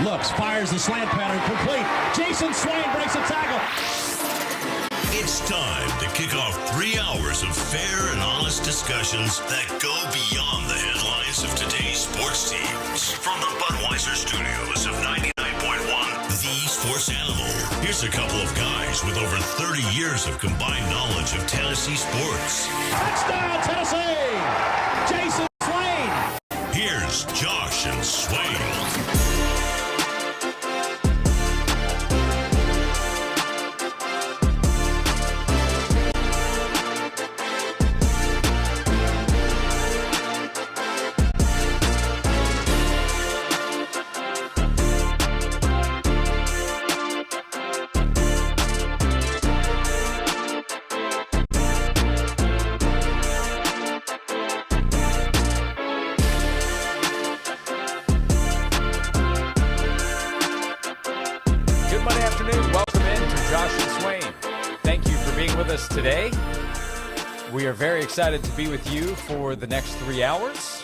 Looks, fires the slant pattern, complete. Jason Swain breaks a tackle. It's time to kick off 3 hours of fair and honest discussions that go beyond the headlines of today's sports teams. From the Budweiser studios of 99.1, the Sports Animal. Here's a couple of guys with over 30 years of combined knowledge of Tennessee sports. Touchdown, Tennessee! Jason Swain! Here's Josh and Swain. Today, we are very excited to be with you for the next 3 hours.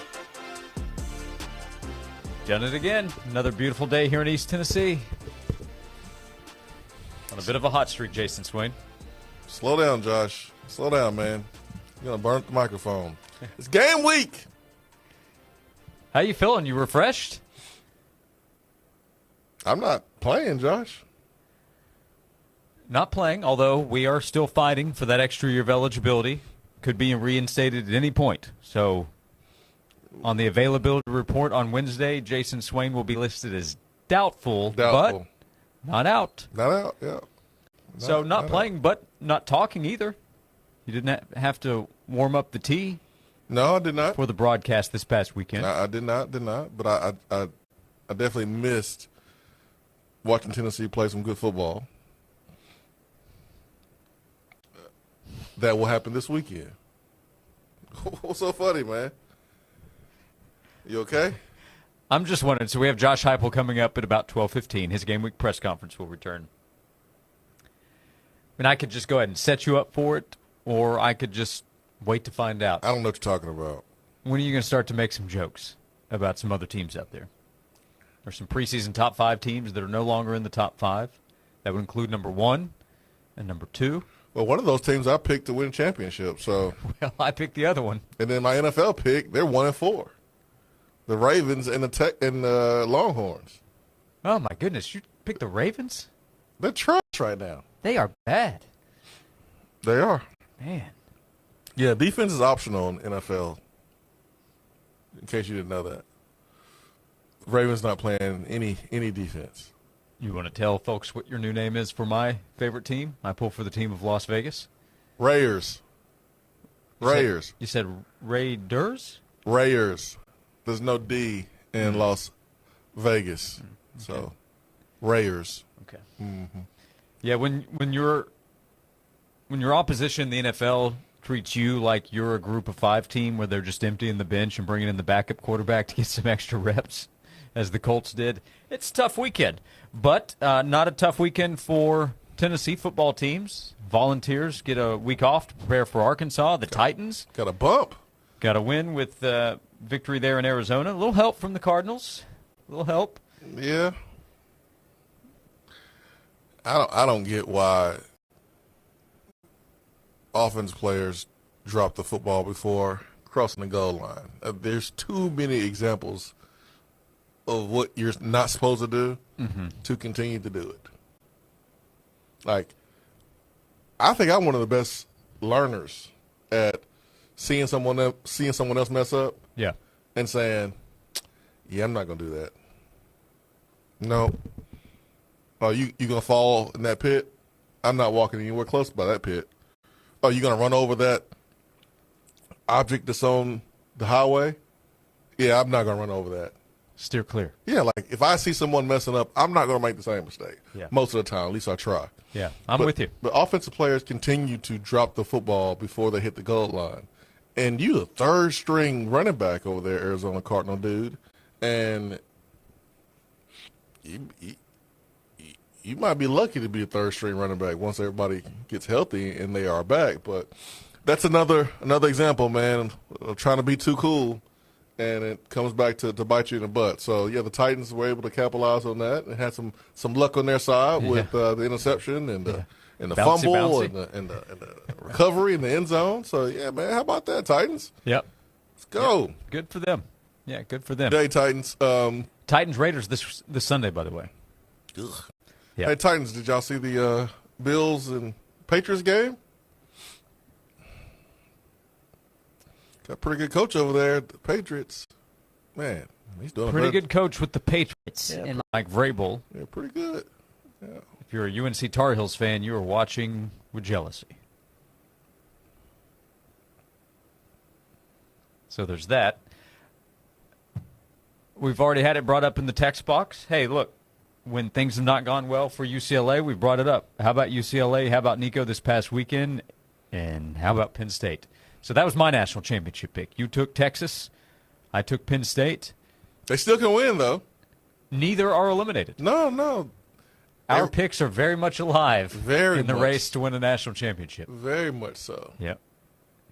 Done it again. Another beautiful day here in East Tennessee. On a bit of a hot streak, Jason Swain. Slow down, Josh. Slow down, man. You're going to burn up the microphone. It's game week. How you feeling? You refreshed? I'm not playing, Josh. Not playing, although we are still fighting for that extra year of eligibility. Could be reinstated at any point. So on the availability report on Wednesday, Jason Swain will be listed as doubtful. But not out. Not out, yeah. Not playing, but not talking either. You didn't have to warm up the tee. No, I did not. For the broadcast this past weekend. I did not. But I definitely missed watching Tennessee play some good football. That will happen this weekend. What's so funny, man? You okay? I'm just wondering. So we have Josh Heupel coming up at about 12:15. His game week press conference will return. And I could just go ahead and set you up for it, or I could just wait to find out. I don't know what you're talking about. When are you going to start to make some jokes about some other teams out there? There's some preseason top 5 teams that are no longer in the top 5. That would include number 1 and number 2. Well, one of those teams I picked to win championship. So, well, I picked the other one. And then my NFL pick, they're 1-4. The Ravens and the Longhorns. Oh my goodness, you picked the Ravens? They're trash right now. They are bad. They are. Man. Yeah, defense is optional in NFL. In case you didn't know that, Ravens not playing any defense. You want to tell folks what your new name is for my favorite team? I pull for the team of Las Vegas. Raiders. You said Raiders? Raiders. There's no D in Las Vegas. Okay. So, Raiders. Okay. Mm-hmm. Yeah, when your opposition in the NFL treats you like you're a group of 5 team where they're just emptying the bench and bringing in the backup quarterback to get some extra reps, as the Colts did, it's a tough weekend. But not a tough weekend for Tennessee football teams. Volunteers get a week off to prepare for Arkansas. The Titans got a bump. Got a win with victory there in Arizona. A little help from the Cardinals. A little help. Yeah. I don't get why offense players drop the football before crossing the goal line. There's too many examples of what you're not supposed to do to continue to do it. Like, I think I'm one of the best learners at seeing someone else mess up, and saying, "Yeah, I'm not gonna do that." No. Oh, you gonna fall in that pit? I'm not walking anywhere close by that pit. Oh, you gonna run over that object that's on the highway? Yeah, I'm not gonna run over that. Steer clear. Yeah, like if I see someone messing up, I'm not going to make the same mistake. Yeah. Most of the time, at least I try. Yeah, I'm with you. But offensive players continue to drop the football before they hit the goal line. And you a third-string running back over there, Arizona Cardinal dude, and you might be lucky to be a third-string running back once everybody gets healthy and they are back. But that's another example, man, of trying to be too cool and it comes back to bite you in the butt. So, yeah, the Titans were able to capitalize on that and had some luck on their side with the interception and the Bouncy, fumble bouncy. and the recovery in the end zone. So, yeah, man, how about that, Titans? Yep. Let's go. Yep. Good for them. Yeah, good for them. Hey, Titans. Titans Raiders this Sunday, by the way. Ugh. Yeah. Hey, Titans, did y'all see the Bills and Patriots game? Got a pretty good coach over there at the Patriots. Man, he's doing Pretty a good coach with the Patriots. Yeah. Like Vrabel. Yeah, pretty good. Yeah. If you're a UNC Tar Heels fan, you are watching with jealousy. So there's that. We've already had it brought up in the text box. Hey, look, when things have not gone well for UCLA, we brought it up. How about UCLA? How about Nico this past weekend? And how about Penn State? So that was my national championship pick. You took Texas. I took Penn State. They still can win, though. Neither are eliminated. No. Our picks are very much alive Very in the much. race to win a national championship. Very much so. Yep.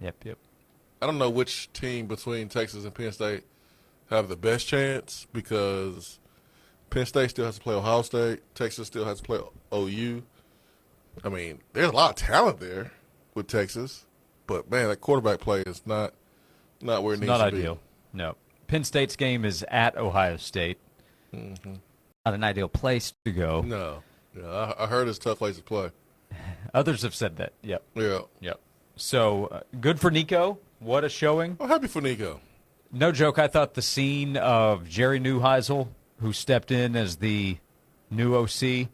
I don't know which team between Texas and Penn State have the best chance because Penn State still has to play Ohio State. Texas still has to play OU. I mean, there's a lot of talent there with Texas, but, man, that quarterback play is not where it needs to be. Not ideal. No. Penn State's game is at Ohio State. Mm-hmm. Not an ideal place to go. No. Yeah, I heard it's a tough place to play. Others have said that. Yep. Yeah. So good for Nico. What a showing. I'm happy for Nico. No joke, I thought the scene of Jerry Neuheisel, who stepped in as the new OC,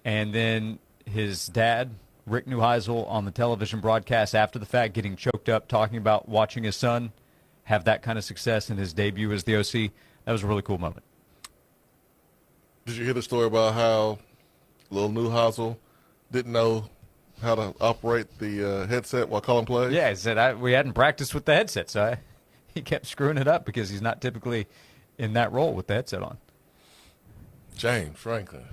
and then his dad, Rick Neuheisel, on the television broadcast after the fact, getting choked up, talking about watching his son have that kind of success in his debut as the OC, that was a really cool moment. Did you hear the story about how little Neuheisel didn't know how to operate the headset while calling plays? Yeah, he said we hadn't practiced with the headset, so he kept screwing it up because he's not typically in that role with the headset on. James Franklin.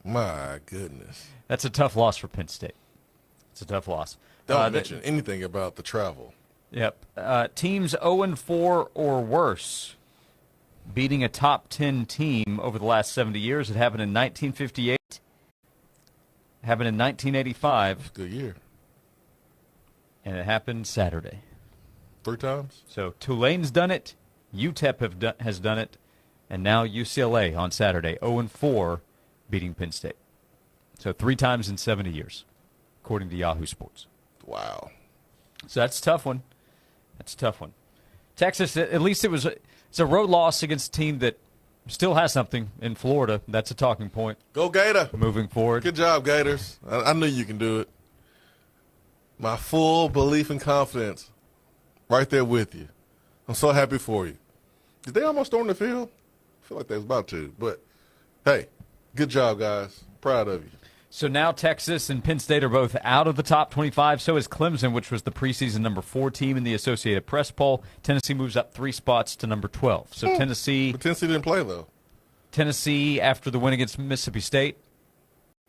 My goodness. That's a tough loss for Penn State. It's a tough loss. Don't mention anything about the travel. Yep. Teams 0-4 or worse beating a top 10 team over the last 70 years. It happened in 1958. Happened in 1985. Good year. And it happened Saturday. 3 times? So Tulane's done it. UTEP has done it. And now UCLA on Saturday. 0-4 beating Penn State. So 3 times in 70 years, according to Yahoo Sports. Wow. So that's a tough one. Texas, at least it's a road loss against a team that still has something in Florida. That's a talking point. Go Gator. Moving forward. Good job, Gators. I knew you can do it. My full belief and confidence right there with you. I'm so happy for you. Did they almost storm the field? I feel like they was about to. But, hey, good job, guys. Proud of you. So now Texas and Penn State are both out of the top 25. So is Clemson, which was the preseason number 4 team in the Associated Press poll. Tennessee moves up 3 spots to number 12. So Tennessee. But Tennessee didn't play, though. Tennessee, after the win against Mississippi State,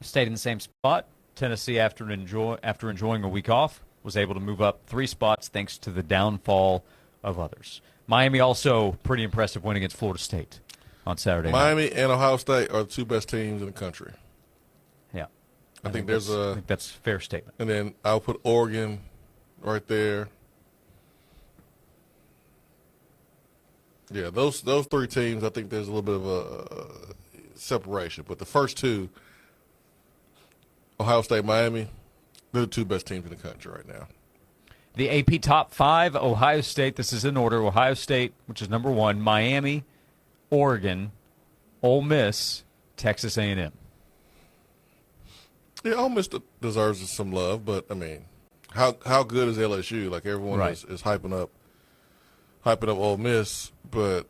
stayed in the same spot. Tennessee, after enjoying a week off, was able to move up 3 spots thanks to the downfall of others. Miami also pretty impressive win against Florida State on Saturday night. Miami and Ohio State are the 2 best teams in the country. Yeah. I think that's a fair statement. And then I'll put Oregon right there. Yeah, those 3 teams, I think there's a little bit of a separation. But the first 2, Ohio State, Miami, they're the 2 best teams in the country right now. The AP top 5, Ohio State, this is in order. Ohio State, which is number 1, Miami, Oregon, Ole Miss, Texas A&M. Yeah, Ole Miss deserves some love, but, I mean, how good is LSU? Like, everyone Right. is hyping up Ole Miss, but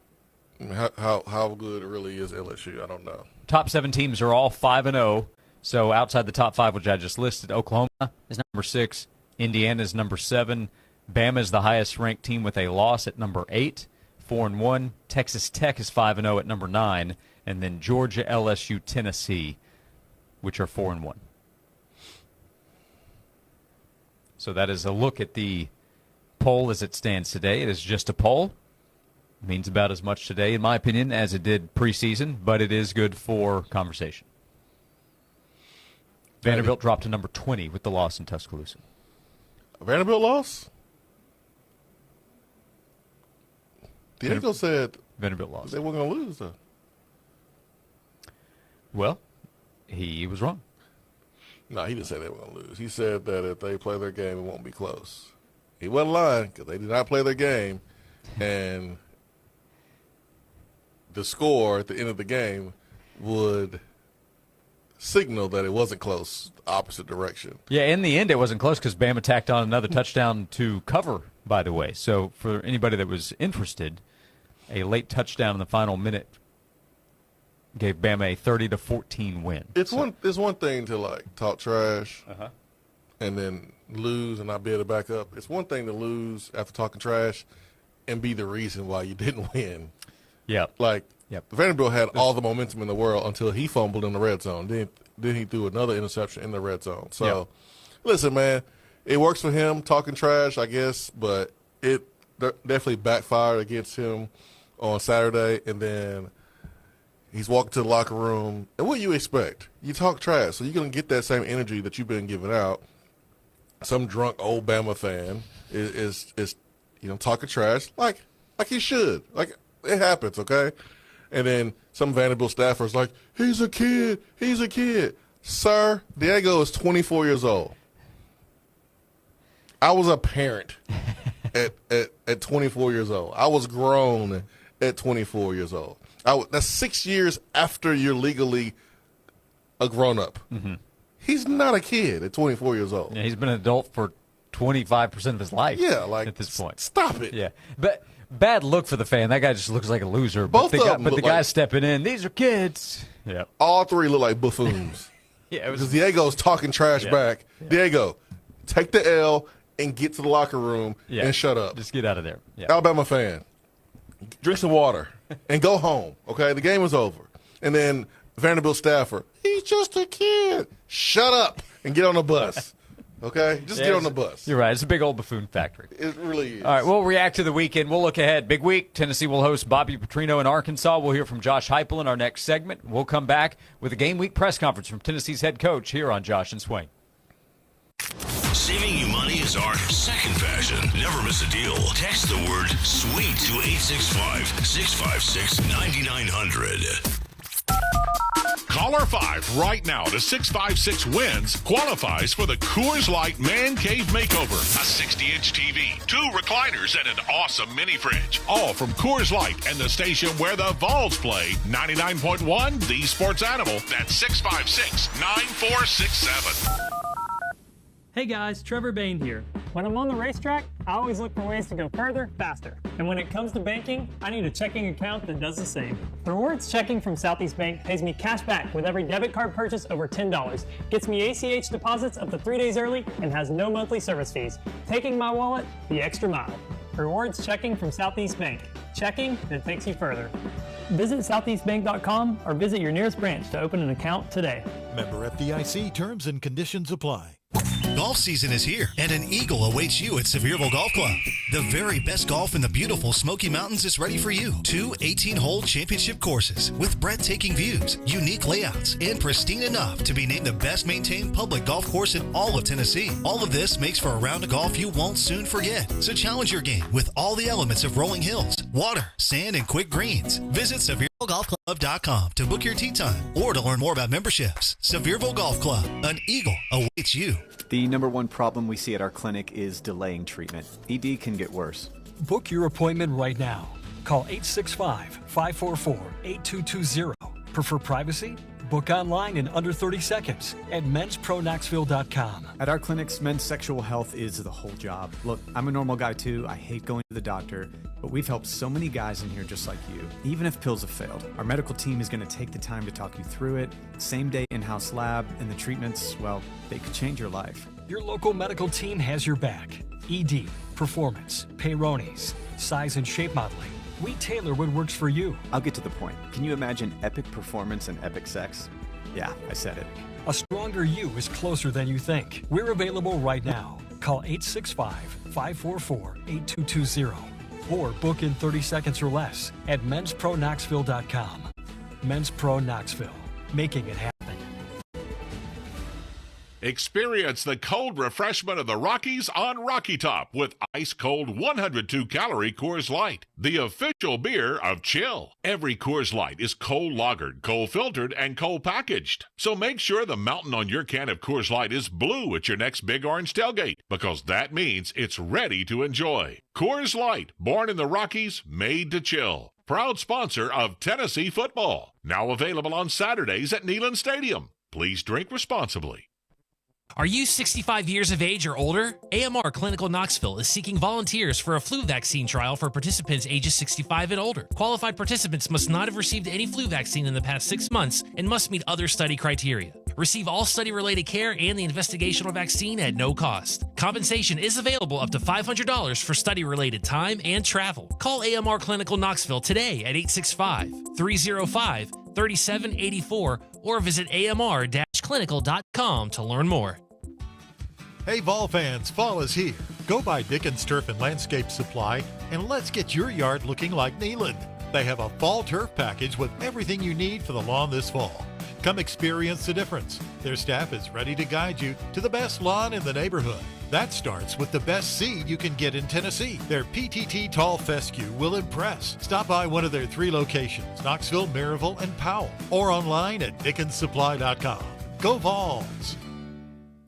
I mean, how good really is LSU? I don't know. Top 7 teams are all 5-0. So outside the top 5, which I just listed, Oklahoma is number 6. Indiana is number 7. Bama is the highest ranked team with a loss at number 8, 4-1. Texas Tech is 5-0 at number 9. And then Georgia, LSU, Tennessee, which are 4-1. So that is a look at the poll as it stands today. It is just a poll. Means about as much today, in my opinion, as it did preseason, but it is good for conversation. Vanderbilt dropped to number 20 with the loss in Tuscaloosa. Vanderbilt loss? Diego said Vanderbilt lost. they weren't going to lose, though. Well, he was wrong. No, he didn't say they were going to lose. He said that if they play their game, it won't be close. He wasn't lying because they did not play their game, and the score at the end of the game would signal that it wasn't close, the opposite direction. Yeah, in the end, it wasn't close because Bama tacked on another touchdown to cover, by the way. So for anybody that was interested, a late touchdown in the final minute gave Bama a 30-14 win. It's one thing to like talk trash and then lose and not be able to back up. It's one thing to lose after talking trash and be the reason why you didn't win. Yeah. Like Yep. Vanderbilt had all the momentum in the world until he fumbled in the red zone. Then he threw another interception in the red zone. So, listen, man, it works for him talking trash, I guess, but it definitely backfired against him on Saturday. And then he's walking to the locker room. And what do you expect? You talk trash, so you're going to get that same energy that you've been giving out. Some drunk old Bama fan is talking trash like he should. Like, it happens, okay? And then some Vanderbilt staffer's like, he's a kid. Sir, Diego is 24 years old. I was a parent at 24 years old. I was grown at 24 years old. That's 6 years after you're legally a grown-up. Mm-hmm. He's not a kid at 24 years old. Yeah, he's been an adult for 25% of his life. Yeah, like at this point. Stop it. Yeah, but bad look for the fan. That guy just looks like a loser. Both but of them the look guy like, stepping in, these are kids. Yeah, all three look like buffoons. Yeah, because Diego's talking trash back. Yeah. Diego, take the L and get to the locker room and shut up. Just get out of there. Yeah. Alabama fan, drink some water and go home. Okay, the game is over. And then Vanderbilt staffer, he's just a kid. Shut up and get on the bus. Okay, just get on the bus. You're right. It's a big old buffoon factory. It really is. All right, we'll react to the weekend. We'll look ahead. Big week. Tennessee will host Bobby Petrino in Arkansas. We'll hear from Josh Heupel in our next segment. We'll come back with a game week press conference from Tennessee's head coach here on Josh and Swain. Saving you money is our second passion. Never miss a deal. Text the word SWEET to 865-656-9900. Caller 5 right now to 656-WINS qualifies for the Coors Light Man Cave Makeover. A 60-inch TV, 2 recliners, and an awesome mini fridge. All from Coors Light and the station where the Vols play. 99.1 The Sports Animal. That's 656-9467. Hey guys, Trevor Bain here. When I'm on the racetrack, I always look for ways to go further, faster. And when it comes to banking, I need a checking account that does the same. Rewards Checking from Southeast Bank pays me cash back with every debit card purchase over $10, gets me ACH deposits up to 3 days early, and has no monthly service fees. Taking my wallet the extra mile. Rewards Checking from Southeast Bank. Checking that takes you further. Visit southeastbank.com or visit your nearest branch to open an account today. Member FDIC, terms and conditions apply. Golf season is here, and an eagle awaits you at Sevierville Golf Club. The very best golf in the beautiful Smoky Mountains is ready for you. 2 18-hole championship courses with breathtaking views, unique layouts, and pristine enough to be named the best-maintained public golf course in all of Tennessee. All of this makes for a round of golf you won't soon forget. So challenge your game with all the elements of rolling hills, water, sand, and quick greens. Visit SeviervilleGolfClub.com to book your tee time or to learn more about memberships. Sevierville Golf Club, an eagle awaits you. The number one problem we see at our clinic is delaying treatment. ED can get worse. Book your appointment right now. Call 865-544-8220. Prefer privacy? Book online in under 30 seconds at menspronknoxville.com. At our clinics, men's sexual health is the whole job. Look, I'm a normal guy too. I hate going to the doctor, but we've helped so many guys in here just like you. Even if pills have failed, our medical team is going to take the time to talk you through it. Same day in-house lab, and the treatments, well, they could change your life. Your local medical team has your back. ED, performance, Peyronie's, size and shape modeling. We tailor what works for you. I'll get to the point. Can you imagine epic performance and epic sex? Yeah, I said it. A stronger you is closer than you think. We're available right now. Call 865-544-8220. or book in 30 seconds or less at menspronknoxville.com. Men's Pro Knoxville, making it happen. Experience the cold refreshment of the Rockies on Rocky Top with ice-cold 102-calorie Coors Light, the official beer of chill. Every Coors Light is cold lagered, cold filtered, and cold packaged. So make sure the mountain on your can of Coors Light is blue at your next Big Orange tailgate, because that means it's ready to enjoy. Coors Light, born in the Rockies, made to chill. Proud sponsor of Tennessee football. Now available on Saturdays at Neyland Stadium. Please drink responsibly. Are you 65 years of age or older? AMR Clinical Knoxville is seeking volunteers for a flu vaccine trial for participants ages 65 and older. Qualified participants must not have received any flu vaccine in the past 6 months and must meet other study criteria. Receive all study-related care and the investigational vaccine at no cost. Compensation is available up to $500 for study-related time and travel. Call AMR Clinical Knoxville today at 865-305-3784 or visit amr-clinical.com to learn more. Hey Vol fans, fall is here. Go by Dickens Turf and Landscape Supply and let's get your yard looking like Neyland. They have a fall turf package with everything you need for the lawn this fall. Come experience the difference. Their staff is ready to guide you to the best lawn in the neighborhood. That starts with the best seed you can get in Tennessee. Their PTT Tall Fescue will impress. Stop by one of their 3 locations, Knoxville, Maryville, and Powell, or online at DickensSupply.com. Go Vols!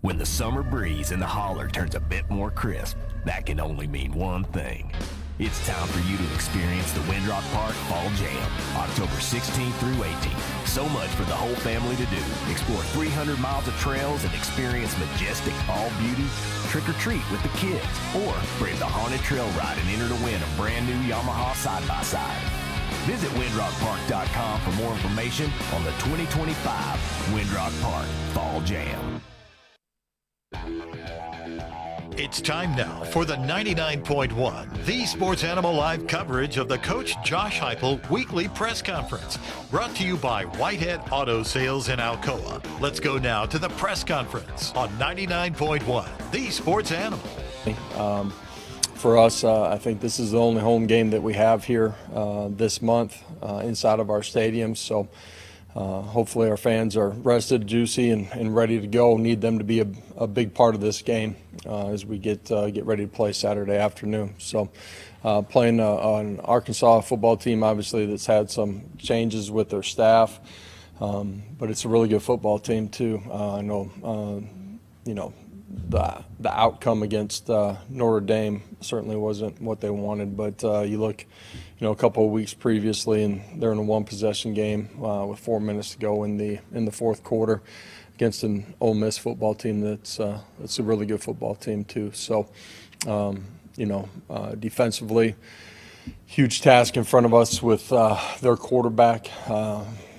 When the summer breeze in the holler turns a bit more crisp, that can only mean one thing. It's time for you to experience the Windrock Park Fall Jam, October 16th through 18th. So much for the whole family to do. Explore 300 miles of trails and experience majestic fall beauty. Trick or treat with the kids, or brave the haunted trail ride and enter to win a brand new Yamaha side-by-side. Visit WindrockPark.com for more information on the 2025 Windrock Park Fall Jam. It's time now for the 99.1, the Sports Animal Live coverage of the Coach Josh Heupel weekly press conference, brought to you by Whitehead Auto Sales in Alcoa. Let's go now to the press conference on 99.1, the Sports Animal. For us, I think this is the only home game that we have here this month inside of our stadium. So hopefully our fans are rested, juicy, and ready to go. Need them to be a big part of this game as we get ready to play Saturday afternoon. So playing an Arkansas football team, obviously, that's had some changes with their staff, but it's a really good football team too. I know, the outcome against Notre Dame certainly wasn't what they wanted, but you look, a couple of weeks previously, and they're in a one-possession game with 4 minutes to go in the fourth quarter against an Ole Miss football team that's a really good football team too. So, defensively, huge task in front of us with their quarterback.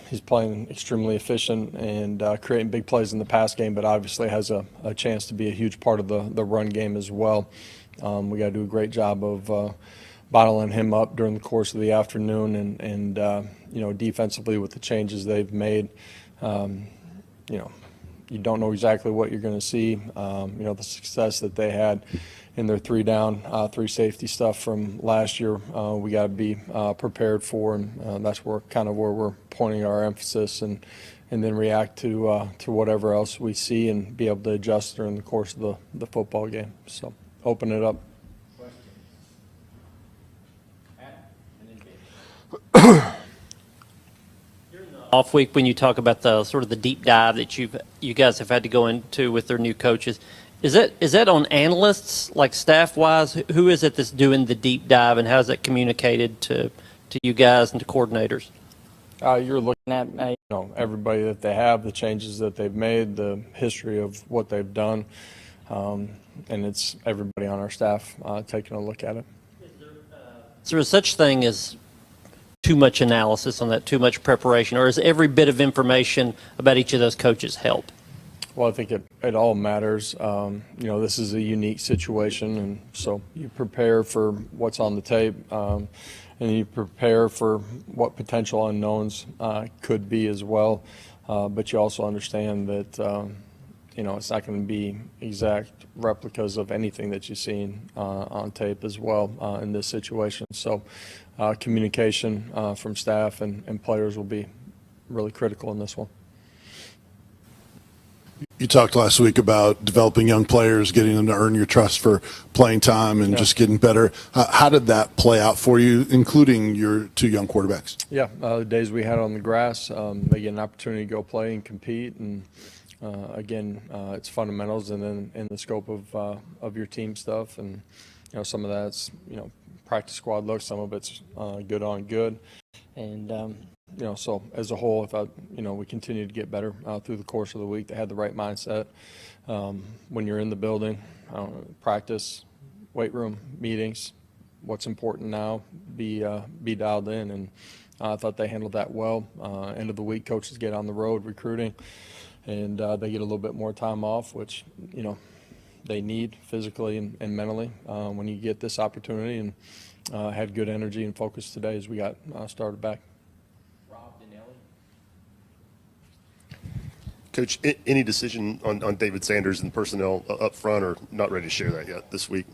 He's playing extremely efficient and creating big plays in the pass game, but obviously has a chance to be a huge part of the run game as well. We got to do a great job of bottling him up during the course of the afternoon, and defensively with the changes they've made, you don't know exactly what you're going to see. The success that they had in their 3 safety stuff from last year, we got to be prepared for, and that's where we're pointing our emphasis, and then react to whatever else we see and be able to adjust during the course of the football game. So open it up. Off week, when you talk about the sort of the deep dive that you guys have had to go into with their new coaches, is that on analysts, like staff wise? Who is it that's doing the deep dive, and how is that communicated to you guys and to coordinators? You're looking at everybody that they have, the changes that they've made, the history of what they've done, and it's everybody on our staff taking a look at it. Is there a such thing as too much analysis on that, too much preparation, or is every bit of information about each of those coaches help? Well, I think it all matters. This is a unique situation, and so you prepare for what's on the tape, and you prepare for what potential unknowns could be as well. But you also understand that, it's not going to be exact replicas of anything that you've seen on tape as well in this situation. So communication from staff and players will be really critical in this one. You talked last week about developing young players, getting them to earn your trust for playing time and just getting better. How did that play out for you, including your two young quarterbacks? Yeah, the days we had on the grass, they get an opportunity to go play and compete. And, again, it's fundamentals and then in the scope of your team stuff. And, some of that's, practice squad looks, some of it's good on good. And, so as a whole, we continue to get better through the course of the week. They had the right mindset. When you're in the building, practice, weight room, meetings, what's important now, be dialed in. And I thought they handled that well. End of the week, coaches get on the road recruiting, and they get a little bit more time off, which, they need physically and mentally when you get this opportunity. And had good energy and focus today as we got started back. Coach, any decision on David Sanders and personnel up front, or not ready to share that yet this week?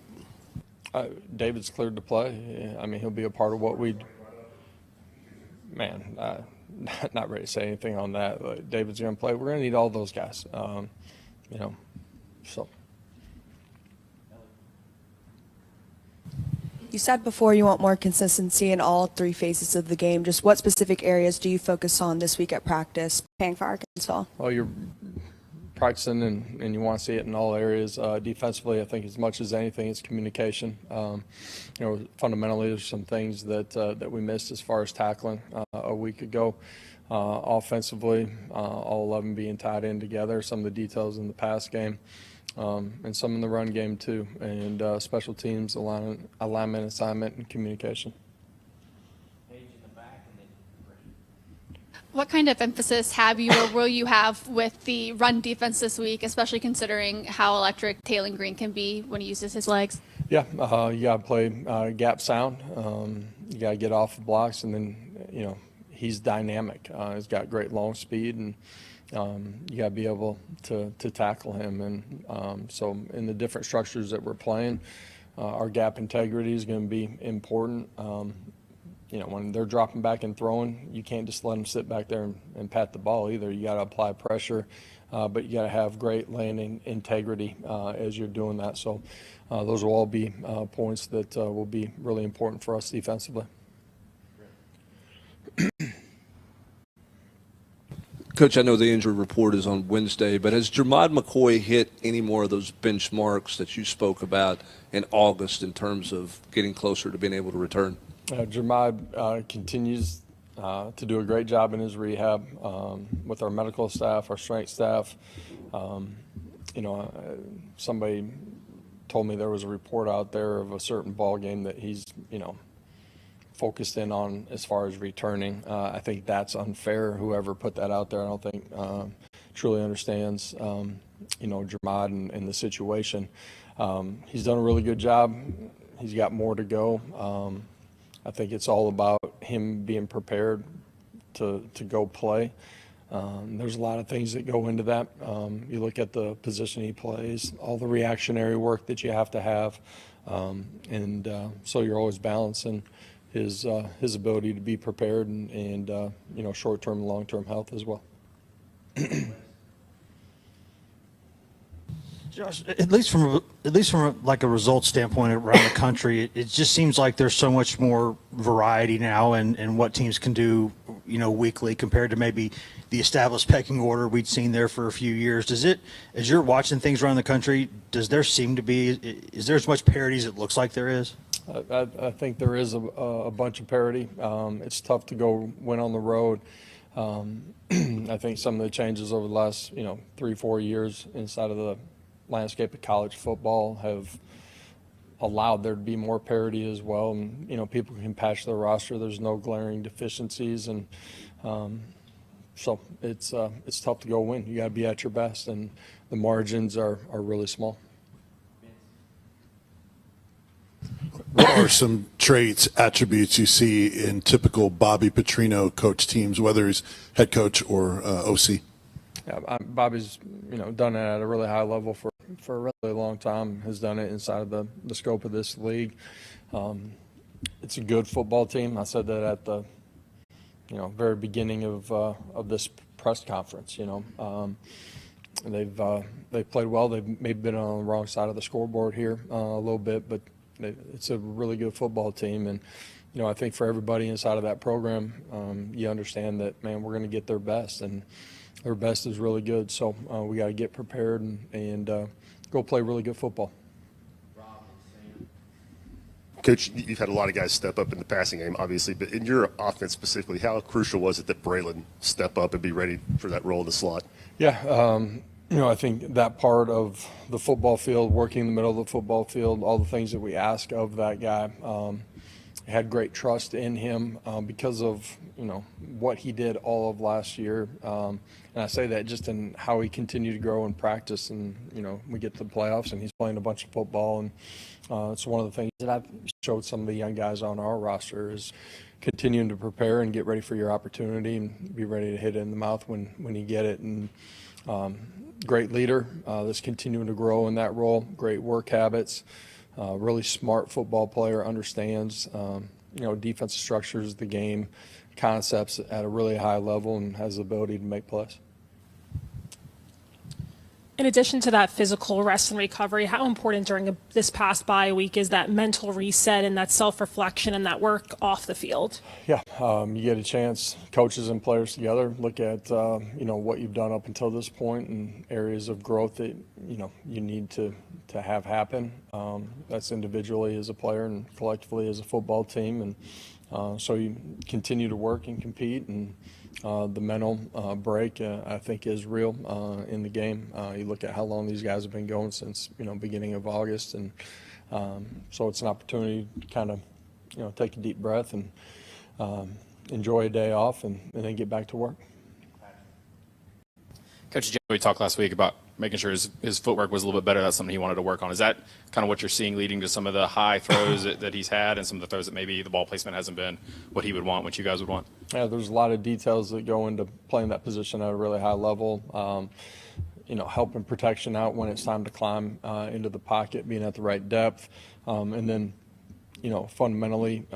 David's cleared to play. I mean, he'll be a part of what we – not ready to say anything on that. David's going to play. We're going to need all those guys, so. You said before you want more consistency in all three phases of the game. Just what specific areas do you focus on this week at practice, playing for Arkansas? Well, you're practicing and you want to see it in all areas. Defensively, I think as much as anything, it's communication. Fundamentally, there's some things that we missed as far as tackling a week ago. Offensively, all 11 being tied in together, some of the details in the pass game. And some in the run game too, and special teams, alignment, assignment, and communication. What kind of emphasis have you or will you have with the run defense this week, especially considering how electric Taylon Green can be when he uses his legs? Yeah, you got to play gap sound. You got to get off the blocks, and then, he's dynamic. He's got great long speed, and you got to be able to tackle him. And so in the different structures that we're playing, our gap integrity is going to be important. When they're dropping back and throwing, you can't just let them sit back there and pat the ball either. You got to apply pressure, but you got to have great landing integrity as you're doing that. So those will all be points that will be really important for us defensively. Coach, I know the injury report is on Wednesday, but has Jermod McCoy hit any more of those benchmarks that you spoke about in August in terms of getting closer to being able to return? Jermod continues to do a great job in his rehab with our medical staff, our strength staff. Somebody told me there was a report out there of a certain ball game that he's, focused in on as far as returning. I think that's unfair. Whoever put that out there, I don't think truly understands, Jermod and the situation. He's done a really good job. He's got more to go. I think it's all about him being prepared to go play. There's a lot of things that go into that. You look at the position he plays, all the reactionary work that you have to have, so you're always balancing his ability to be prepared and short-term and long-term health as well. Josh, at least from like a results standpoint around the country, it just seems like there's so much more variety now and what teams can do, weekly compared to maybe the established pecking order we'd seen there for a few years. As you're watching things around the country, is there as much parity as it looks like there is? I think there is a bunch of parity. It's tough to go win on the road. I think some of the changes over the last 3-4 years inside of the landscape of college football have allowed there to be more parity as well, and people can patch their roster. There's no glaring deficiencies, and so it's tough to go win. You got to be at your best, and the margins are really small. What are some traits, attributes you see in typical Bobby Petrino coach teams, whether he's head coach or OC? Yeah, Bobby's done it at a really high level for a really long time. Has done it inside of the scope of this league. It's a good football team. I said that at the very beginning of this press conference. They've played well. They've maybe been on the wrong side of the scoreboard here a little bit, but it's a really good football team. And I think for everybody inside of that program, you understand that, man, we're going to get their best, and their best is really good. So we got to get prepared and go play really good football. Coach, you've had a lot of guys step up in the passing game, obviously, but in your offense specifically, how crucial was it that Braylon step up and be ready for that role in the slot? Yeah, I think that part of the football field, working in the middle of the football field, all the things that we ask of that guy, had great trust in him because of what he did all of last year, and I say that just in how he continued to grow in practice, and we get to the playoffs and he's playing a bunch of football, and it's one of the things that I've showed some of the young guys on our roster is continuing to prepare and get ready for your opportunity and be ready to hit it in the mouth when you get it. And great leader that's continuing to grow in that role, great work habits, really smart football player, understands defensive structures, the game concepts at a really high level, and has the ability to make plays. In addition to that physical rest and recovery, how important during this past bye week is that mental reset and that self-reflection and that work off the field? Yeah, you get a chance, coaches and players together, look at what you've done up until this point and areas of growth that you need to have happen. That's individually as a player and collectively as a football team, and so you continue to work and compete, and the mental break, I think, is real in the game. You look at how long these guys have been going since, beginning of August. And so it's an opportunity to kind of, take a deep breath and enjoy a day off and then get back to work. Coach, we talked last week about making sure his footwork was a little bit better. That's something he wanted to work on. Is that kind of what you're seeing leading to some of the high throws that he's had and some of the throws that maybe the ball placement hasn't been what he would want, what you guys would want? Yeah, there's a lot of details that go into playing that position at a really high level. Helping protection out when it's time to climb into the pocket, being at the right depth, and then, fundamentally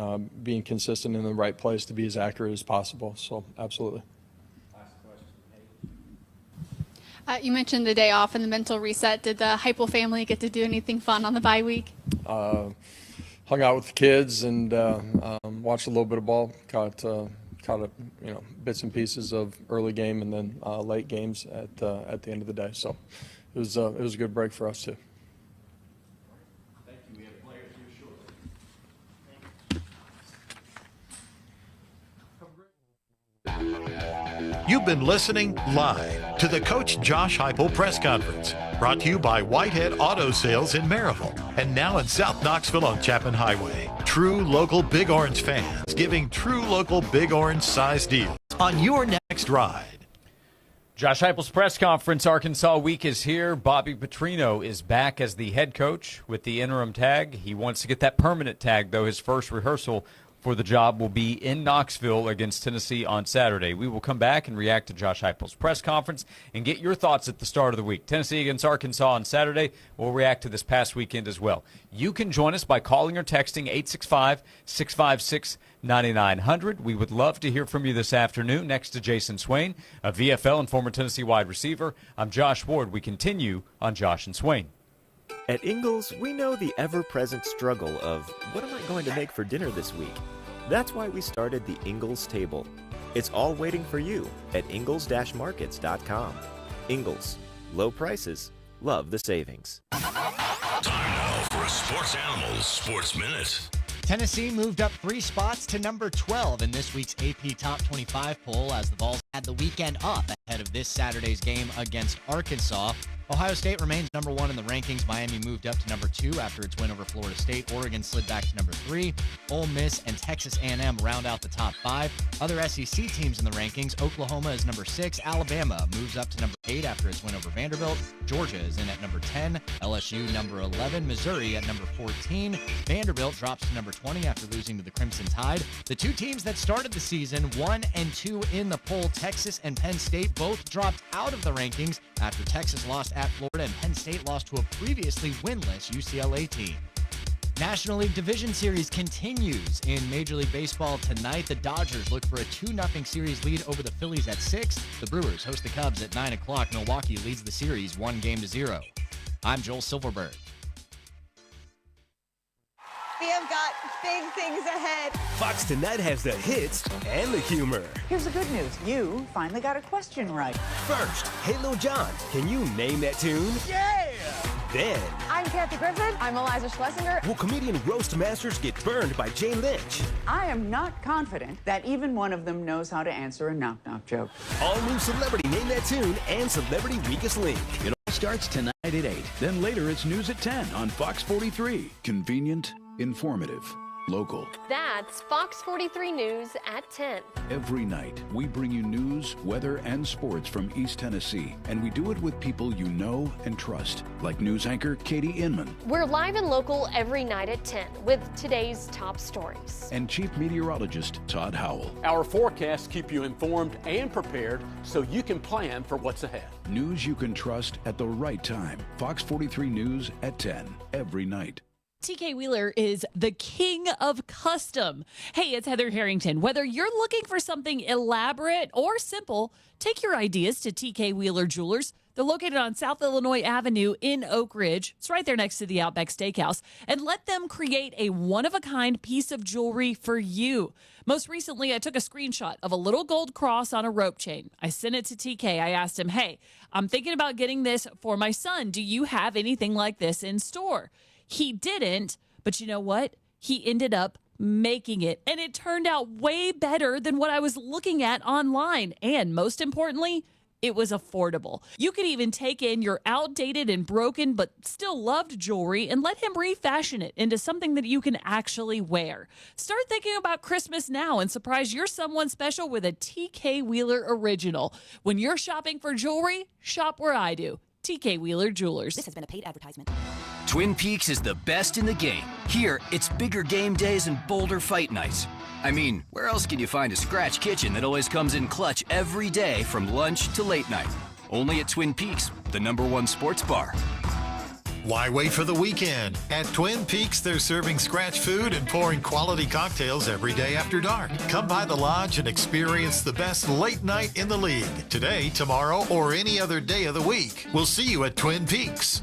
being consistent in the right place to be as accurate as possible. So, absolutely. You mentioned the day off and the mental reset. Did the Heupel family get to do anything fun on the bye week? Hung out with the kids and watched a little bit of ball. Caught bits and pieces of early game and then late games at the end of the day. So it was a good break for us too. Thank you. We have players here shortly. You've been listening live to the Coach Josh Heupel press conference, brought to you by Whitehead Auto Sales in Maryville and now in South Knoxville on Chapman Highway. True local Big Orange fans giving true local Big Orange size deals on your next ride. Josh Heupel's press conference, Arkansas week is here. Bobby Petrino is back as the head coach with the interim tag. He wants to get that permanent tag, though. His first rehearsal for the job will be in Knoxville against Tennessee on Saturday. We will come back and react to Josh Heupel's press conference and get your thoughts at the start of the week. Tennessee against Arkansas on Saturday. We'll react to this past weekend as well. You can join us by calling or texting 865-656-9900. We would love to hear from you this afternoon. Next to Jason Swain, a VFL and former Tennessee wide receiver. I'm Josh Ward. We continue on Josh and Swain. At Ingles, we know the ever-present struggle of, what am I going to make for dinner this week? That's why we started the Ingles Table. It's all waiting for you at ingles-markets.com. Ingles. Low prices. Love the savings. Time now for a Sports Animals Sports Minute. Tennessee moved up 3 spots to number 12 in this week's AP Top 25 poll as the Vols had the weekend off ahead of this Saturday's game against Arkansas. Ohio State remains number 1 in the rankings. Miami moved up to number 2 after its win over Florida State. Oregon slid back to number 3. Ole Miss and Texas A&M round out the top 5. Other SEC teams in the rankings, Oklahoma is number 6. Alabama moves up to number 8 after its win over Vanderbilt. Georgia is in at number 10. LSU number 11. Missouri at number 14. Vanderbilt drops to number 20 after losing to the Crimson Tide. The two teams that started the season 1 and 2 in the poll, Texas and Penn State, both dropped out of the rankings after Texas lost at Florida and Penn State lost to a previously winless UCLA team. National League Division Series continues in Major League Baseball tonight. The Dodgers look for a 2-0 series lead over the Phillies at 6. The Brewers host the Cubs at 9 o'clock. Milwaukee leads the series 1-0. I'm Joel Silverberg. We have got big things ahead. Fox Tonight has the hits and the humor. Here's the good news. You finally got a question right. First, Halo John, can you name that tune? Yeah! Then, I'm Kathy Griffin. I'm Eliza Schlesinger. will comedian roast masters get burned by Jane Lynch? I am not confident that even one of them knows how to answer a knock-knock joke. All new Celebrity Name That Tune and Celebrity Weakest Link. It all starts tonight at 8. Then later it's news at 10 on Fox 43. Convenient, informative, local. That's Fox 43 News at 10. Every night, we bring you news, weather, and sports from East Tennessee, and we do it with people you know and trust, like news anchor Katie Inman We're live and local every night at 10 with today's top stories. and Chief Meteorologist Todd Howell. Our forecasts keep you informed and prepared so you can plan for what's ahead. News you can trust at the right time. Fox 43 News at 10, every night. TK Wheeler is the king of custom. Hey, it's Heather Harrington. Whether you're looking for something elaborate or simple, take your ideas to TK Wheeler Jewelers. They're located on South Illinois Avenue in Oak Ridge. It's right there next to the Outback Steakhouse. And let them create a one-of-a-kind piece of jewelry for you. Most recently, I took a screenshot of a little gold cross on a rope chain. I sent it to TK. I asked him, hey, I'm thinking about getting this for my son. Do you have anything like this in store? He didn't, but you know what? He ended up making it, and it turned out way better than what I was looking at online. And most importantly, it was affordable. You could even take in your outdated and broken but still loved jewelry and let him refashion it into something that you can actually wear. Start thinking about Christmas now and surprise your someone special with a TK Wheeler original. When you're shopping for jewelry, shop where I do. TK Wheeler Jewelers. This has been a paid advertisement. Twin Peaks is the best in the game. Here, it's bigger game days and bolder fight nights. I mean, where else can you find a scratch kitchen that always comes in clutch every day from lunch to late night? Only at Twin Peaks, the #1 sports bar. Why wait for the weekend? At Twin Peaks, they're serving scratch food and pouring quality cocktails every day after dark. Come by the lodge and experience the best late night in the league. Today, tomorrow, or any other day of the week. We'll see you at Twin Peaks.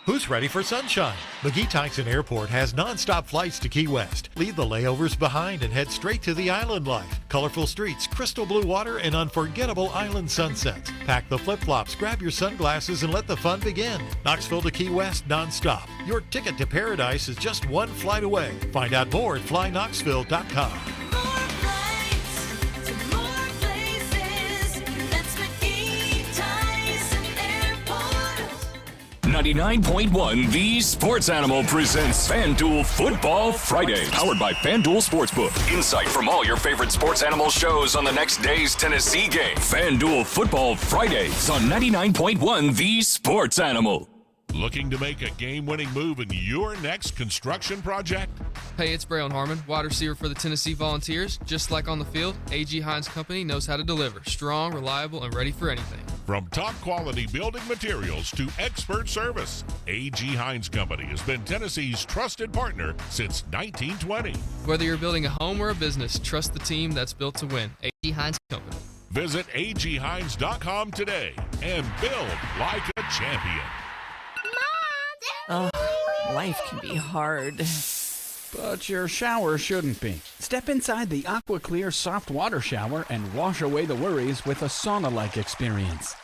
Who's ready for sunshine? McGee-Tyson Airport has nonstop flights to Key West. Leave the layovers behind and head straight to the island life. Colorful streets, crystal blue water, and unforgettable island sunsets. Pack the flip-flops, grab your sunglasses, and let the fun begin. Knoxville to Key West nonstop. Your ticket to paradise is just one flight away. Find out more at flyknoxville.com. 99.1 The Sports Animal presents FanDuel Football Fridays, powered by FanDuel Sportsbook. Insight from all your favorite sports animal shows on the next day's Tennessee game. FanDuel Football Fridays on 99.1 The Sports Animal. Looking to make a game-winning move in your next construction project? Hey, it's Braylon Harmon, wide receiver for the Tennessee Volunteers. Just like on the field, A.G. Hines Company knows how to deliver. Strong, reliable, and ready for anything. From top-quality building materials to expert service, A.G. Hines Company has been Tennessee's trusted partner since 1920. Whether you're building a home or a business, trust the team that's built to win. A.G. Hines Company. Visit aghines.com today and build like a champion. Life can be hard. But your shower shouldn't be. Step inside the AquaClear soft water shower and wash away the worries with a sauna-like experience.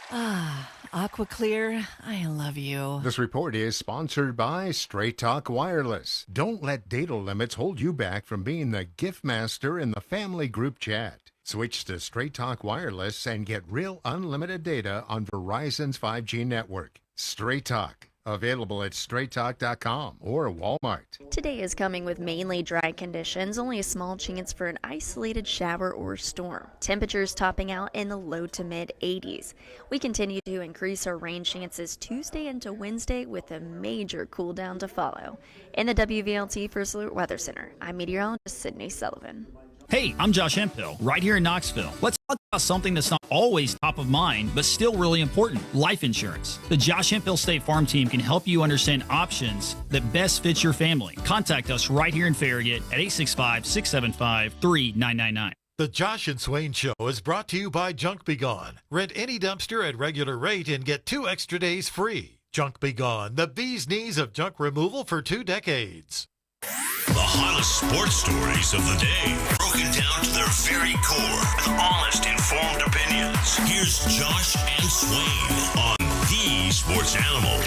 AquaClear, I love you. This report is sponsored by Straight Talk Wireless. Don't let data limits hold you back from being the gift master in the family group chat. Switch to Straight Talk Wireless and get real unlimited data on Verizon's 5G network. Straight Talk. Available at straighttalk.com or Walmart. Today is coming with mainly dry conditions, only a small chance for an isolated shower or storm. Temperatures topping out in the low to mid 80s. We continue to increase our rain chances Tuesday into Wednesday with a major cool down to follow. In the WVLT First Alert Weather Center, I'm meteorologist Sydney Sullivan. Hey, I'm Josh Hemphill, right here in Knoxville. Let's talk about something that's not always top of mind, but still really important, life insurance. The Josh Hemphill State Farm Team can help you understand options that best fit your family. Contact us right here in Farragut at 865-675-3999. The Josh and Swain Show is brought to you by Junk Be Gone. Rent any dumpster at regular rate and get 2 extra days free. Junk Be Gone, the bee's knees of junk removal for 2 decades. The hottest sports stories of the day, broken down to their very core with honest, informed opinions. Here's Josh and Swain on The Sports Animal.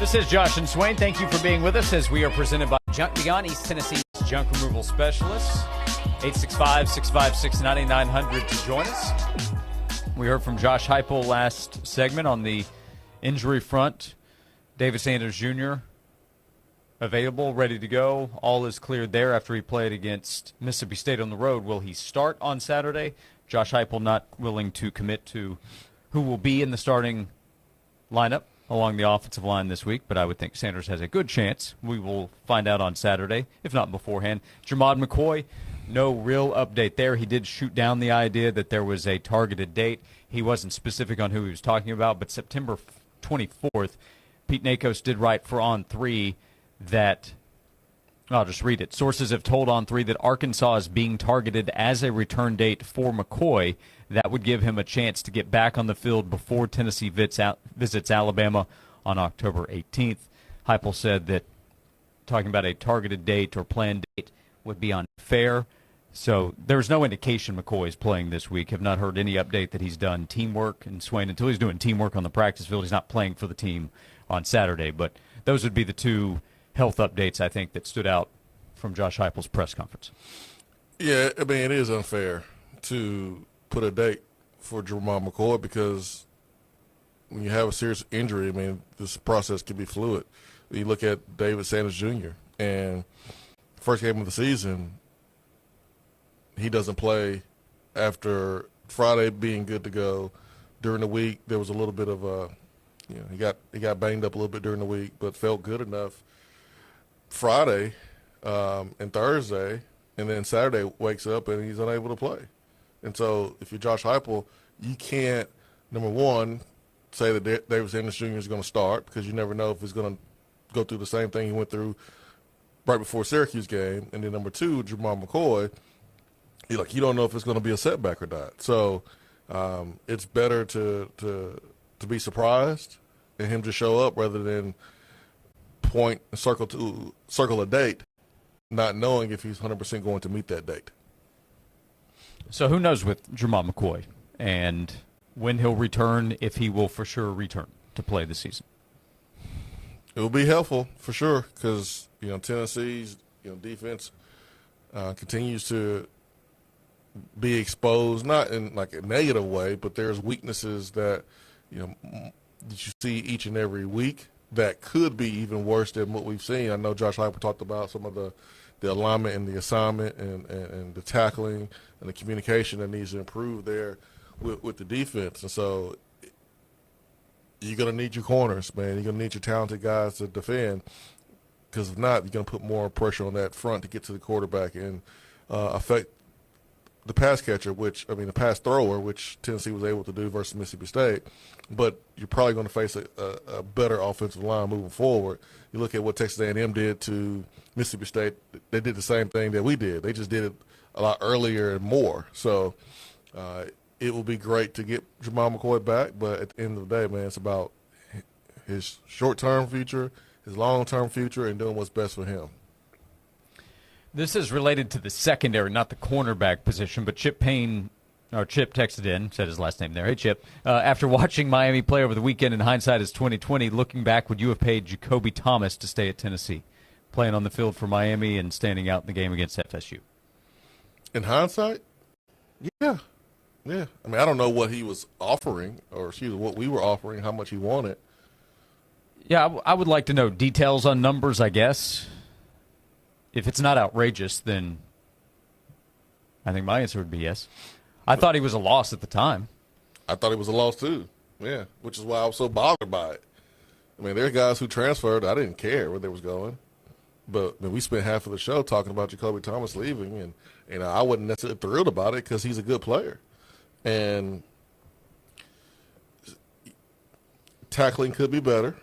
This is Josh and Swain. Thank you for being with us as we are presented by Junk Be Gone, East Tennessee's junk removal specialists. 865-656-9900 to join us. We heard from Josh Heupel last segment on the injury front. David Sanders Jr. available, ready to go. All is cleared there after he played against Mississippi State on the road. Will he start on Saturday? Josh Heupel not willing to commit to who will be in the starting lineup along the offensive line this week, but I would think Sanders has a good chance. We will find out on Saturday, if not beforehand. Jermod McCoy, no real update there. He did shoot down the idea that there was a targeted date. He wasn't specific on who he was talking about, but September 24th, Pete Nakos did write for On3 that, I'll just read it. Sources have told On3 that Arkansas is being targeted as a return date for McCoy. That would give him a chance to get back on the field before Tennessee visits Alabama on October 18th. Heupel said that talking about a targeted date or planned date would be unfair. So there's no indication McCoy is playing this week. Have not heard any update that he's done teamwork. And Swain, until he's doing teamwork on the practice field, he's not playing for the team on Saturday. But those would be the two health updates, I think, that stood out from Josh Heupel's press conference. Yeah, I mean, it is unfair to put a date for Jermod McCoy because when you have a serious injury, I mean, this process can be fluid. You look at David Sanders Jr. and first game of the season, he doesn't play after Friday being good to go. During the week, there was a little bit of a, he got banged up a little bit during the week, but felt good enough Friday and Thursday, and then Saturday wakes up and he's unable to play. And so if you're Josh Heupel, you can't, number one, say that David Sanders Jr. is going to start because you never know if he's going to go through the same thing he went through right before Syracuse game. And then number two, Jermod McCoy, you don't know if it's going to be a setback or not. So it's better to be surprised and him just show up rather than point and circle a date, not knowing if he's 100% going to meet that date. So who knows with Jermod McCoy and when he'll return, if he will for sure return to play this season. It will be helpful for sure because, Tennessee's, defense continues to be exposed, not in like a negative way, but there's weaknesses that, that you see each and every week that could be even worse than what we've seen. I know Josh Heupel talked about some of the alignment and the assignment and the tackling and the communication that needs to improve there with the defense. And so you're going to need your corners, man. You're going to need your talented guys to defend because if not, you're going to put more pressure on that front to get to the quarterback and affect the pass catcher, the pass thrower, which Tennessee was able to do versus Mississippi State. But you're probably going to face a better offensive line moving forward. You look at what Texas A&M did to Mississippi State. They did the same thing that we did. They just did it a lot earlier and more. So it will be great to get Jermod McCoy back. But at the end of the day, man, it's about his short-term future his long-term future and doing what's best for him. This is related to the secondary, not the cornerback position, but Chip texted in, said his last name there. Hey, Chip. After watching Miami play over the weekend, in hindsight is 2020, looking back, would you have paid Jacoby Thomas to stay at Tennessee, playing on the field for Miami and standing out in the game against FSU? In hindsight? Yeah. Yeah. I mean, I don't know what he was offering or what we were offering, how much he wanted. Yeah, I would like to know details on numbers, I guess. If it's not outrageous, then I think my answer would be yes. I thought he was a loss at the time. I thought he was a loss too. Yeah, which is why I was so bothered by it. I mean, there are guys who transferred. I didn't care where they was going. But we spent half of the show talking about Jacoby Thomas leaving, and I wasn't necessarily thrilled about it because he's a good player. And tackling could be better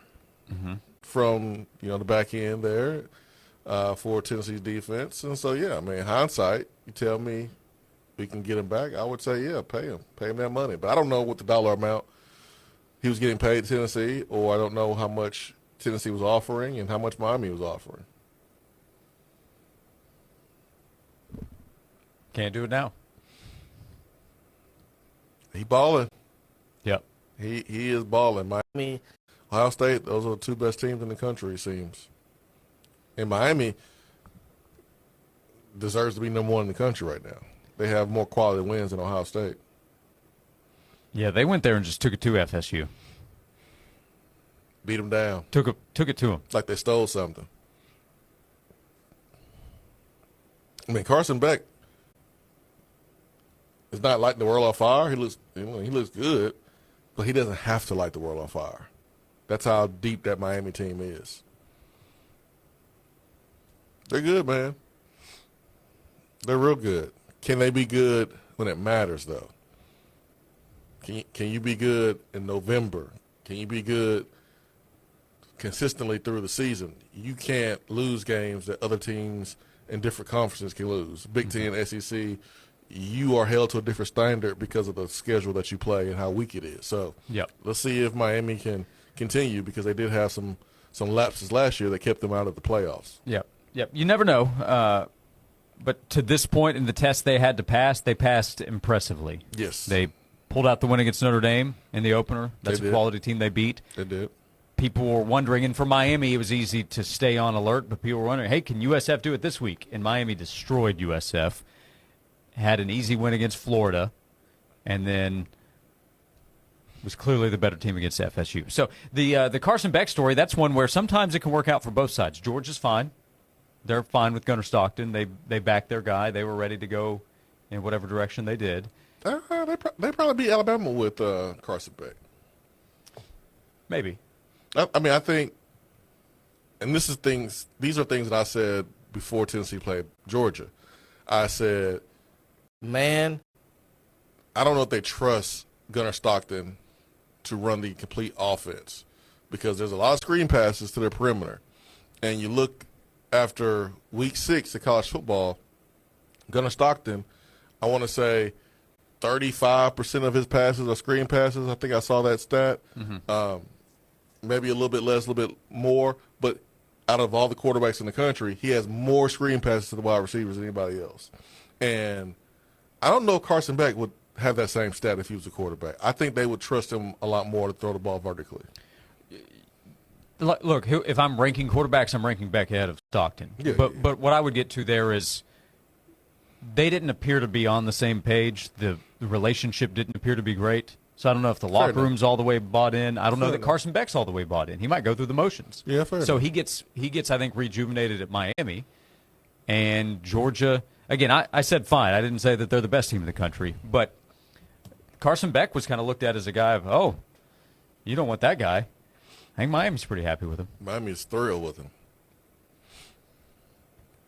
from the back end there for Tennessee's defense. And so, yeah, I mean, hindsight, you tell me we can get him back, I would say, yeah, pay him that money. But I don't know what the dollar amount he was getting paid to Tennessee, or I don't know how much Tennessee was offering and how much Miami was offering. Can't do it now. He balling. Yep. He is balling. Miami, Ohio State, those are the two best teams in the country, it seems. And Miami deserves to be number one in the country right now. They have more quality wins than Ohio State. Yeah, they went there and just took it to FSU. Beat them down. Took it to them. Like they stole something. I mean, Carson Beck is not lighting the world on fire. He looks good, but he doesn't have to light the world on fire. That's how deep that Miami team is. They're good, man. They're real good. Can they be good when it matters, though? Can you be good in November? Can you be good consistently through the season? You can't lose games that other teams in different conferences can lose. Big Ten, SEC, you are held to a different standard because of the schedule that you play and how weak it is. So let's see if Miami can continue, because they did have some lapses last year that kept them out of the playoffs. Yep. You never know. But to this point in the test they had to pass, they passed impressively. Yes. They pulled out the win against Notre Dame in the opener. That's a quality team they beat. They did. People were wondering, and for Miami it was easy to stay on alert, but people were wondering, hey, can USF do it this week? And Miami destroyed USF, had an easy win against Florida, and then was clearly the better team against FSU. So the Carson Beck story, that's one where sometimes it can work out for both sides. Georgia's fine. They're fine with Gunnar Stockton. They backed their guy. They were ready to go in whatever direction they did. They probably beat Alabama with Carson Beck. Maybe. I mean, I think, and these are things that I said before Tennessee played Georgia. I said, man, I don't know if they trust Gunnar Stockton to run the complete offense, because there's a lot of screen passes to their perimeter. And you look after week 6 of college football, Gunnar Stockton, I want to say 35% of his passes are screen passes. I think I saw that stat. Maybe a little bit less, a little bit more. But out of all the quarterbacks in the country, he has more screen passes to the wide receivers than anybody else. And I don't know if Carson Beck would have that same stat if he was a quarterback. I think they would trust him a lot more to throw the ball vertically. Look, if I'm ranking quarterbacks, I'm ranking Beck ahead of Stockton. But what I would get to there is they didn't appear to be on the same page. The relationship didn't appear to be great. So I don't know if the locker room's all the way bought in. I don't know that Carson Beck's all the way bought in. He might go through the motions. Yeah, fair So enough. he gets I think rejuvenated at Miami. And Georgia, again, I said fine. I didn't say that they're the best team in the country, but Carson Beck was kind of looked at as a guy of, oh, you don't want that guy. I think Miami's pretty happy with him. Miami is thrilled with him.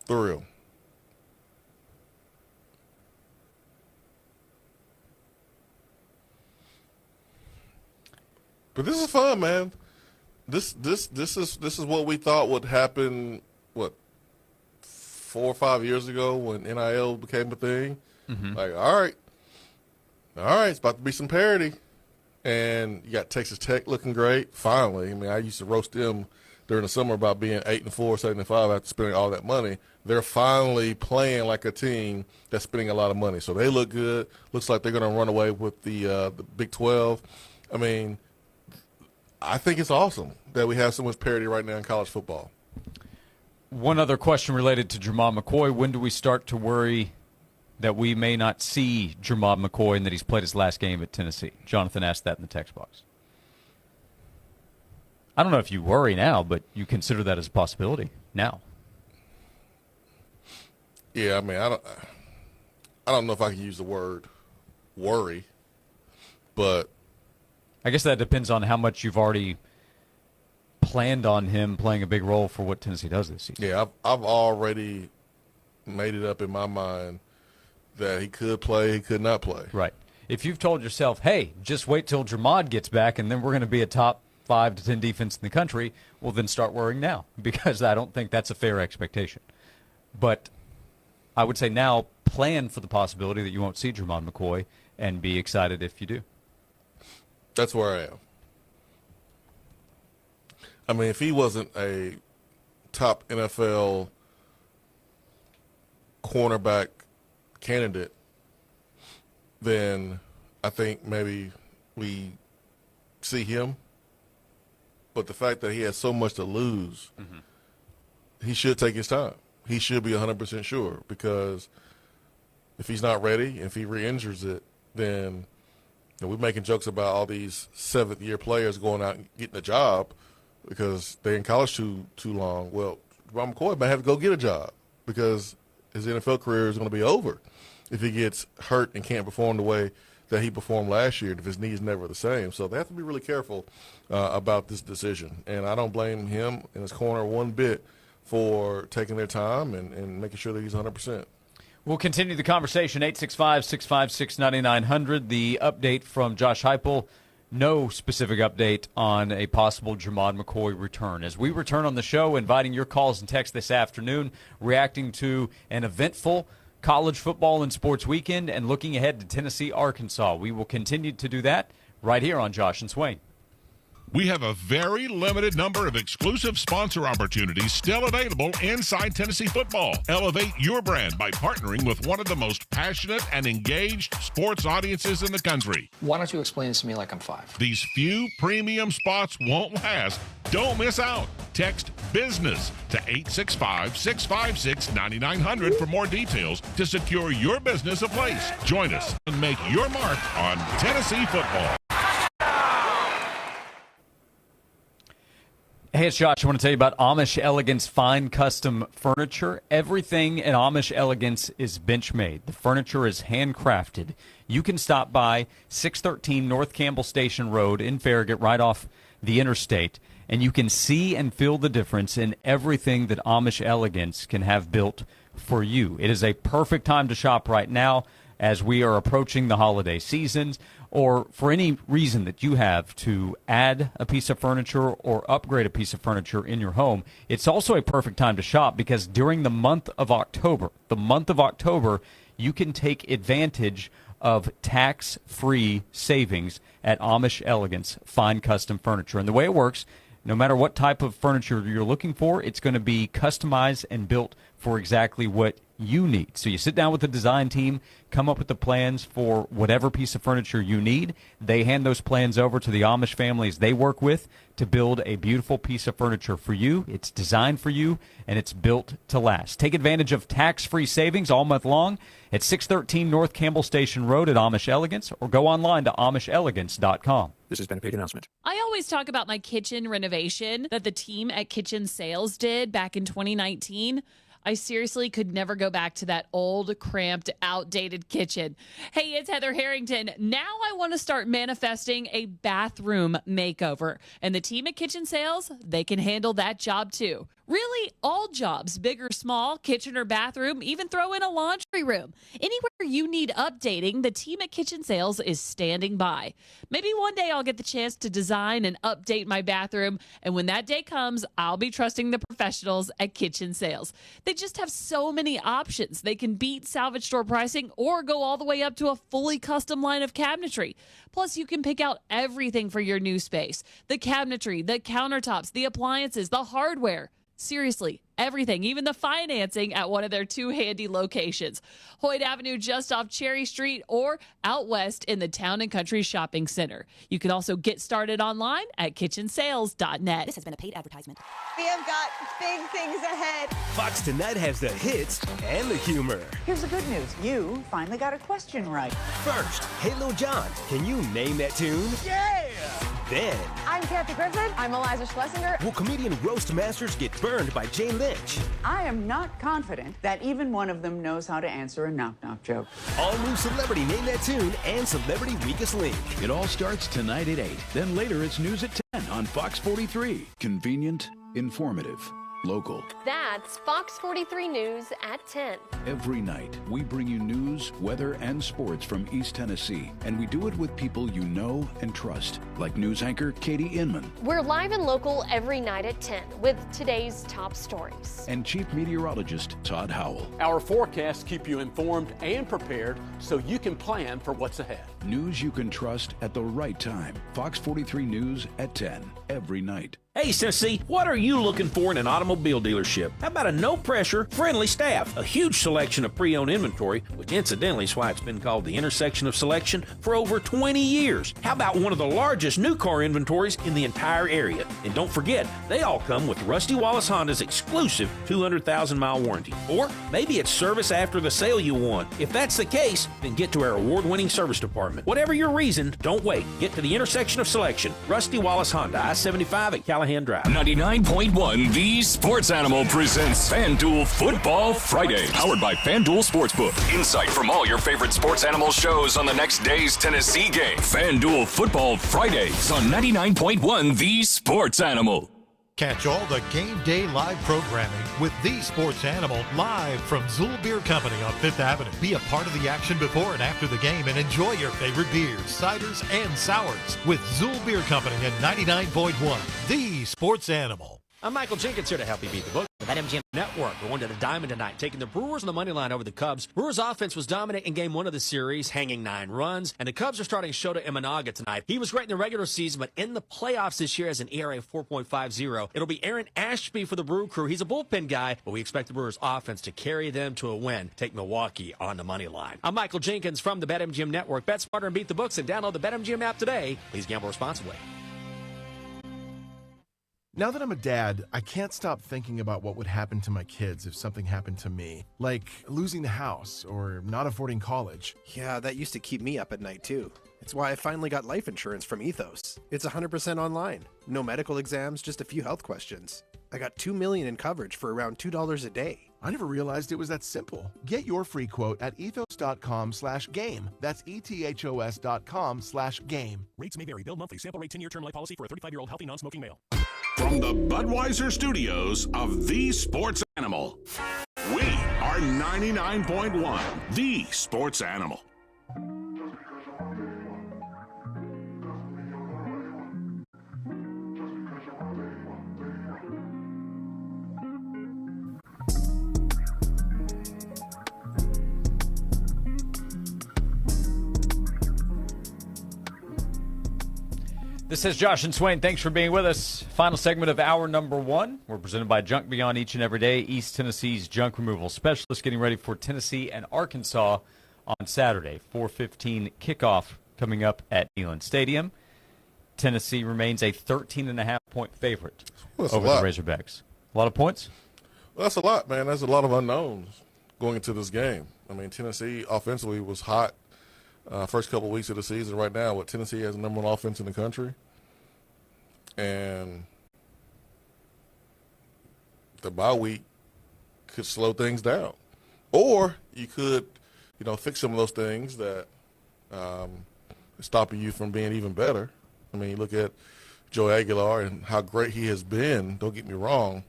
Thrilled. But this is fun, man. This is what we thought would happen. What, 4 or 5 years ago when NIL became a thing? Like, all right, it's about to be some parity. And you got Texas Tech looking great, finally. I mean, I used to roast them during the summer about being 8-4, 7-5 after spending all that money. They're finally playing like a team that's spending a lot of money. So they look good. Looks like they're going to run away with the Big 12. I mean, I think it's awesome that we have so much parity right now in college football. One other question related to Jermod McCoy. When do we start to worry that we may not see Jermod McCoy and that he's played his last game at Tennessee? Jonathan asked that in the text box. I don't know if you worry now, but you consider that as a possibility now. Yeah, I mean, I don't know if I can use the word worry, but I guess that depends on how much you've already planned on him playing a big role for what Tennessee does this season. Yeah, I've already made it up in my mind that he could play, he could not play. Right. If you've told yourself, hey, just wait till Jermod gets back and then we're going to be a top 5 to 10 defense in the country, well, then start worrying now, because I don't think that's a fair expectation. But I would say now plan for the possibility that you won't see Jermod McCoy and be excited if you do. That's where I am. I mean, if he wasn't a top NFL cornerback candidate, then I think maybe we see him. But the fact that he has so much to lose, he should take his time. He should be 100% sure, because if he's not ready, if he re-injures it, then we're making jokes about all these seventh-year players going out and getting a job because they're in college too long. Well, Jermod McCoy might have to go get a job because his NFL career is going to be over if he gets hurt and can't perform the way that he performed last year, and if his knee is never the same. So they have to be really careful about this decision. And I don't blame him and his corner one bit for taking their time and making sure that he's 100%. We'll continue the conversation, 865-656-9900. The update from Josh Heupel, no specific update on a possible Jermod McCoy return. As we return on the show, inviting your calls and texts this afternoon, reacting to an eventful college football and sports weekend and looking ahead to Tennessee, Arkansas. We will continue to do that right here on Josh and Swain. We have a very limited number of exclusive sponsor opportunities still available inside Tennessee football. Elevate your brand by partnering with one of the most passionate and engaged sports audiences in the country. Why don't you explain this to me like I'm 5? These few premium spots won't last. Don't miss out. Text BUSINESS to 865-656-9900 for more details to secure your business a place. Join us and make your mark on Tennessee football. Hey, it's Josh. I want to tell you about Amish Elegance Fine Custom Furniture. Everything at Amish Elegance is bench-made. The furniture is handcrafted. You can stop by 613 North Campbell Station Road in Farragut, right off the interstate, and you can see and feel the difference in everything that Amish Elegance can have built for you. It is a perfect time to shop right now as we are approaching the holiday seasons, or for any reason that you have to add a piece of furniture or upgrade a piece of furniture in your home. It's also a perfect time to shop because during the month of October, you can take advantage of tax-free savings at Amish Elegance Fine Custom Furniture. And the way it works, no matter what type of furniture you're looking for, it's going to be customized and built for exactly what you need. So you sit down with the design team, come up with the plans for whatever piece of furniture you need. They hand those plans over to the Amish families they work with to build a beautiful piece of furniture for you. It's designed for you, and it's built to last. Take advantage of tax-free savings all month long at 613 North Campbell Station Road at Amish Elegance, or go online to AmishElegance.com. This has been a paid announcement. I always talk about my kitchen renovation that the team at Kitchen Sales did back in 2019. I seriously could never go back to that old, cramped, outdated kitchen. Hey, it's Heather Harrington. Now I want to start manifesting a bathroom makeover. And the team at Kitchen Sales, they can handle that job too. Really, all jobs, big or small, kitchen or bathroom, even throw in a laundry room. Anywhere you need updating, the team at Kitchen Sales is standing by. Maybe one day I'll get the chance to design and update my bathroom, and when that day comes, I'll be trusting the professionals at Kitchen Sales. They just have so many options. They can beat salvage store pricing or go all the way up to a fully custom line of cabinetry. Plus, you can pick out everything for your new space: the cabinetry, the countertops, the appliances, the hardware. Seriously, everything, even the financing at one of their two handy locations. Hoyt Avenue just off Cherry Street or out west in the Town and Country Shopping Center. You can also get started online at kitchensales.net. This has been a paid advertisement. We have got big things ahead. Fox Tonight has the hits and the humor. Here's the good news. You finally got a question right. First, hey Lil Jon, can you name that tune? Yeah! Then, I'm Kathy Griffin. I'm Eliza Schlesinger. will comedian roast masters get burned by Jane Lynch? I am not confident that even one of them knows how to answer a knock-knock joke. All new Celebrity Name That Tune and Celebrity Weakest Link. It all starts tonight at 8. Then later it's news at 10 on Fox 43. Convenient, informative, local. That's Fox 43 News at 10. Every night, we bring you news, weather, and sports from East Tennessee. And we do it with people you know and trust, like news anchor Katie Inman We're live and local every night at 10 with today's top stories. and Chief Meteorologist Todd Howell. Our forecasts keep you informed and prepared so you can plan for what's ahead. News you can trust at the right time. Fox 43 News at 10, every night. Hey, Sissy, what are you looking for in an automobile dealership? How about a no-pressure, friendly staff, a huge selection of pre-owned inventory, which incidentally is why it's been called the intersection of selection for over 20 years. How about one of the largest new car inventories in the entire area? And don't forget, they all come with Rusty Wallace Honda's exclusive 200,000-mile warranty. Or maybe it's service after the sale you want. If that's the case, then get to our award-winning service department. Whatever your reason, don't wait. Get to the intersection of selection. Rusty Wallace Honda, I-75 at Callahan Drive. 99.1 The Sports Animal presents FanDuel Football Friday, powered by FanDuel Sportsbook. Insight from all your favorite sports animal shows on the next day's Tennessee game. FanDuel Football Fridays on 99.1 The Sports Animal. Catch all the game day live programming with The Sports Animal live from Zool Beer Company on Fifth Avenue. Be a part of the action before and after the game and enjoy your favorite beers, ciders, and sours with Zool Beer Company at 99.1 The Sports Animal. I'm Michael Jenkins here to help you beat the book. The BetMGM Network going to the Diamond tonight, taking the Brewers on the money line over the Cubs. Brewers offense was dominant in game 1 of the series, hanging 9 runs, and the Cubs are starting Shota Imanaga tonight. He was great in the regular season, but in the playoffs this year has an ERA of 4.50. It'll be Aaron Ashby for the Brew Crew. He's a bullpen guy, but we expect the Brewers offense to carry them to a win. Take Milwaukee on the money line. I'm Michael Jenkins from the BetMGM Network. Bet smarter and beat the books, and download the BetMGM app today. Please gamble responsibly. Now that I'm a dad, I can't stop thinking about what would happen to my kids if something happened to me, like losing the house or not affording college. Yeah, that used to keep me up at night too. It's why I finally got life insurance from Ethos. It's 100% online. No medical exams, just a few health questions. I got $2 million in coverage for around $2 a day. I never realized it was that simple. Get your free quote at ethos.com/game. That's ethos.com/game. Rates may vary. Bill monthly. Sample rate 10-year term life policy for a 35-year-old healthy non-smoking male. From the Budweiser studios of The Sports Animal, we are 99.1 The Sports Animal. This is Josh and Swain. Thanks for being with us. Final segment of hour number 1. We're presented by Junk Beyond each and every day. East Tennessee's junk removal specialist, getting ready for Tennessee and Arkansas on Saturday. 4:15 kickoff coming up at Neyland Stadium. Tennessee remains a 13.5-point favorite over the Razorbacks. A lot of points? Well, that's a lot, man. There's a lot of unknowns going into this game. I mean, Tennessee offensively was hot first couple of weeks of the season. Right now, Tennessee has the number 1 offense in the country. And the bye week could slow things down. Or you could, fix some of those things that are stopping you from being even better. I mean, you look at Joe Aguilar and how great he has been. Don't get me wrong.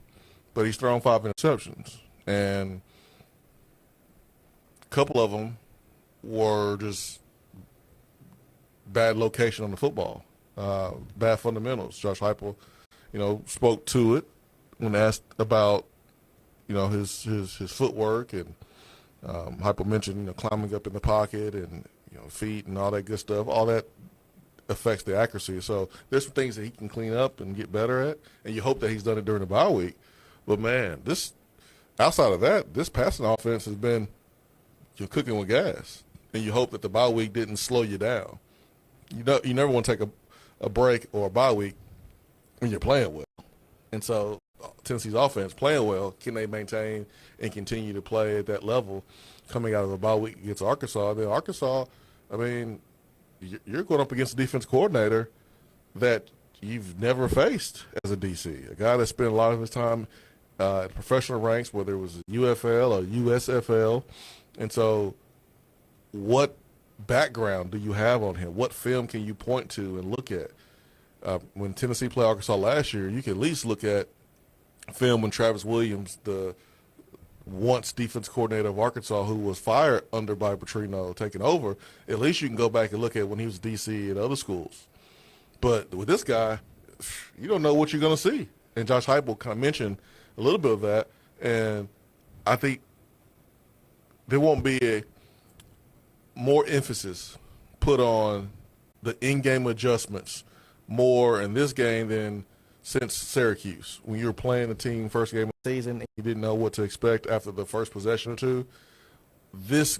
but he's thrown 5 interceptions. And a couple of them were just bad location on the football, bad fundamentals. Josh Heupel, spoke to it when asked about, his footwork, and Heupel mentioned, climbing up in the pocket and, feet and all that good stuff. All that affects the accuracy. So there's some things that he can clean up and get better at, and you hope that he's done it during the bye week. But, man, outside of that, this passing offense has been cooking with gas, and you hope that the bye week didn't slow you down. You never want to take a break or a bye week when you're playing well. And so Tennessee's offense playing well, can they maintain and continue to play at that level coming out of a bye week against Arkansas? Then Arkansas, you're going up against a defense coordinator that you've never faced as a DC, a guy that spent a lot of his time at professional ranks, whether it was UFL or USFL. And so what background do you have on him? What film can you point to and look at? When Tennessee played Arkansas last year, you can at least look at film when Travis Williams, the once defense coordinator of Arkansas, who was fired under by Petrino, taking over. At least you can go back and look at when he was DC at other schools. But with this guy, you don't know what you're going to see. And Josh Heupel kind of mentioned a little bit of that. And I think there won't be a more emphasis put on the in-game adjustments more in this game than since Syracuse, when you were playing the team first game of the season and you didn't know what to expect after the first possession or two. This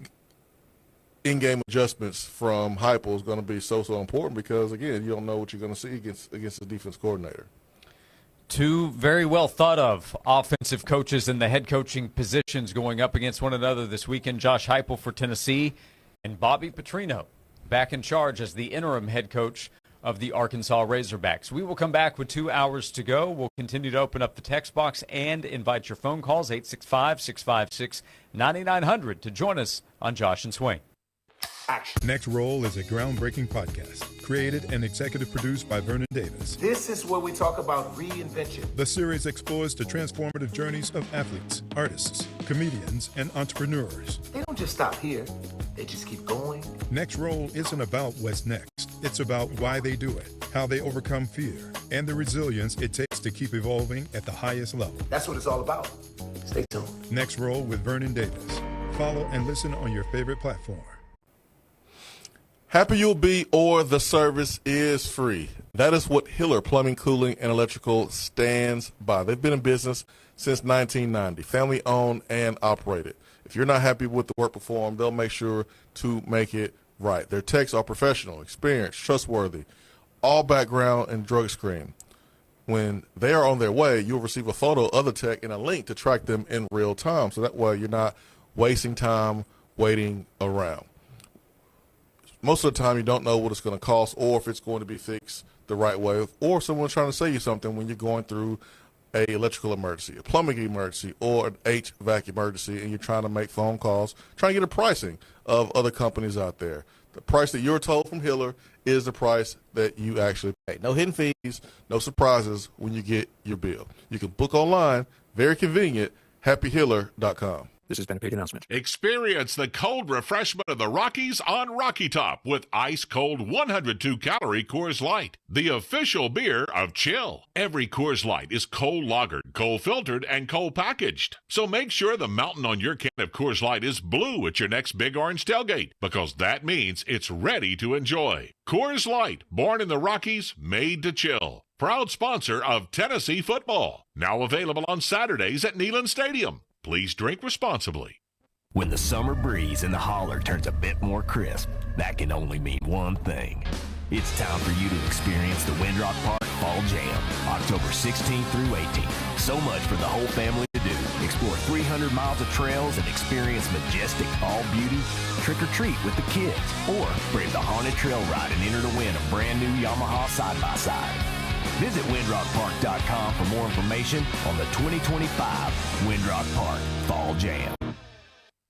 in-game adjustments from Heupel is going to be so important because, again, you don't know what you're going to see against the defense coordinator. Two very well thought of offensive coaches in the head coaching positions going up against one another this weekend. Josh Heupel for Tennessee and Bobby Petrino back in charge as the interim head coach of the Arkansas Razorbacks. We will come back with 2 hours to go. We'll continue to open up the text box and invite your phone calls, 865-656-9900, to join us on Josh and Swain. Next Roll is a groundbreaking podcast created and executive produced by Vernon Davis. This is where we talk about reinvention. The series explores the transformative journeys of athletes, artists, comedians, and entrepreneurs. They don't just stop here. They just keep going. Next Roll isn't about what's next. It's about why they do it, how they overcome fear, and the resilience it takes to keep evolving at the highest level. That's what it's all about. Stay tuned. Next Roll with Vernon Davis. Follow and listen on your favorite platform. Happy you'll be, or the service is free. That is what Hiller Plumbing, Cooling, and Electrical stands by. They've been in business since 1990, family owned and operated. If you're not happy with the work performed, they'll make sure to make it right. Their techs are professional, experienced, trustworthy, all background and drug screen. When they are on their way, you'll receive a photo of the tech and a link to track them in real time. So that way you're not wasting time waiting around. Most of the time you don't know what it's going to cost or if it's going to be fixed the right way, or someone's trying to sell you something when you're going through a electrical emergency, a plumbing emergency, or an HVAC emergency, and you're trying to make phone calls, trying to get a pricing of other companies out there. The price that you're told from Hiller is the price that you actually pay. No hidden fees, no surprises when you get your bill. You can book online, very convenient, happyhiller.com. This has been a paid announcement. Experience the cold refreshment of the Rockies on Rocky Top with ice-cold 102-calorie Coors Light, the official beer of chill. Every Coors Light is cold lagered, cold filtered, and cold packaged. So make sure the mountain on your can of Coors Light is blue at your next Big Orange tailgate, because that means it's ready to enjoy. Coors Light, born in the Rockies, made to chill. Proud sponsor of Tennessee football. Now available on Saturdays at Neyland Stadium. Please drink responsibly. When the summer breeze in the holler turns a bit more crisp, that can only mean one thing. It's time for you to experience the Windrock Park Fall Jam, October 16th through 18th. So much for the whole family to do. Explore 300 miles of trails and experience majestic fall beauty. Trick or treat with the kids, or brave the haunted trail ride and enter to win a brand new Yamaha side-by-side. Visit windrockpark.com for more information on the 2025 Windrock Park Fall Jam.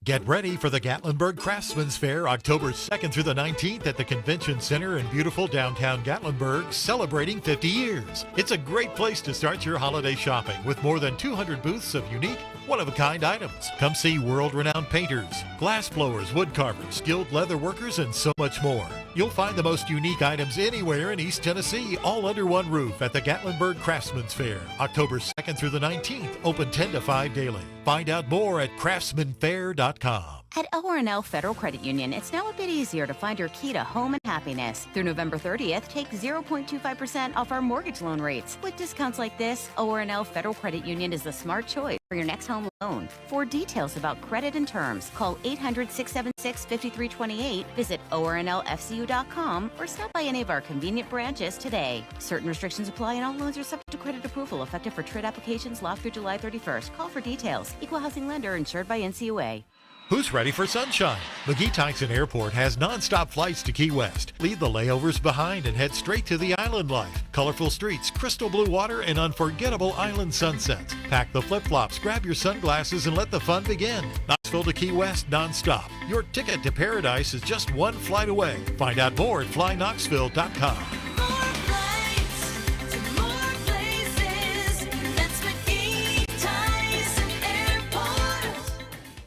Get ready for the Gatlinburg Craftsman's Fair October 2nd through the 19th at the Convention Center in beautiful downtown Gatlinburg, celebrating 50 years. It's a great place to start your holiday shopping with more than 200 booths of unique, one-of-a-kind items. Come see world-renowned painters, glass blowers, wood carvers, skilled leather workers, and so much more. You'll find the most unique items anywhere in East Tennessee, all under one roof at the Gatlinburg Craftsman's Fair, October 2nd through the 19th, open 10 to 5 daily. Find out more at craftsmanfair.com. At O&L Federal Credit Union, it's now a bit easier to find your key to home and happiness. Through November 30th, take 0.25% off our mortgage loan rates. With discounts like this, O&L Federal Credit Union is the smart choice for your next home loan. For details about credit and terms, call 800-676-5328, visit ornlfcu.com, or stop by any of our convenient branches today. Certain restrictions apply and all loans are subject to credit approval, effective for TRID applications locked through July 31st. Call for details. Equal housing lender insured by NCUA. Who's ready for sunshine? McGee Tyson Airport has nonstop flights to Key West. Leave the layovers behind and head straight to the island life. Colorful streets, crystal blue water, and unforgettable island sunsets. Pack the flip-flops, grab your sunglasses, and let the fun begin. Knoxville to Key West nonstop. Your ticket to paradise is just one flight away. Find out more at flyknoxville.com.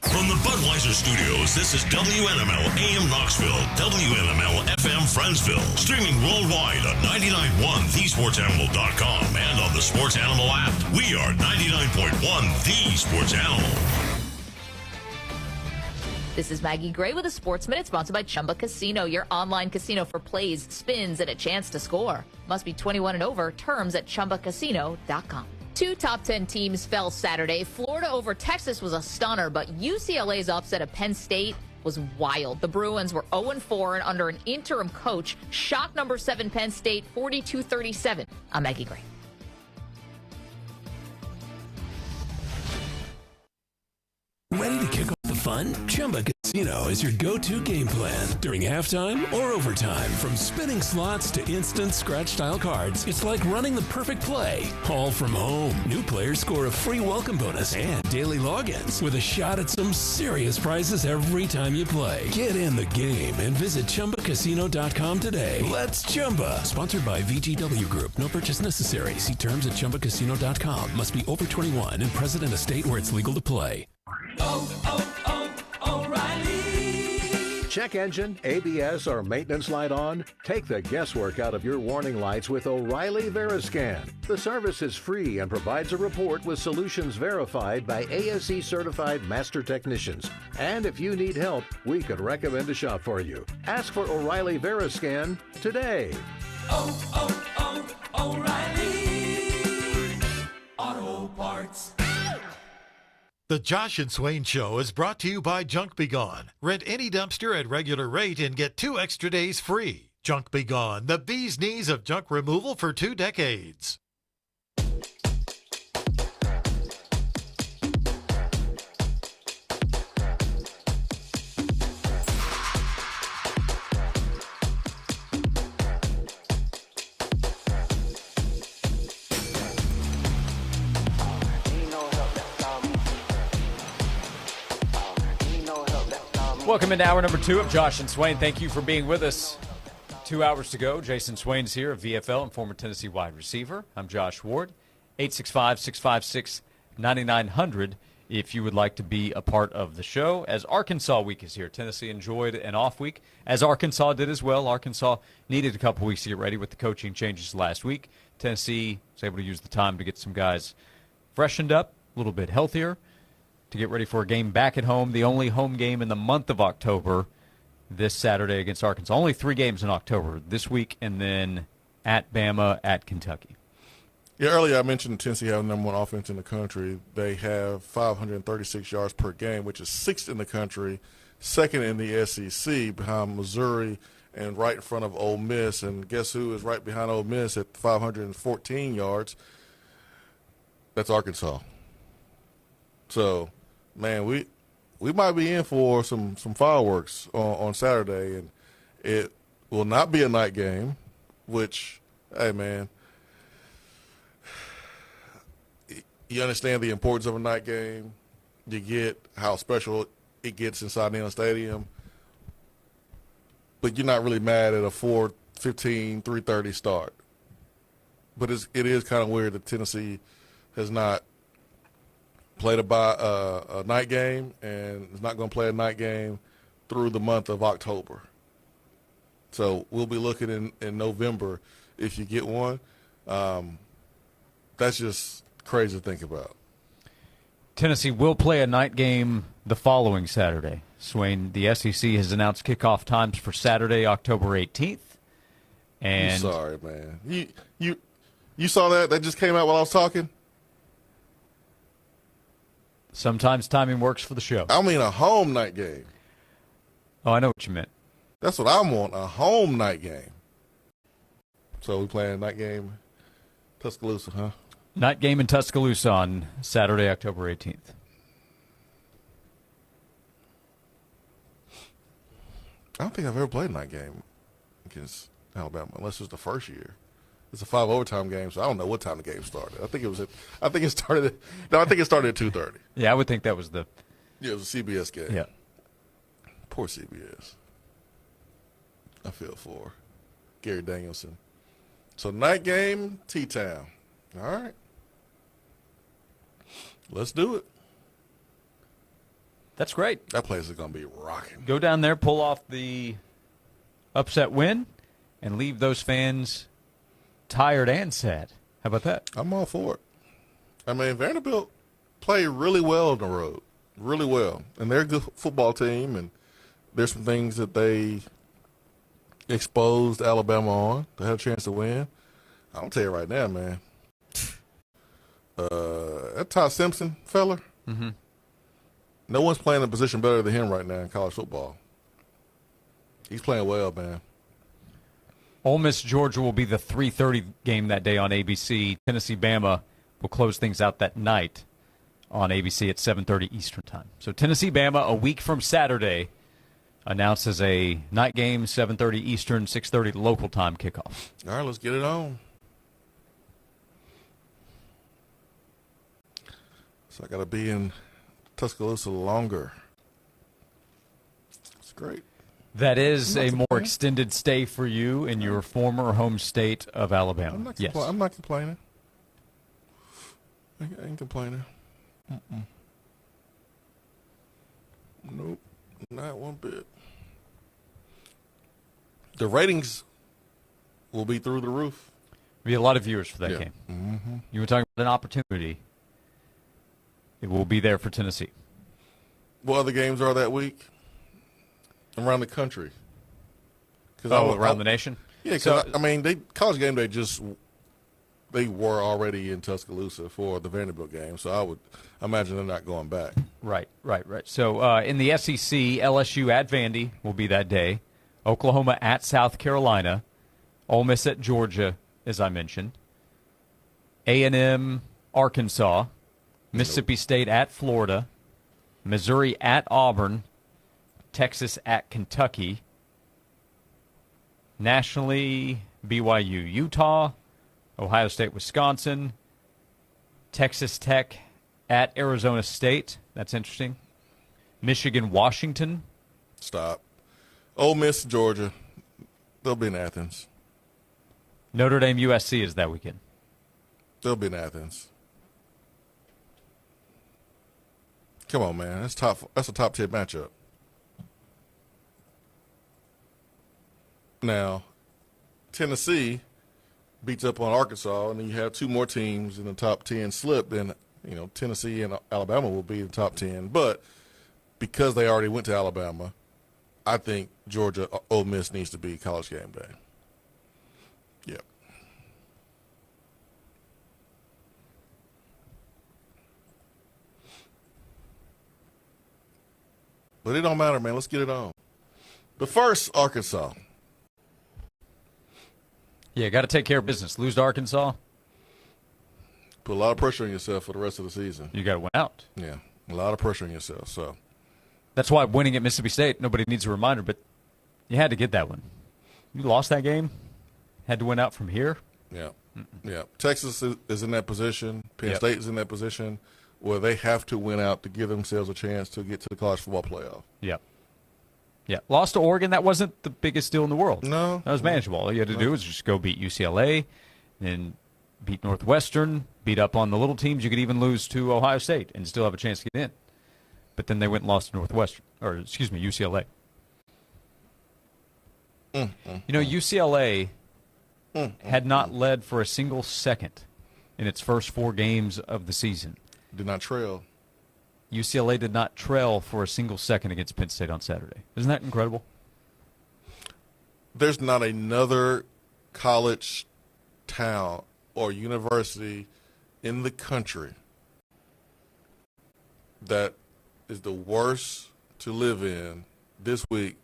From the Budweiser Studios, this is WNML AM Knoxville, WNML FM Friendsville, streaming worldwide on 99.1thesportsanimal.com and on the Sports Animal app. We are 99.1 The Sports Animal. This is Maggie Gray with a Sports Minute, sponsored by Chumba Casino, your online casino for plays, spins, and a chance to score. Must be 21 and over. Terms at chumbacasino.com. Two top 10 teams fell Saturday. Florida over Texas was a stunner, but UCLA's upset of Penn State was wild. The Bruins were 0-4 and under an interim coach. Shock number 7 Penn State 42-37. I'm Maggie Gray. Ready to kick off the fun? Chumba Casino is your go-to game plan during halftime or overtime. From spinning slots to instant scratch-style cards, it's like running the perfect play, all from home. New players score a free welcome bonus and daily logins with a shot at some serious prizes every time you play. Get in the game and visit ChumbaCasino.com today. Let's Chumba. Sponsored by VGW Group. No purchase necessary. See terms at ChumbaCasino.com. Must be over 21 and present in a state where it's legal to play. O'Reilly. Check engine, ABS, or maintenance light on? Take the guesswork out of your warning lights with O'Reilly Veriscan. The service is free and provides a report with solutions verified by ASE certified master technicians. And if you need help, we could recommend a shop for you. Ask for O'Reilly Veriscan today. O'Reilly Auto Parts. The Josh and Swain Show is brought to you by Junk Be Gone. Rent any dumpster at regular rate and get 2 extra days free. Junk Be Gone, the bee's knees of junk removal for 2 decades. Welcome into hour number 2 of Josh and Swain. Thank you for being with us. 2 hours to go. Jason Swain's here of VFL and former Tennessee wide receiver. I'm Josh Ward. 865-656-9900 if you would like to be a part of the show. As Arkansas week is here, Tennessee enjoyed an off week, as Arkansas did as well. Arkansas needed a couple weeks to get ready with the coaching changes last week. Tennessee was able to use the time to get some guys freshened up, a little bit healthier, to get ready for a game back at home, the only home game in the month of October this Saturday against Arkansas. Only 3 games in October, this week and then at Bama, at Kentucky. Yeah, earlier I mentioned Tennessee having the number 1 offense in the country. They have 536 yards per game, which is 6th in the country, 2nd in the SEC behind Missouri and right in front of Ole Miss. And guess who is right behind Ole Miss at 514 yards? That's Arkansas. So, man, we might be in for some fireworks on Saturday, and it will not be a night game, which, hey, man, you understand the importance of a night game. You get how special it gets inside Neyland Stadium. But you're not really mad at a 4:15, 3:30 start. But it is kind of weird that Tennessee has not played a night game and is not going to play a night game through the month of October. So we'll be looking in November if you get one. That's just crazy to think about. Tennessee will play a night game the following Saturday. Swain, the SEC has announced kickoff times for Saturday, October 18th. And I'm sorry, man. You saw that? That just came out while I was talking? Sometimes timing works for the show. I mean a home night game. Oh, I know what you meant. That's what I want, a home night game. So we playing a night game Tuscaloosa, huh? Night game in Tuscaloosa on Saturday, October 18th. I don't think I've ever played a night game against Alabama, unless it's the first year. It's a 5 overtime game, so I don't know what time the game started. I think it started at 2:30. Yeah, I would think that was Yeah, it was a CBS game. Yeah. Poor CBS. I feel for Gary Danielson. So night game, T-Town. All right. Let's do it. That's great. That place is going to be rocking. Go down there, pull off the upset win, and leave those fans tired and sad. How about that? I'm all for it. I mean, Vanderbilt played really well on the road. Really well. And they're a good football team, and there's some things that they exposed Alabama on. They had a chance to win. I'll tell you right now, man. That Todd Simpson fella, no one's playing a position better than him right now in college football. He's playing well, man. Ole Miss, Georgia will be the 3:30 game that day on ABC. Tennessee, Bama will close things out that night on ABC at 7:30 Eastern time. So Tennessee, Bama, a week from Saturday, announced as a night game, 7:30 Eastern, 6:30 local time kickoff. All right, let's get it on. So I got to be in Tuscaloosa longer. It's great. That is a more extended stay for you in your former home state of Alabama. Yes. I'm not complaining. I ain't complaining. Nope, not one bit. The ratings will be through the roof. Be a lot of viewers for that game. Mm-hmm. You were talking about an opportunity. It will be there for Tennessee. What other games are that week? Around the country. Around the nation? Yeah, because, I mean, College Game Day they were already in Tuscaloosa for the Vanderbilt game, so I would imagine they're not going back. Right. So in the SEC, LSU at Vandy will be that day. Oklahoma at South Carolina. Ole Miss at Georgia, as I mentioned. A&M, Arkansas. Mississippi State at Florida. Missouri at Auburn. Texas at Kentucky. Nationally, BYU, Utah. Ohio State, Wisconsin. Texas Tech at Arizona State. That's interesting. Michigan, Washington. Stop. Ole Miss, Georgia. They'll be in Athens. Notre Dame, USC is that weekend. They'll be in Athens. Come on, man. That's a top 10 matchup. Now, Tennessee beats up on Arkansas, and then you have two more teams in the top 10 slip, then, Tennessee and Alabama will be in the top 10. But because they already went to Alabama, I think Georgia, Ole Miss needs to be College Game Day. Yep. But it don't matter, man. Let's get it on. But first, Arkansas. Yeah, got to take care of business. Lose to Arkansas. Put a lot of pressure on yourself for the rest of the season. You got to win out. Yeah, a lot of pressure on yourself. So that's why winning at Mississippi State, nobody needs a reminder, but you had to get that one. You lost that game, had to win out from here. Yeah, yeah. Texas is in that position. Penn State is in that position. where they have to win out to give themselves a chance to get to the college football playoff. Yeah. Yeah. Lost to Oregon, that wasn't the biggest deal in the world. No. That was manageable. All you had to do was just go beat UCLA, then beat Northwestern, beat up on the little teams. You could even lose to Ohio State and still have a chance to get in. But then they went and lost to Northwestern, or excuse me, UCLA. You know, UCLA had not led for a single second in its first 4 games of the season. Did not trail. UCLA did not trail for a single second against Penn State on Saturday. Isn't that incredible? There's not another college town or university in the country that is the worst to live in this week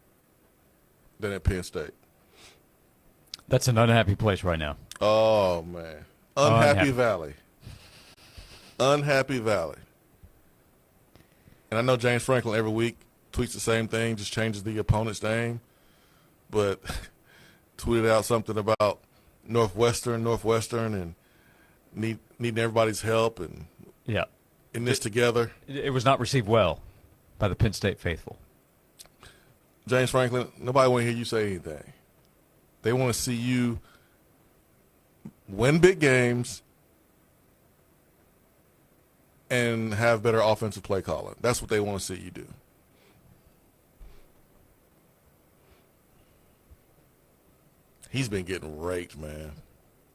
than at Penn State. That's an unhappy place right now. Oh, man. Unhappy Valley. Unhappy Valley. And I know James Franklin every week tweets the same thing, just changes the opponent's name, but tweeted out something about Northwestern, and needing everybody's help and in this together. It was not received well by the Penn State faithful. James Franklin, nobody want to hear you say anything. They want to see you win big games and have better offensive play calling. That's what they want to see you do. He's been getting raked, man.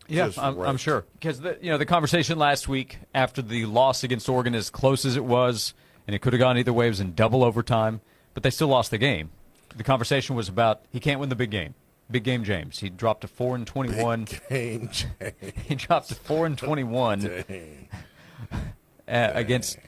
Yeah, I'm sure. Because the conversation last week after the loss against Oregon, as close as it was, and it could have gone either way, it was in double overtime, but they still lost the game. The conversation was about he can't win the big game. Big game James. He dropped to 4-21. Big game James. He dropped to 4-21 against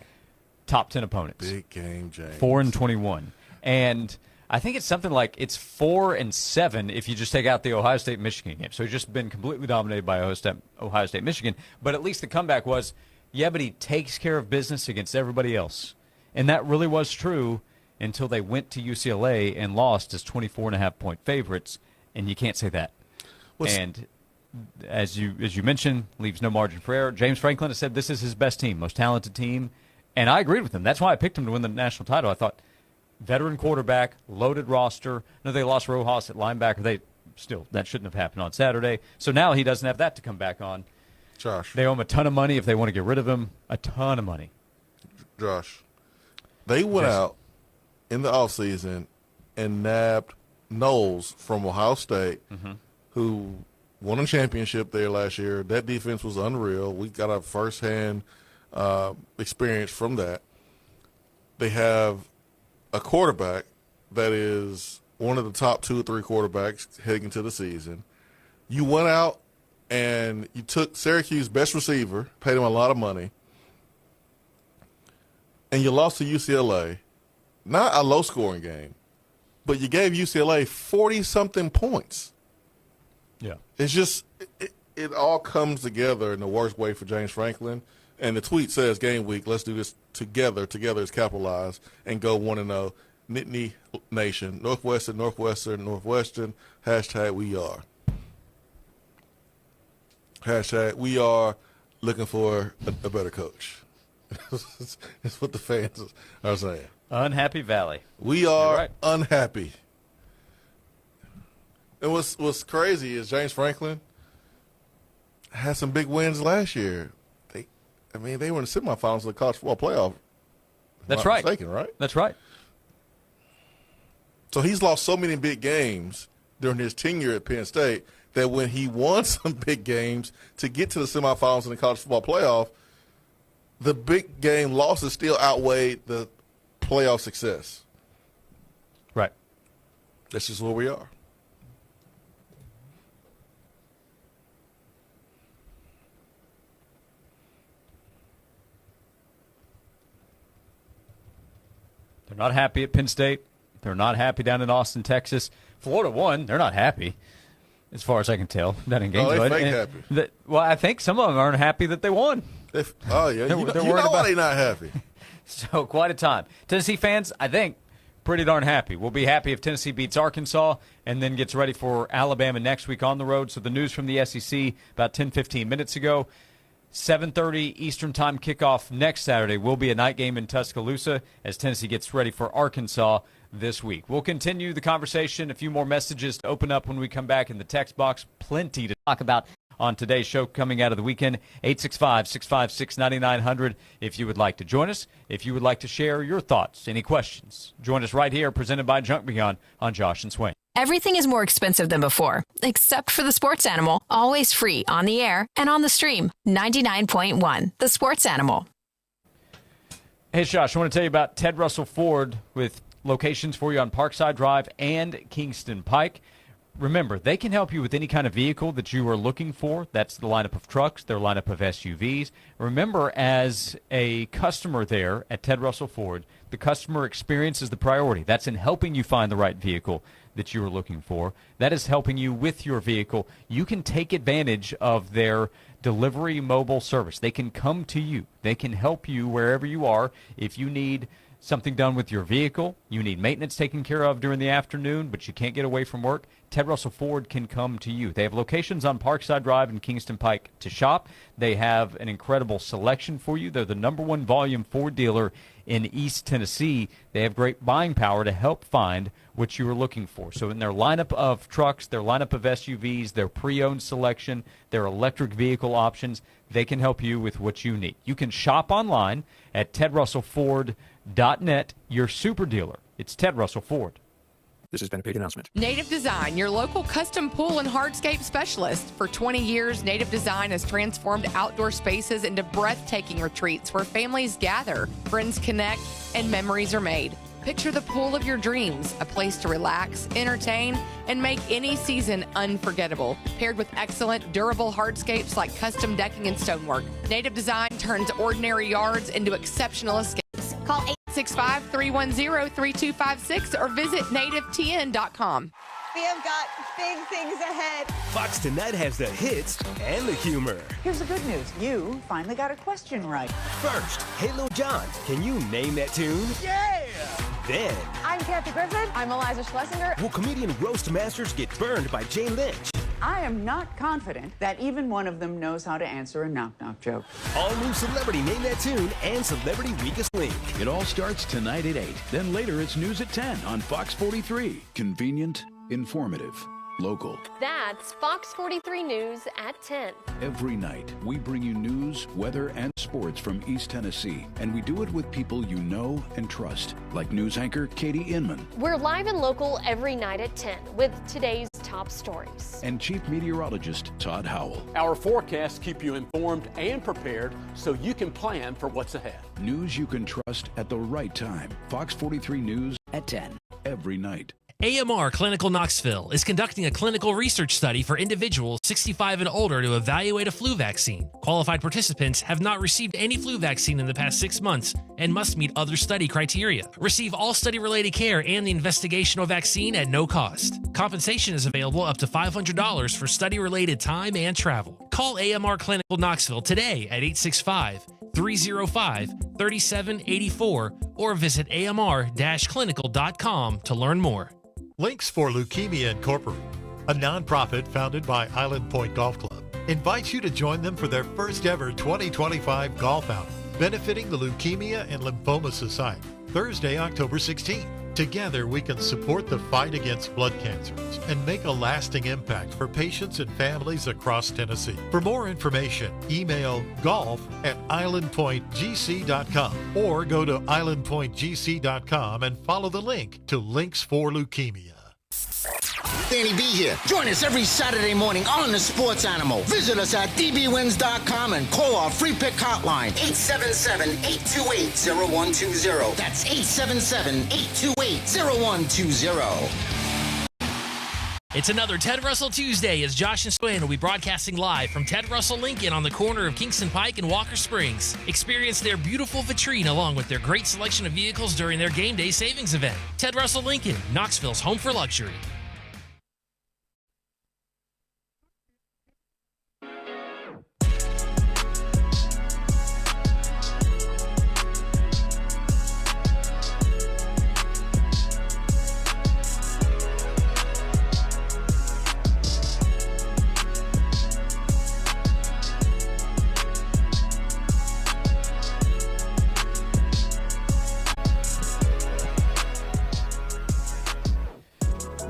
top 10 opponents. Big game James. 4-21. And I think it's something like it's 4-7 if you just take out the Ohio State-Michigan game. So he's just been completely dominated by Ohio State-Michigan. But at least the comeback was, but he takes care of business against everybody else. And that really was true until they went to UCLA and lost as 24.5-point favorites. And you can't say that. And as you mentioned, leaves no margin for error. James Franklin has said this is his best team, most talented team. And I agreed with him. That's why I picked him to win the national title. I thought veteran quarterback, loaded roster. No, they lost Rojas at linebacker. That shouldn't have happened on Saturday. So now he doesn't have that to come back on. Josh. They owe him a ton of money if they want to get rid of him. A ton of money. Josh. They went out in the offseason and nabbed Knowles from Ohio State, who won a championship there last year. That defense was unreal. We got a firsthand experience from that. They have a quarterback that is one of the top 2 or 3 quarterbacks heading into the season. You went out and you took Syracuse's best receiver, paid him a lot of money, and you lost to UCLA. Not a low-scoring game, but you gave UCLA 40-something points. Yeah. It's just it all comes together in the worst way for James Franklin. And the tweet says, game week, let's do this together. Together is capitalized, and go 1-0. Nittany Nation, Northwestern, hashtag we are. Hashtag we are looking for a better coach. It's what the fans are saying. Unhappy Valley. We are unhappy. And what's crazy is James Franklin had some big wins last year. They were in the semifinals of the college football playoff. That's right. Mistaken, right? That's right. So he's lost so many big games during his tenure at Penn State that when he won some big games to get to the semifinals in the college football playoff, the big game losses still outweighed the playoff success. Right. That's just where we are. They're not happy at Penn State. They're not happy down in Austin, Texas. Florida won. They're not happy, as far as I can tell. Down in Gainesville. They fake happy. I think some of them aren't happy that they won. Yeah. They're you worried know about why they're not happy. So quite a time. Tennessee fans, I think, pretty darn happy. We'll be happy if Tennessee beats Arkansas and then gets ready for Alabama next week on the road. So the news from the SEC about 10, 15 minutes ago, 7:30 Eastern Time kickoff next Saturday will be a night game in Tuscaloosa as Tennessee gets ready for Arkansas this week. We'll continue the conversation. A few more messages to open up when we come back in the text box. Plenty to talk about on today's show coming out of the weekend. 865-656-9900 if you would like to join us, if you would like to share your thoughts, any questions. Join us right here, presented by Junk Beyond on Josh and Swain. Everything is more expensive than before, except for the sports animal. Always free on the air and on the stream. 99.1, the sports animal. Hey, Josh, I want to tell you about Ted Russell Ford with locations for you on Parkside Drive and Kingston Pike. Remember, they can help you with any kind of vehicle that you are looking for. That's the lineup of trucks, their lineup of SUVs. Remember, as a customer there at Ted Russell Ford, the customer experience is the priority. That's in helping you find the right vehicle that you are looking for. That is helping you with your vehicle. You can take advantage of their delivery mobile service. They can come to you. They can help you wherever you are. If you need something done with your vehicle, you need maintenance taken care of during the afternoon, but you can't get away from work, Ted Russell Ford can come to you. They have locations on Parkside Drive and Kingston Pike to shop. They have an incredible selection for you. They're the #1 volume Ford dealer in East Tennessee. They have great buying power to help find what you are looking for. So in their lineup of trucks, their lineup of SUVs, their pre-owned selection, their electric vehicle options, they can help you with what you need. You can shop online at tedrussellford.net, your super dealer. It's Ted Russell Ford. This has been a paid announcement. Native Design, your local custom pool and hardscape specialist. For 20 years, Native Design has transformed outdoor spaces into breathtaking retreats where families gather, friends connect, and memories are made. Picture the pool of your dreams, a place to relax, entertain, and make any season unforgettable. Paired with excellent, durable hardscapes like custom decking and stonework, Native Design turns ordinary yards into exceptional escapes. Call 865-310-3256 or visit nativetn.com. We have got big things ahead. Fox Tonight has the hits and the humor. Here's the good news. You finally got a question right. First, Halo John, can you name that tune? Yeah! Then, I'm Kathy Griffin. I'm Eliza Schlesinger. will comedian Roast Masters get burned by Jane Lynch? I am not confident that even one of them knows how to answer a knock-knock joke. All new Celebrity Name That Tune and Celebrity Weakest Link. It all starts tonight at 8. Then later it's news at 10 on Fox 43. Convenient, informative, local. That's Fox 43 News at 10. Every night, we bring you news, weather, and sports from East Tennessee. And we do it with people you know and trust, like news anchor Katie Inman We're live and local every night at 10 with today's top stories. and Chief Meteorologist Todd Howell. Our forecasts keep you informed and prepared so you can plan for what's ahead. News you can trust at the right time. Fox 43 News at 10. Every night. AMR Clinical Knoxville is conducting a clinical research study for individuals 65 and older to evaluate a flu vaccine. Qualified participants have not received any flu vaccine in the past 6 months and must meet other study criteria. Receive all study-related care and the investigational vaccine at no cost. Compensation is available up to $500 for study-related time and travel. Call AMR Clinical Knoxville today at 865-305-3784 or visit amr-clinical.com to learn more. Links for Leukemia Incorporated, a nonprofit founded by Island Point Golf Club, invites you to join them for their first ever 2025 golf outing, benefiting the Leukemia and Lymphoma Society, Thursday, October 16th. Together, we can support the fight against blood cancers and make a lasting impact for patients and families across Tennessee. For more information, email golf@islandpointgc.com or go to islandpointgc.com and follow the link to Links for Leukemia. Danny B here. Join us every Saturday morning on The Sports Animal. Visit us at dbwins.com and call our free pick hotline, 877-828-0120. That's 877-828-0120. It's another Ted Russell Tuesday as Josh and Swain will be broadcasting live from Ted Russell Lincoln on the corner of Kingston Pike and Walker Springs. Experience their beautiful vitrine along with their great selection of vehicles during their game day savings event. Ted Russell Lincoln, Knoxville's home for luxury.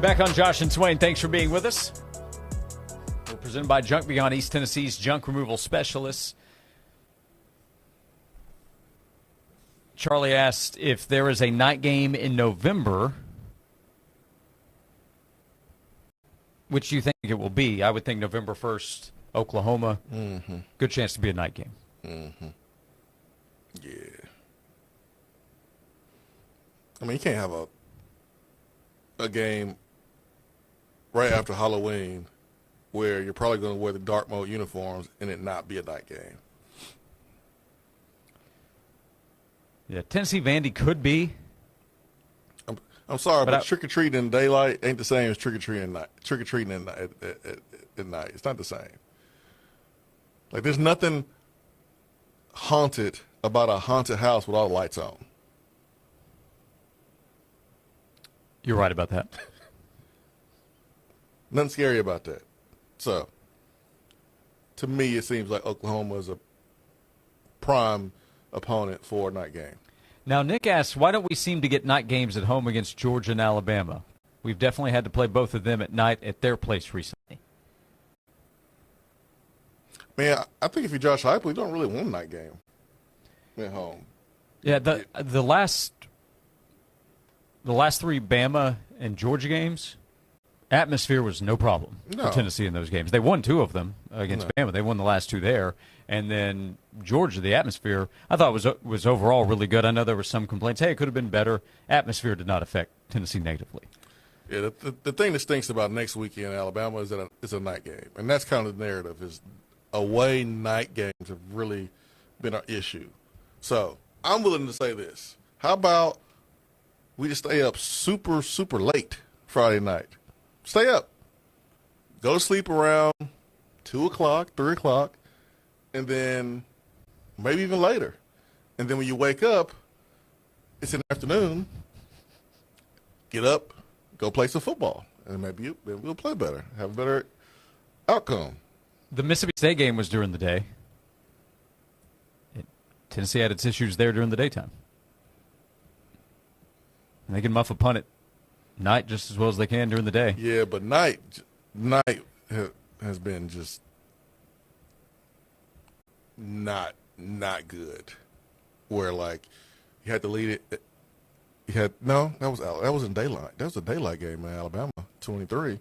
Back on Josh and Swain. Thanks for being with us. We're presented by Junk Beyond, East Tennessee's junk removal specialists. Charlie asked if there is a night game in November. Which do you think it will be? I would think November 1st, Oklahoma. Mm-hmm. Good chance to be a night game. Mm-hmm. Yeah. I mean, you can't have a game right after Halloween where you're probably going to wear the dark mode uniforms and it not be a night game. Yeah, Tennessee Vandy could be. I'm sorry, but trick-or-treating in daylight ain't the same as trick-or-treating at night. Trick-or-treating at night. It's not the same. Like, there's nothing haunted about a haunted house with all the lights on. You're right about that. Nothing scary about that. So, to me, it seems like Oklahoma is a prime opponent for a night game. Now, Nick asks, why don't we seem to get night games at home against Georgia and Alabama? We've definitely had to play both of them at night at their place recently. Man, I think if you're Josh Heupel, you don't really want a night game at home. Yeah, the last three Bama and Georgia games, atmosphere was no problem for Tennessee in those games. They won two of them against Bama. They won the last two there. And then Georgia, the atmosphere, I thought was overall really good. I know there were some complaints. Hey, it could have been better. Atmosphere did not affect Tennessee negatively. Yeah, the thing that stinks about next weekend in Alabama is that it's a night game. And that's kind of the narrative is away night games have really been an issue. So I'm willing to say this. How about we just stay up super, super late Friday night? Stay up. Go to sleep around 2 o'clock, 3 o'clock. And then maybe even later. And then when you wake up, it's in the afternoon. Get up, go play some football. And maybe we'll play better, have a better outcome. The Mississippi State game was during the day. Tennessee had its issues there during the daytime. And they can muff a punt at night just as well as they can during the day. Yeah, but night has been just not good. Where like you had to lead it. That was in daylight. That was a daylight game in Alabama, 23.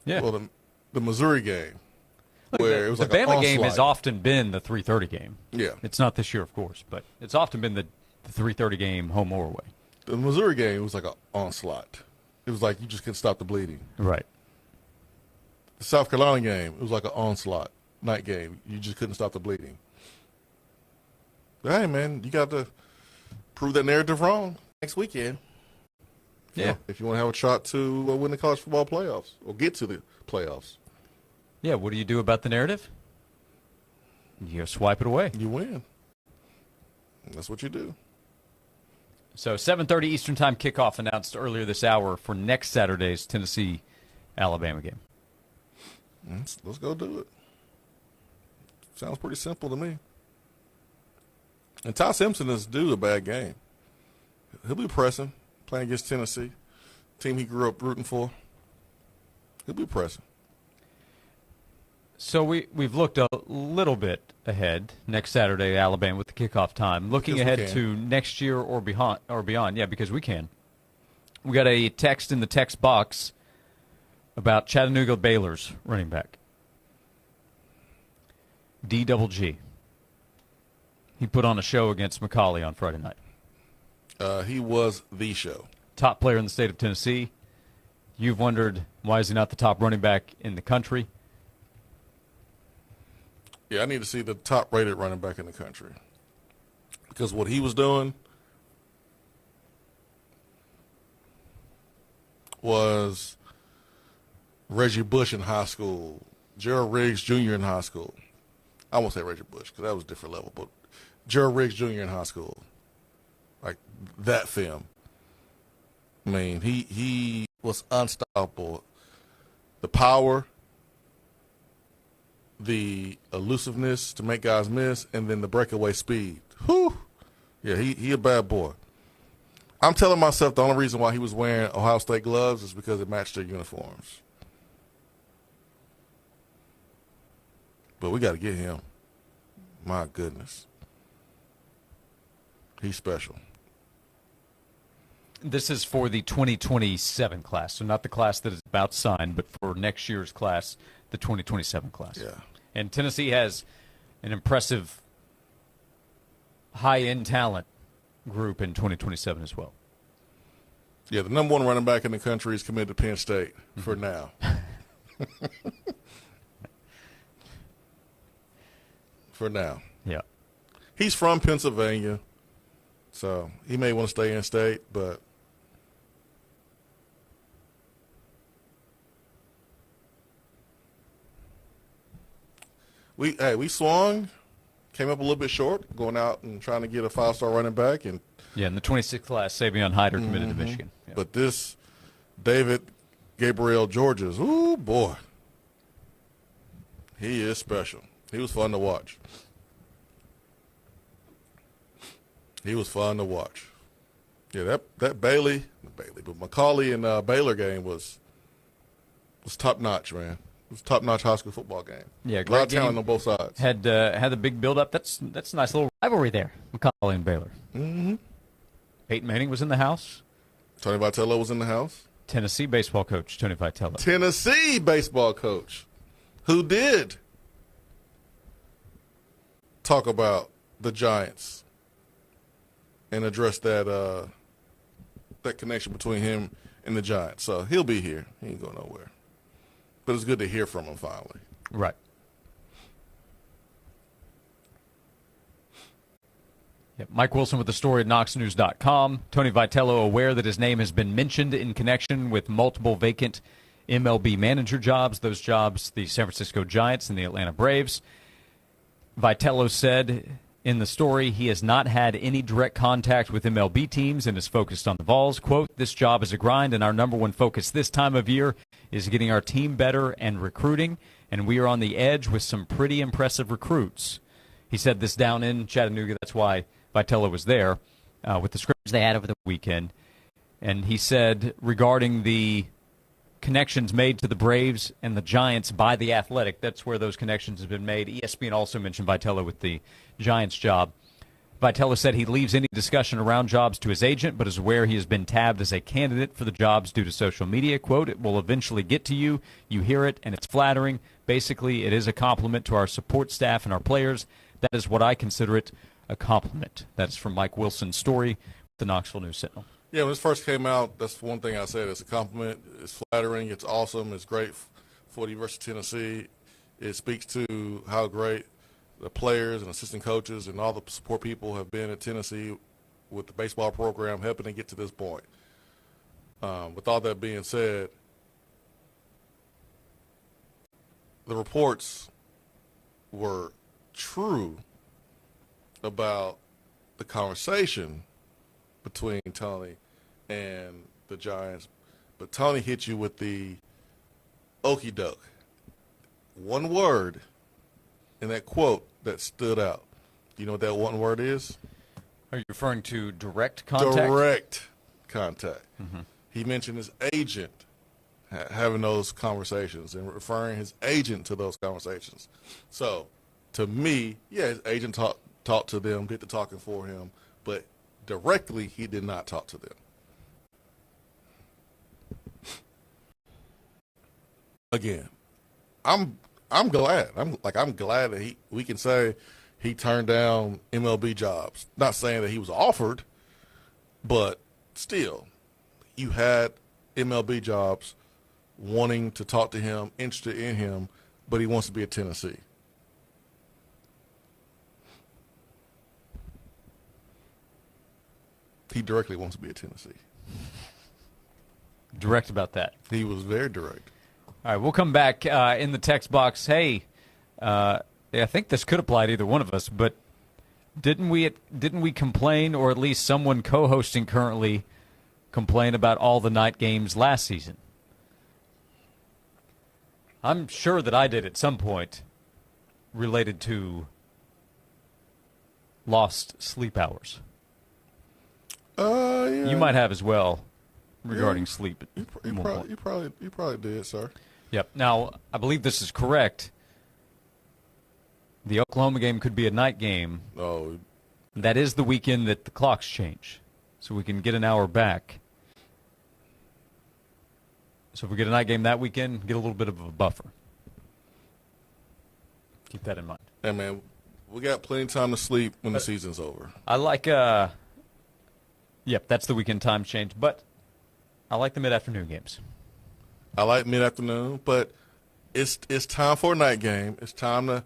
Yeah. Well, the Missouri game, where it was the like Bama game has often been the 3:30 game. Yeah. It's not this year, of course, but it's often been the 3:30 game, home or away. The Missouri game was like an onslaught. It was like you just couldn't stop the bleeding. Right. The South Carolina game, it was like an onslaught night game. You just couldn't stop the bleeding. But hey, man, you got to prove that narrative wrong next weekend. Yeah. If you want to have a shot to win the college football playoffs or get to the playoffs. Yeah, what do you do about the narrative? You swipe it away. You win. That's what you do. So 7:30 Eastern Time kickoff announced earlier this hour for next Saturday's Tennessee-Alabama game. Let's go do it. Sounds pretty simple to me. And Ty Simpson is due a bad game. He'll be pressing, playing against Tennessee, team he grew up rooting for. He'll be pressing. So we've looked a little bit ahead next Saturday, Alabama, with the kickoff time. Looking ahead to next year or beyond. Yeah, because we can. We got a text in the text box about Chattanooga Baylor's running back, D-double-G. He put on a show against McCauley on Friday night. He was the show. Top player in the state of Tennessee. You've wondered, why is he not the top running back in the country? Yeah, I need to see the top-rated running back in the country. Because what he was doing was Reggie Bush in high school, Gerald Riggs Jr. in high school. I won't say Reggie Bush because that was a different level, but Gerald Riggs Jr. in high school. Like that film. I mean, he was unstoppable. The power, the elusiveness to make guys miss, and then the breakaway speed. Whew. Yeah, he a bad boy. I'm telling myself the only reason why he was wearing Ohio State gloves is because it matched their uniforms. But we got to get him. My goodness. He's special. This is for the 2027 class, so not the class that is about signed, but for next year's class, the 2027 class. Yeah. And Tennessee has an impressive high-end talent group in 2027 as well. Yeah, the number one running back in the country is committed to Penn State for now. For now. Yeah. He's from Pennsylvania, so he may want to stay in state, but we swung, came up a little bit short, going out and trying to get a 5-star running back. And yeah, in the 26th class, Savion Hyder committed to Michigan. Yeah. But this David Gabriel Georges, ooh, boy, he is special. He was fun to watch. He was fun to watch. Yeah, that Bailey, but McCauley and Baylor game was top notch, man. It was a top notch high school football game. Yeah, a lot of talent on both sides. Had the big build up. That's a nice little rivalry there, McCauley and Baylor. Mm-hmm. Peyton Manning was in the house. Tony Vitello was in the house. Tennessee baseball coach Tony Vitello. Tennessee baseball coach, who did talk about the Giants and address that connection between him and the Giants. So he'll be here. He ain't going nowhere. But it's good to hear from him finally. Right. Yep. Mike Wilson with the story at KnoxNews.com. Tony Vitello aware that his name has been mentioned in connection with multiple vacant MLB manager jobs. Those jobs, the San Francisco Giants and the Atlanta Braves. Vitello said in the story he has not had any direct contact with MLB teams and is focused on the Vols. Quote, "This job is a grind, and our number one focus this time of year is getting our team better and recruiting, and we are on the edge with some pretty impressive recruits." He said this down in Chattanooga. That's why Vitello was there with the scrimmage they had over the weekend. And he said regarding the connections made to the Braves and the Giants by The Athletic, that's where those connections have been made. ESPN also mentioned Vitello with the Giants job. Vitello said he leaves any discussion around jobs to his agent, but is aware he has been tabbed as a candidate for the jobs due to social media. Quote, "It will eventually get to you. You hear it, and it's flattering. Basically, it is a compliment to our support staff and our players. That is what I consider it, a compliment." That's from Mike Wilson's story, the Knoxville News Sentinel. Yeah, when this first came out, that's one thing I said. It's a compliment. It's flattering. It's awesome. It's great for the University of Tennessee. It speaks to how great the players and assistant coaches and all the support people have been at Tennessee with the baseball program, helping to get to this point. With all that being said, the reports were true about the conversation between Tony and the Giants, but Tony hit you with the okie doke. One word in that quote that stood out. Do you know what that one word is? Are you referring to direct contact? Direct contact. Mm-hmm. He mentioned his agent having those conversations and referring his agent to those conversations. So, to me, yeah, his agent talked to them, did the talking for him, but directly he did not talk to them. Again, I'm glad. I'm glad that we can say he turned down MLB jobs. Not saying that he was offered, but still, you had MLB jobs wanting to talk to him, interested in him, but he wants to be at Tennessee. He directly wants to be at Tennessee. Direct about that. He was very direct. All right, we'll come back in the text box. Hey, I think this could apply to either one of us, but didn't we complain, or at least someone co-hosting currently complain about all the night games last season? I'm sure that I did at some point, related to lost sleep hours. Yeah. You might have as well regarding sleep. You probably did, sir. Yep. Now, I believe this is correct. The Oklahoma game could be a night game. Oh. That is the weekend that the clocks change, so we can get an hour back. So if we get a night game that weekend, get a little bit of a buffer. Keep that in mind. Hey, man, we got plenty of time to sleep when the season's over. I like, that's the weekend time change, but I like the mid-afternoon games. I like mid-afternoon, but it's time for a night game. It's time to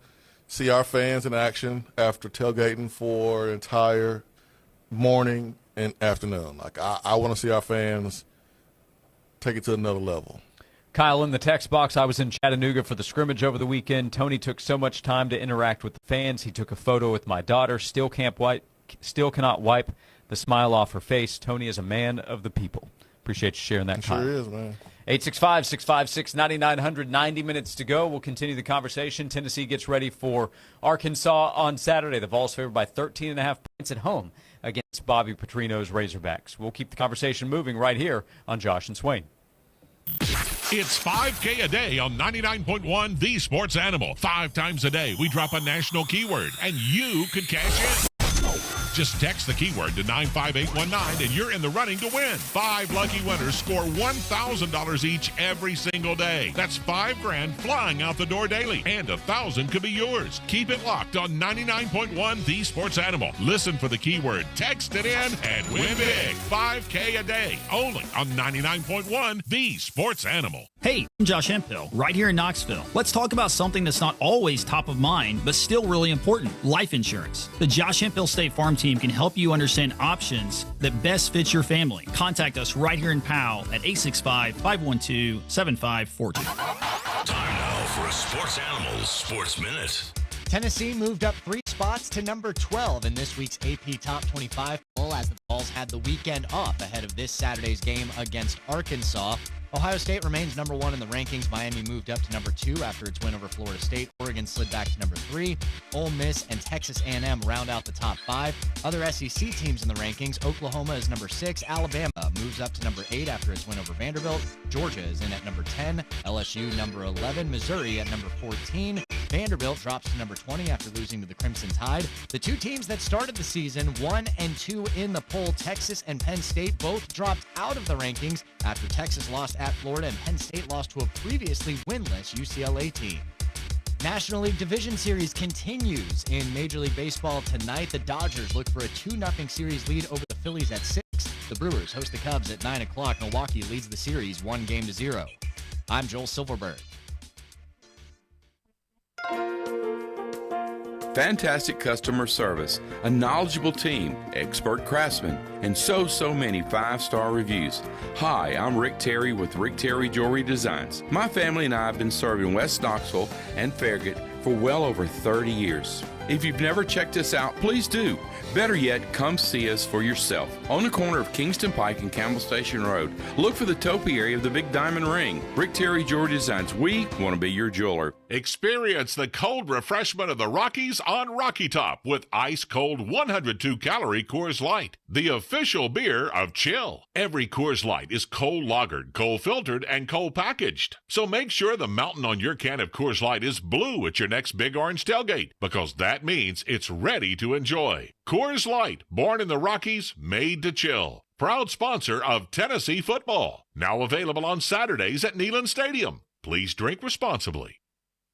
see our fans in action after tailgating for an entire morning and afternoon. Like, I want to see our fans take it to another level. Kyle, in the text box, I was in Chattanooga for the scrimmage over the weekend. Tony took so much time to interact with the fans. He took a photo with my daughter. Still cannot wipe the smile off her face. Tony is a man of the people. Appreciate you sharing that, Kyle. Sure is, man. 865-656-9900, 90 minutes to go. We'll continue the conversation. Tennessee gets ready for Arkansas on Saturday. The Vols favored by 13.5 points at home against Bobby Petrino's Razorbacks. We'll keep the conversation moving right here on Josh and Swain. It's 5K a day on 99.1 The Sports Animal. 5 times a day, we drop a national keyword, and you could cash in. Just text the keyword to 95819 and you're in the running to win. 5 lucky winners score $1,000 each every single day. That's $5,000 flying out the door daily, and $1,000 could be yours. Keep it locked on 99.1 The Sports Animal. Listen for the keyword, text it in, and win big. 5K a day, only on 99.1 The Sports Animal. Hey, I'm Josh Hemphill, right here in Knoxville. Let's talk about something that's not always top of mind, but still really important, life insurance. The Josh Hemphill State Farm team can help you understand options that best fit your family. Contact us right here in Powell at 865-512-7542. Time now for a Sports Animals Sports Minute. Tennessee moved up 3 spots to number 12 in this week's AP Top 25 poll as the Vols had the weekend off ahead of this Saturday's game against Arkansas. Ohio State remains number 1 in the rankings. Miami moved up to number 2 after its win over Florida State. Oregon slid back to number 3. Ole Miss and Texas A&M round out the top 5. Other SEC teams in the rankings, Oklahoma is number 6. Alabama moves up to number 8 after its win over Vanderbilt. Georgia is in at number 10. LSU number 11. Missouri at number 14. Vanderbilt drops to number 20 after losing to the Crimson Tide. The 2 teams that started the season 1 and 2 in the poll, Texas and Penn State, both dropped out of the rankings after Texas lost at Florida and Penn State lost to a previously winless UCLA team. National League Division Series continues in Major League Baseball tonight. The Dodgers look for a 2-0 series lead over the Phillies at 6. The Brewers host the Cubs at 9 o'clock. Milwaukee leads the series 1-0. I'm Joel Silverberg. Fantastic customer service, a knowledgeable team, expert craftsmen, and so many 5-star reviews. Hi, I'm Rick Terry with Rick Terry Jewelry Designs. My family and I have been serving West Knoxville and Farragut for well over 30 years. If you've never checked us out, please do. Better yet, come see us for yourself. On the corner of Kingston Pike and Campbell Station Road, look for the topiary of the Big Diamond Ring. Rick Terry Jewelry Designs. We want to be your jeweler. Experience the cold refreshment of the Rockies on Rocky Top with ice-cold 102-calorie Coors Light, the official beer of chill. Every Coors Light is cold lagered, cold filtered, and cold packaged. So make sure the mountain on your can of Coors Light is blue at your next Big Orange tailgate, because that means it's ready to enjoy. Coors Light, born in the Rockies, made to chill. Proud sponsor of Tennessee football. Now available on Saturdays at Neyland Stadium. Please drink responsibly.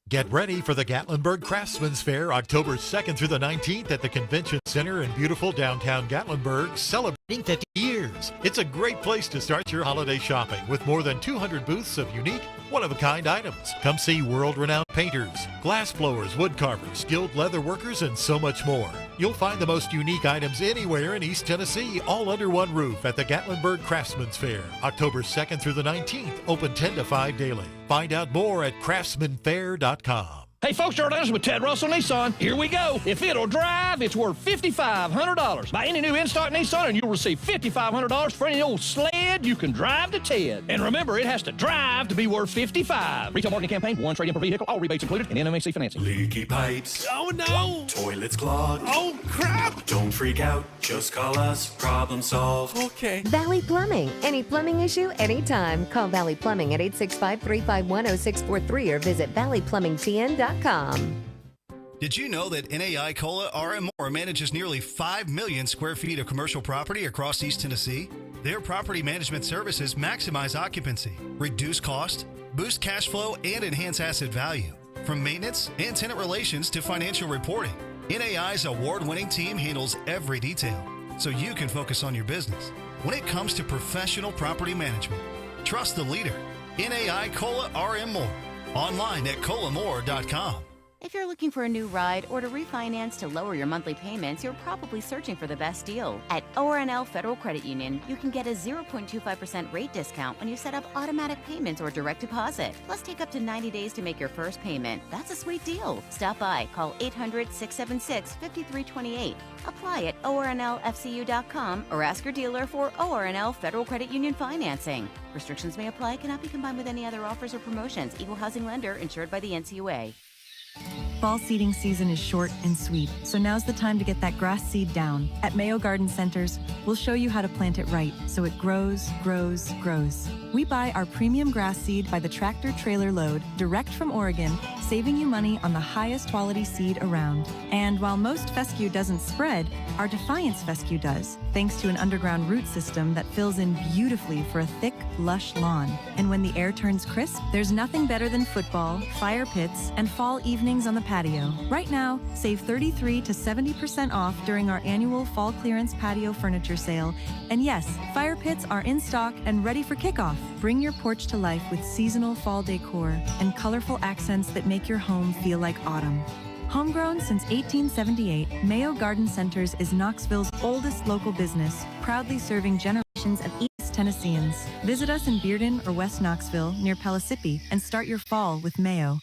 Get ready for the Gatlinburg Craftsman's Fair October 2nd through the 19th at the Convention Center in beautiful downtown Gatlinburg, celebrating 50 years. It's a great place to start your holiday shopping with more than 200 booths of unique, one-of-a-kind items. Come see world-renowned painters, glass blowers, wood carvers, skilled leather workers, and so much more. You'll find the most unique items anywhere in East Tennessee, all under one roof at the Gatlinburg Craftsman's Fair, October 2nd through the 19th, open 10 to 5 daily. Find out more at craftsmanfair.com. Hey folks, Charlie Anderson with Ted Russell Nissan. Here we go. If it'll drive, it's worth $5,500. Buy any new in-stock Nissan and you'll receive $5,500 for any old sled you can drive to Ted. And remember, it has to drive to be worth $55,000. Retail marketing campaign, one trade-in per vehicle, all rebates included, and NMAC financing. Leaky pipes. Oh no! Toilets clogged. Oh crap! Don't freak out. Just call us. Problem solved. Okay. Valley Plumbing. Any plumbing issue, anytime. Call Valley Plumbing at 865-351-0643 or visit valleyplumbingtn.com. Did you know that NAI Cola RM Moore manages nearly 5 million square feet of commercial property across East Tennessee? Their property management services maximize occupancy, reduce cost, boost cash flow, and enhance asset value. From maintenance and tenant relations to financial reporting, NAI's award-winning team handles every detail, so you can focus on your business. When it comes to professional property management, trust the leader, NAI Cola RM Moore. Online at colamore.com. If you're looking for a new ride or to refinance to lower your monthly payments, you're probably searching for the best deal. At ORNL Federal Credit Union, you can get a 0.25% rate discount when you set up automatic payments or direct deposit. Plus, take up to 90 days to make your first payment. That's a sweet deal. Stop by. Call 800-676-5328. Apply at ornlfcu.com or ask your dealer for ORNL Federal Credit Union financing. Restrictions may apply, cannot be combined with any other offers or promotions. Equal housing lender insured by the NCUA. Fall seeding season is short and sweet, so now's the time to get that grass seed down. At Mayo Garden Centers, we'll show you how to plant it right so it grows, grows, grows. We buy our premium grass seed by the tractor trailer load direct from Oregon, saving you money on the highest quality seed around. And while most fescue doesn't spread, our Defiance fescue does, thanks to an underground root system that fills in beautifully for a thick, lush lawn. And when the air turns crisp, there's nothing better than football, fire pits, and fall evenings on the patio. Right now, save 33 to 70% off during our annual fall clearance patio furniture sale. And yes, fire pits are in stock and ready for kickoff. Bring your porch to life with seasonal fall decor and colorful accents that make your home feel like autumn. Homegrown since 1878, Mayo Garden Centers is Knoxville's oldest local business, proudly serving generations of East Tennesseans. Visit us in Bearden or West Knoxville near Pellissippi and start your fall with Mayo.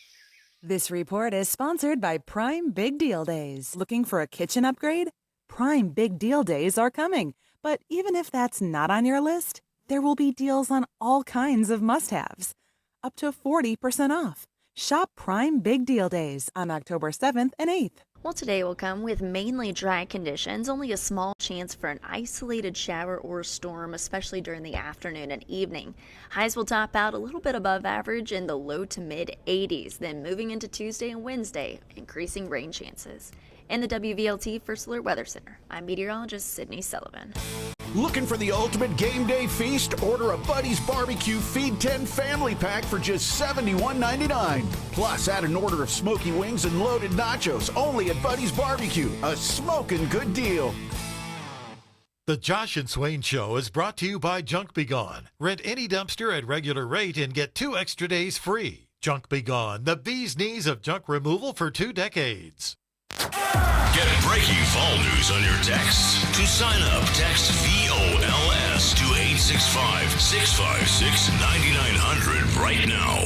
This report is sponsored by Prime Big Deal Days. Looking for a kitchen upgrade? Prime Big Deal Days are coming. But even if that's not on your list, there will be deals on all kinds of must-haves. Up to 40% off. Shop Prime Big Deal Days on October 7th and 8th. Well, today will come with mainly dry conditions, only a small chance for an isolated shower or storm, especially during the afternoon and evening. Highs will top out a little bit above average in the low to mid 80s, then moving into Tuesday and Wednesday, increasing rain chances. In the WVLT First Alert Weather Center, I'm meteorologist Sydney Sullivan. Looking for the ultimate game day feast? Order a Buddy's Barbecue Feed 10 family pack for just $71.99. Plus, add an order of smoky wings and loaded nachos only at Buddy's Barbecue. A smoking good deal. The Josh and Swain Show is brought to you by Junk Be Gone. Rent any dumpster at regular rate and get 2 extra days free. Junk Be Gone, the bee's knees of junk removal for 2 decades. Get breaking fall news on your text. To sign up, text VOLS to 865-656-9900 right now.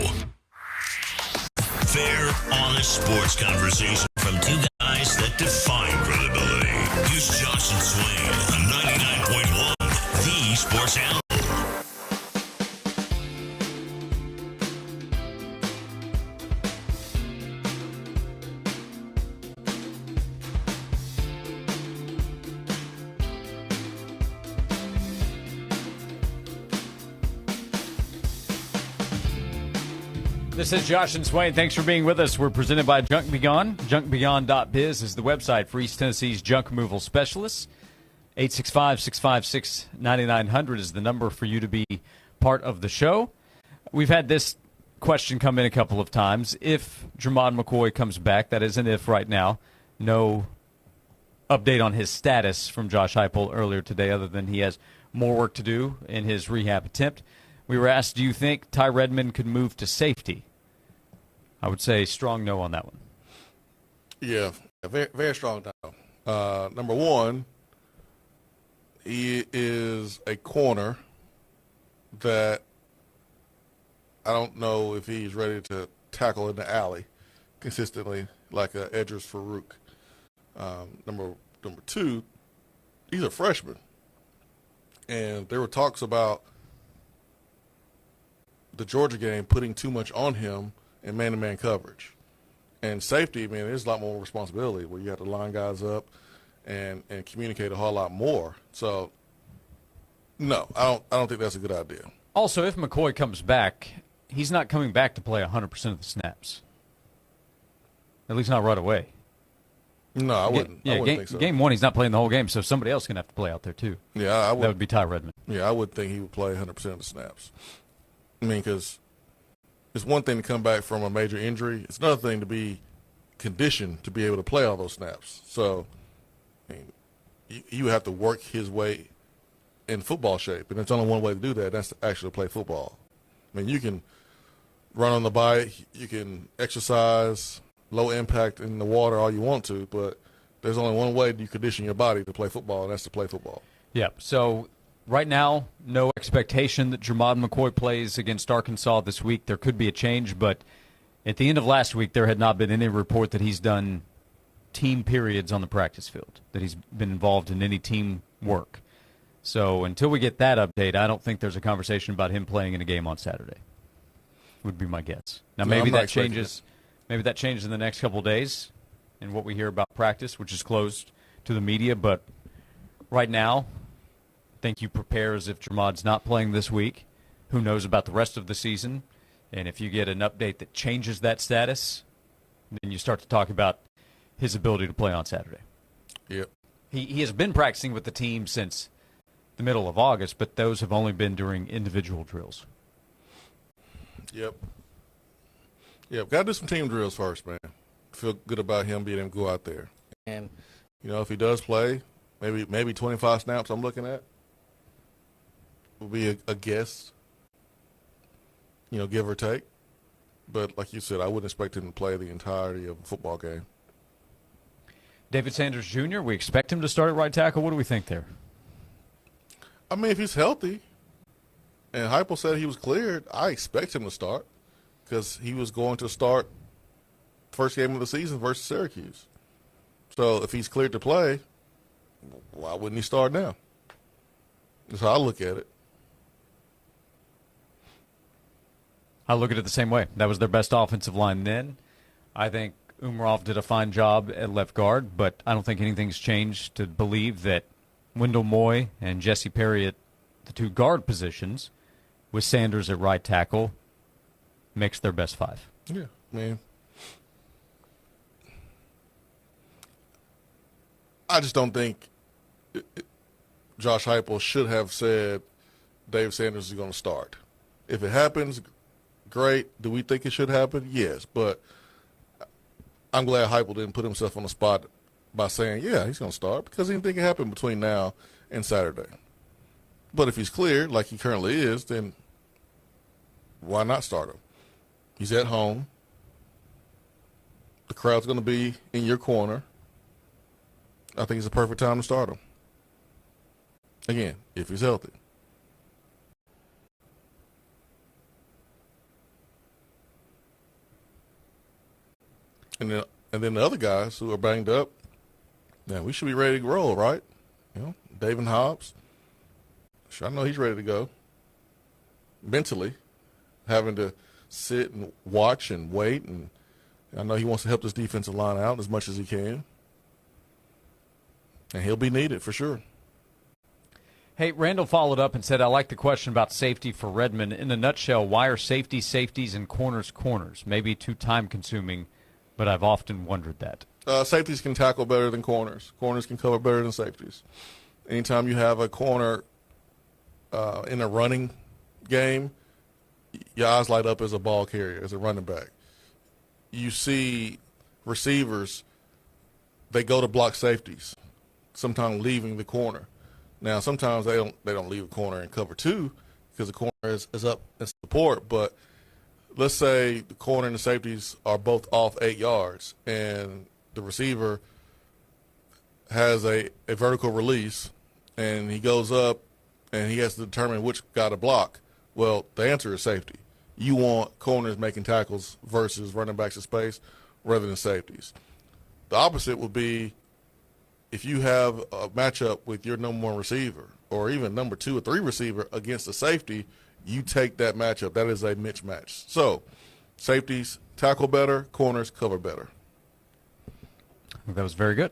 Fair, honest sports conversation from 2 guys that define credibility. Here's Josh and Swain on 99.1, the Sports Animal. This is Josh and Swain. Thanks for being with us. We're presented by Junk Be Gone. JunkBeGone.biz is the website for East Tennessee's junk removal specialists. 865-656-9900 is the number for you to be part of the show. We've had this question come in a couple of times. If Jermon McCoy comes back, that is an if right now. No update on his status from Josh Heupel earlier today other than he has more work to do in his rehab attempt. We were asked, do you think Ty Redmond could move to safety? I would say strong no on that one. Yeah, very, very strong no. Number one, he is a corner that I don't know if he's ready to tackle in the alley consistently like Edris Farouk. Number two, he's a freshman. And there were talks about the Georgia game putting too much on him in man-to-man coverage. And safety, man, there's a lot more responsibility where you have to line guys up and communicate a whole lot more. So, no, I don't think that's a good idea. Also, if McCoy comes back, he's not coming back to play 100% of the snaps. At least not right away. No, I wouldn't. I wouldn't think so. Game one, he's not playing the whole game, so somebody else is going to have to play out there too. Yeah, that would be Ty Redmond. Yeah, I would think he would play 100% of the snaps. I mean, because it's one thing to come back from a major injury. It's another thing to be conditioned to be able to play all those snaps. So, I mean, you have to work his way in football shape, and there's only one way to do that. That's to actually play football. I mean, you can run on the bike, you can exercise, low impact in the water all you want to, but there's only one way you condition your body to play football, and that's to play football. Yeah, so right now, no expectation that Jermod McCoy plays against Arkansas this week. There could be a change, but at the end of last week, there had not been any report that he's done team periods on the practice field, that he's been involved in any team work. So until we get that update, I don't think there's a conversation about him playing in a game on Saturday, would be my guess. Now, maybe that changes. Maybe that changes in the next couple of days in what we hear about practice, which is closed to the media. But right now, I think you prepare as if Jermod's not playing this week. Who knows about the rest of the season? And if you get an update that changes that status, then you start to talk about his ability to play on Saturday. Yep. He has been practicing with the team since the middle of August, but those have only been during individual drills. Yep. Yeah, got to do some team drills first, man. Feel good about him being able to go out there. And, you know, if he does play, maybe 25 snaps I'm looking at will be a guess, you know, give or take. But like you said, I wouldn't expect him to play the entirety of a football game. David Sanders Jr., we expect him to start at right tackle. What do we think there? I mean, if he's healthy and Heupel said he was cleared, I expect him to start because he was going to start first game of the season versus Syracuse. So if he's cleared to play, why wouldn't he start now? That's how I look at it. I look at it the same way. That was their best offensive line then. I think Umarov did a fine job at left guard, but I don't think anything's changed to believe that Wendell Moy and Jesse Perry at the two guard positions with Sanders at right tackle makes their best five. Yeah, man. I just don't think Josh Heupel should have said Dave Sanders is going to start. If it happens, great. Do we think it should happen? Yes, but I'm glad Heupel didn't put himself on the spot by saying, yeah, he's going to start because he didn't think it happened between now and Saturday. But if he's cleared, like he currently is, then why not start him? He's at home. The crowd's going to be in your corner. I think it's a perfect time to start him. Again, if he's healthy. And then the other guys who are banged up, man, we should be ready to roll, right? You know, David Hobbs. I know he's ready to go. Mentally, having to sit and watch and wait, and I know he wants to help this defensive line out as much as he can. And he'll be needed for sure. Hey, Randall followed up and said, I like the question about safety for Redmond. In a nutshell, why are safeties and corners? Maybe too time-consuming, but I've often wondered that. Safeties can tackle better than corners. Corners can cover better than safeties. Anytime you have a corner in a running game, your eyes light up as a ball carrier, as a running back. You see receivers, they go to block safeties, sometimes leaving the corner. Now, sometimes they don't leave a corner and cover two because the corner is up in support. But let's say the corner and the safeties are both off 8 yards, and the receiver has a vertical release, and he goes up, and he has to determine which guy to block. Well, the answer is safety. You want corners making tackles versus running backs in space, rather than safeties. The opposite would be if you have a matchup with your number one receiver or even number 2 or 3 receiver against a safety, you take that matchup. That is a mismatch. So safeties tackle better, corners cover better. I think that was very good.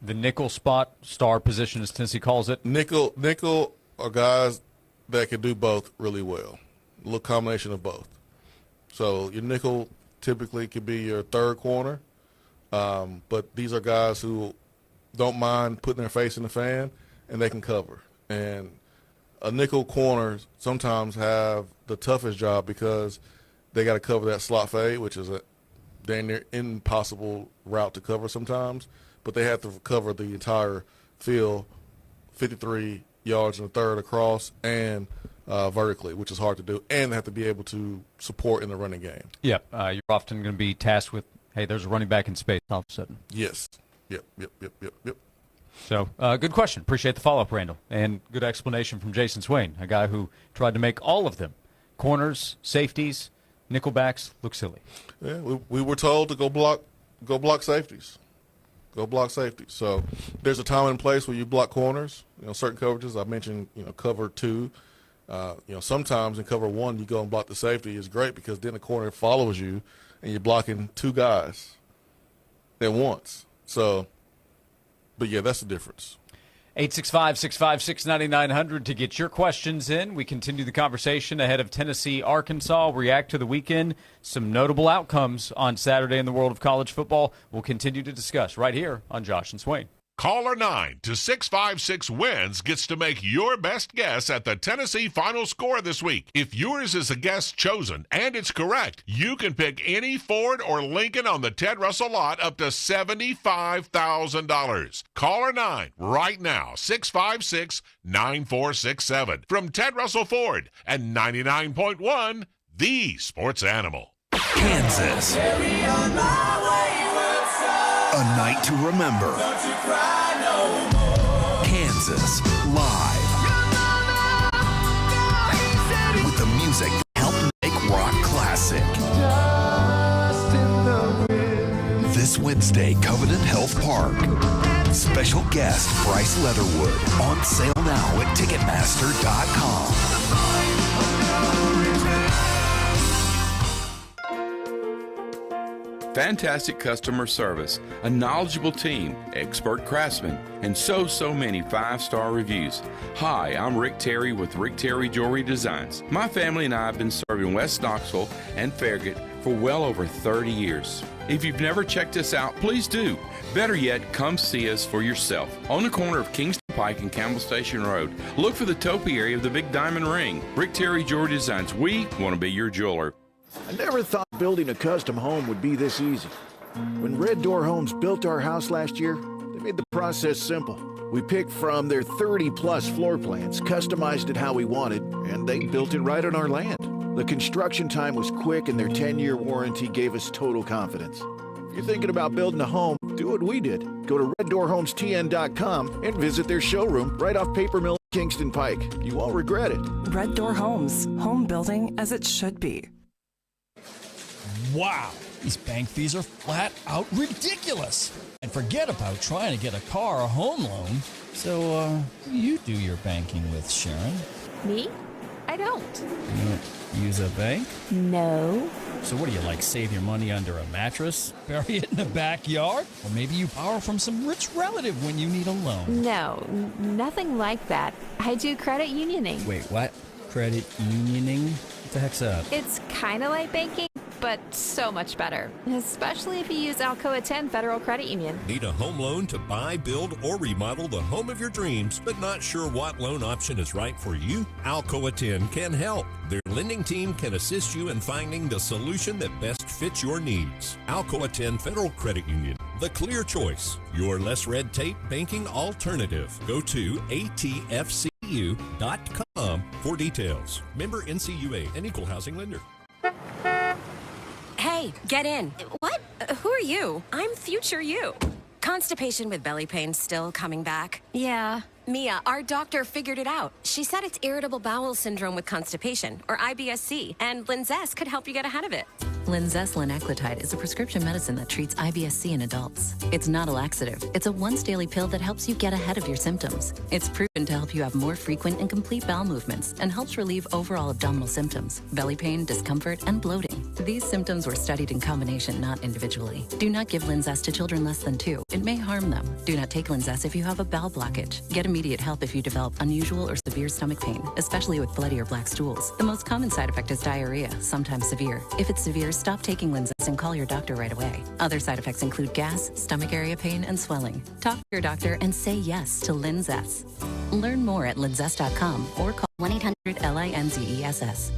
The nickel spot, star position, as Tennessee calls it. Nickel are guys that can do both really well. A little combination of both. So your nickel typically could be your third corner, but these are guys who don't mind putting their face in the fan, and they can cover. And a nickel corner sometimes have the toughest job because they got to cover that slot fade, which is a dang near impossible route to cover sometimes, but they have to cover the entire field, 53 yards and a third across and vertically, which is hard to do, and they have to be able to support in the running game. Yep, you're often going to be tasked with, hey, there's a running back in space all of a sudden. Yes. Yep. So, good question. Appreciate the follow-up, Randall. And good explanation from Jason Swain, a guy who tried to make all of them, corners, safeties, nickelbacks, look silly. Yeah, we were told to go block safeties. Go block safeties. So there's a time and place where you block corners. Certain coverages. I mentioned, cover 2. Sometimes in cover 1 you go and block the safety is great because then the corner follows you and you're blocking 2 guys at once. So, but yeah, that's the difference. 865-656-9900 to get your questions in. We continue the conversation ahead of Tennessee, Arkansas. React to the weekend. Some notable outcomes on Saturday in the world of college football. We'll continue to discuss right here on Josh and Swain. Caller 9-656-WINS gets to make your best guess at the Tennessee final score this week. If yours is a guess chosen and it's correct, you can pick any Ford or Lincoln on the Ted Russell lot up to $75,000. Caller 9 right now, 656-9467. From Ted Russell Ford and 99.1, the sports animal. Kansas. A night to remember. Kansas live. With the music that helped make rock classic. This Wednesday, Covenant Health Park. Special guest Bryce Leatherwood. On sale now at Ticketmaster.com. Fantastic customer service, a knowledgeable team, expert craftsmen, and so many 5-star reviews. Hi, I'm Rick Terry with Rick Terry Jewelry Designs. My family and I have been serving West Knoxville and Farragut for well over 30 years. If you've never checked us out, please do. Better yet, come see us for yourself. On the corner of Kingston Pike and Campbell Station Road, look for the topiary of the Big Diamond Ring. Rick Terry Jewelry Designs, we want to be your jeweler. I never thought building a custom home would be this easy. When Red Door Homes built our house last year, they made the process simple. We picked from their 30-plus floor plans, customized it how we wanted, and they built it right on our land. The construction time was quick, and their 10-year warranty gave us total confidence. If you're thinking about building a home, do what we did. Go to reddoorhomestn.com and visit their showroom right off Paper Mill, Kingston Pike. You won't regret it. Red Door Homes, home building as it should be. Wow, these bank fees are flat out ridiculous. And forget about trying to get a car or home loan. So, who do you do your banking with, Sharon? Me? I don't. You don't use a bank? No. So what do you, like, save your money under a mattress? Bury it in the backyard? Or maybe you borrow from some rich relative when you need a loan? No, nothing like that. I do credit unioning. Wait, what? Credit unioning? What the heck's that? It's kind of like banking, but so much better. Especially if you use Alcoa 10 Federal Credit Union. Need a home loan to buy, build, or remodel the home of your dreams, but not sure what loan option is right for you? Alcoa 10 can help. Their lending team can assist you in finding the solution that best fits your needs. Alcoa 10 Federal Credit Union, the clear choice. Your less red tape banking alternative. Go to atfcu.com for details. Member NCUA, an equal housing lender. Hey, get in. What? Who are you? I'm future you. Constipation with belly pain still coming back? Yeah. Mia, our doctor figured it out. She said it's irritable bowel syndrome with constipation, or IBS-C, and Linzess could help you get ahead of it. Linzess linaclotide is a prescription medicine that treats IBS-C in adults. It's not a laxative. It's a once-daily pill that helps you get ahead of your symptoms. It's proven to help you have more frequent and complete bowel movements and helps relieve overall abdominal symptoms, belly pain, discomfort, and bloating. These symptoms were studied in combination, not individually. Do not give Linzess to children less than 2. It may harm them. Do not take Linzess if you have a bowel blockage. Get immediate help if you develop unusual or severe stomach pain, especially with bloody or black stools. The most common side effect is diarrhea, sometimes severe. If it's severe, stop taking Linzess and call your doctor right away. Other side effects include gas, stomach area pain, and swelling. Talk to your doctor and say yes to Linzess. Learn more at linzess.com or call 1-800-LINZESS.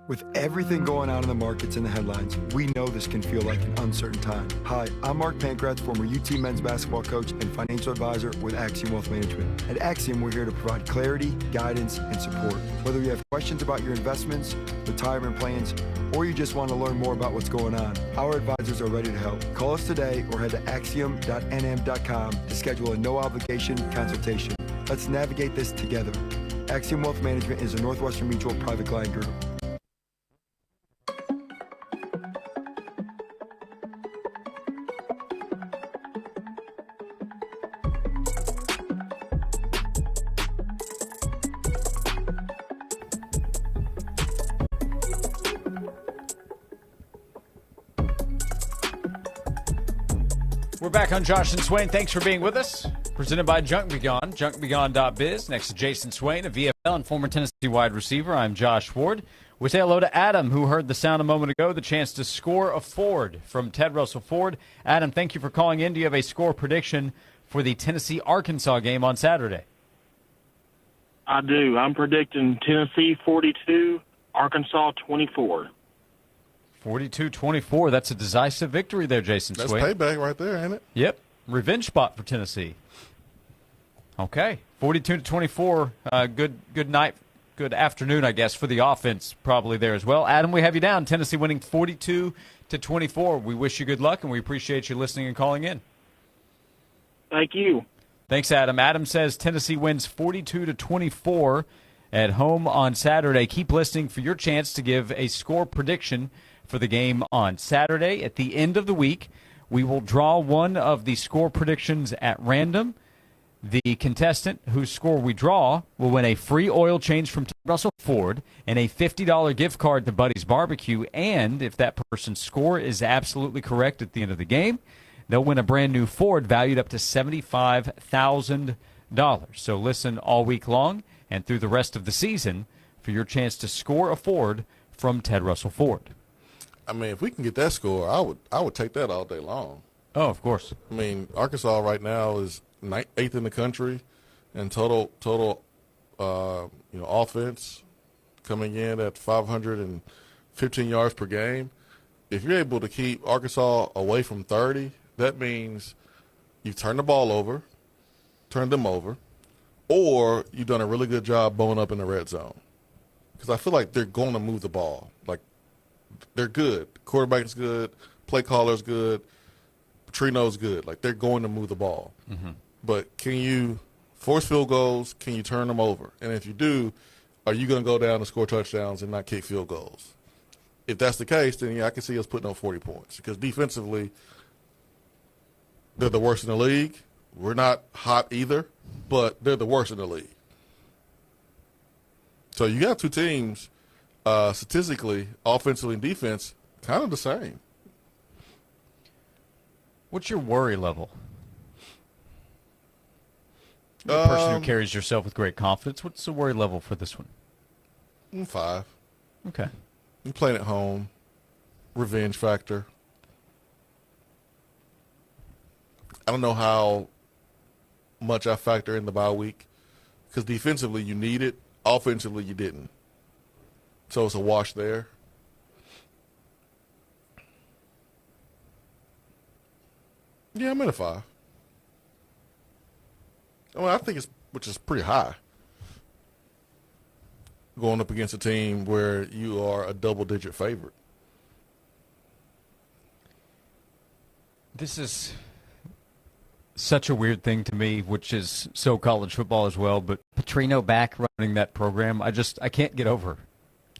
With everything going on in the markets and the headlines, we know this can feel like an uncertain time. Hi, I'm Mark Pankratz, former UT men's basketball coach and financial advisor with Axiom Wealth Management. At Axiom, we're here to provide clarity, guidance, and support. Whether you have questions about your investments, retirement plans, or you just want to learn more about what's going on, our advisors are ready to help. Call us today or head to axiom.nm.com to schedule a no-obligation consultation. Let's navigate this together. Axiom Wealth Management is a Northwestern Mutual private client group. We're back on Josh and Swain. Thanks for being with us. Presented by Junk Be Gone, junkbegone.biz. Next to Jason Swain, a VFL and former Tennessee wide receiver. I'm Josh Ward. We say hello to Adam, who heard the sound a moment ago, the chance to score a Ford from Ted Russell Ford. Adam, thank you for calling in. Do you have a score prediction for the Tennessee-Arkansas game on Saturday? I do. I'm predicting Tennessee 42, Arkansas 24. 42-24. That's a decisive victory there, Jason That's Swain. payback right there, ain't it? Yep. Revenge spot for Tennessee. Okay. 42-24. Good night. Good afternoon, I guess, for the offense probably there as well. Adam, we have you down. Tennessee winning 42-24. We wish you good luck, and we appreciate you listening and calling in. Thank you. Thanks, Adam. Adam says Tennessee wins 42-24 at home on Saturday. Keep listening for your chance to give a score prediction for the game on Saturday. At the end of the week, we will draw one of the score predictions at random. The contestant whose score we draw will win a free oil change from Russell Ford and a $50 gift card to Buddy's Barbecue. And if that person's score is absolutely correct at the end of the game, they'll win a brand new Ford valued up to $75,000. So listen all week long and through the rest of the season for your chance to score a Ford from Ted Russell Ford. I mean, if we can get that score, I would take that all day long. Oh, of course. I mean, Arkansas right now is 8th in the country in total offense, coming in at 515 yards per game. If you're able to keep Arkansas away from 30, that means you've turned the ball over, turned them over, or you've done a really good job blowing up in the red zone. Because I feel like they're going to move the ball. Like, they're good. Quarterback's good. Play caller's good. Petrino's good. Like, they're going to move the ball. Mm-hmm. But can you force field goals? Can you turn them over? And if you do, are you going to go down and score touchdowns and not kick field goals? If that's the case, then, yeah, I can see us putting up 40 points. Because defensively, they're the worst in the league. We're not hot either, but they're the worst in the league. So you got two teams, statistically, offensively and defense, kind of the same. What's your worry level? You're a person who carries yourself with great confidence. What's the worry level for this one? 5. Okay. You're playing at home. Revenge factor. I don't know how much I factor in the bye week because defensively you need it. Offensively you didn't. So it's a wash there. Yeah, I'm at a 5. Well, I think which is pretty high. Going up against a team where you are a double-digit favorite. This is such a weird thing to me, which is so college football as well, but Petrino back running that program, I can't get over.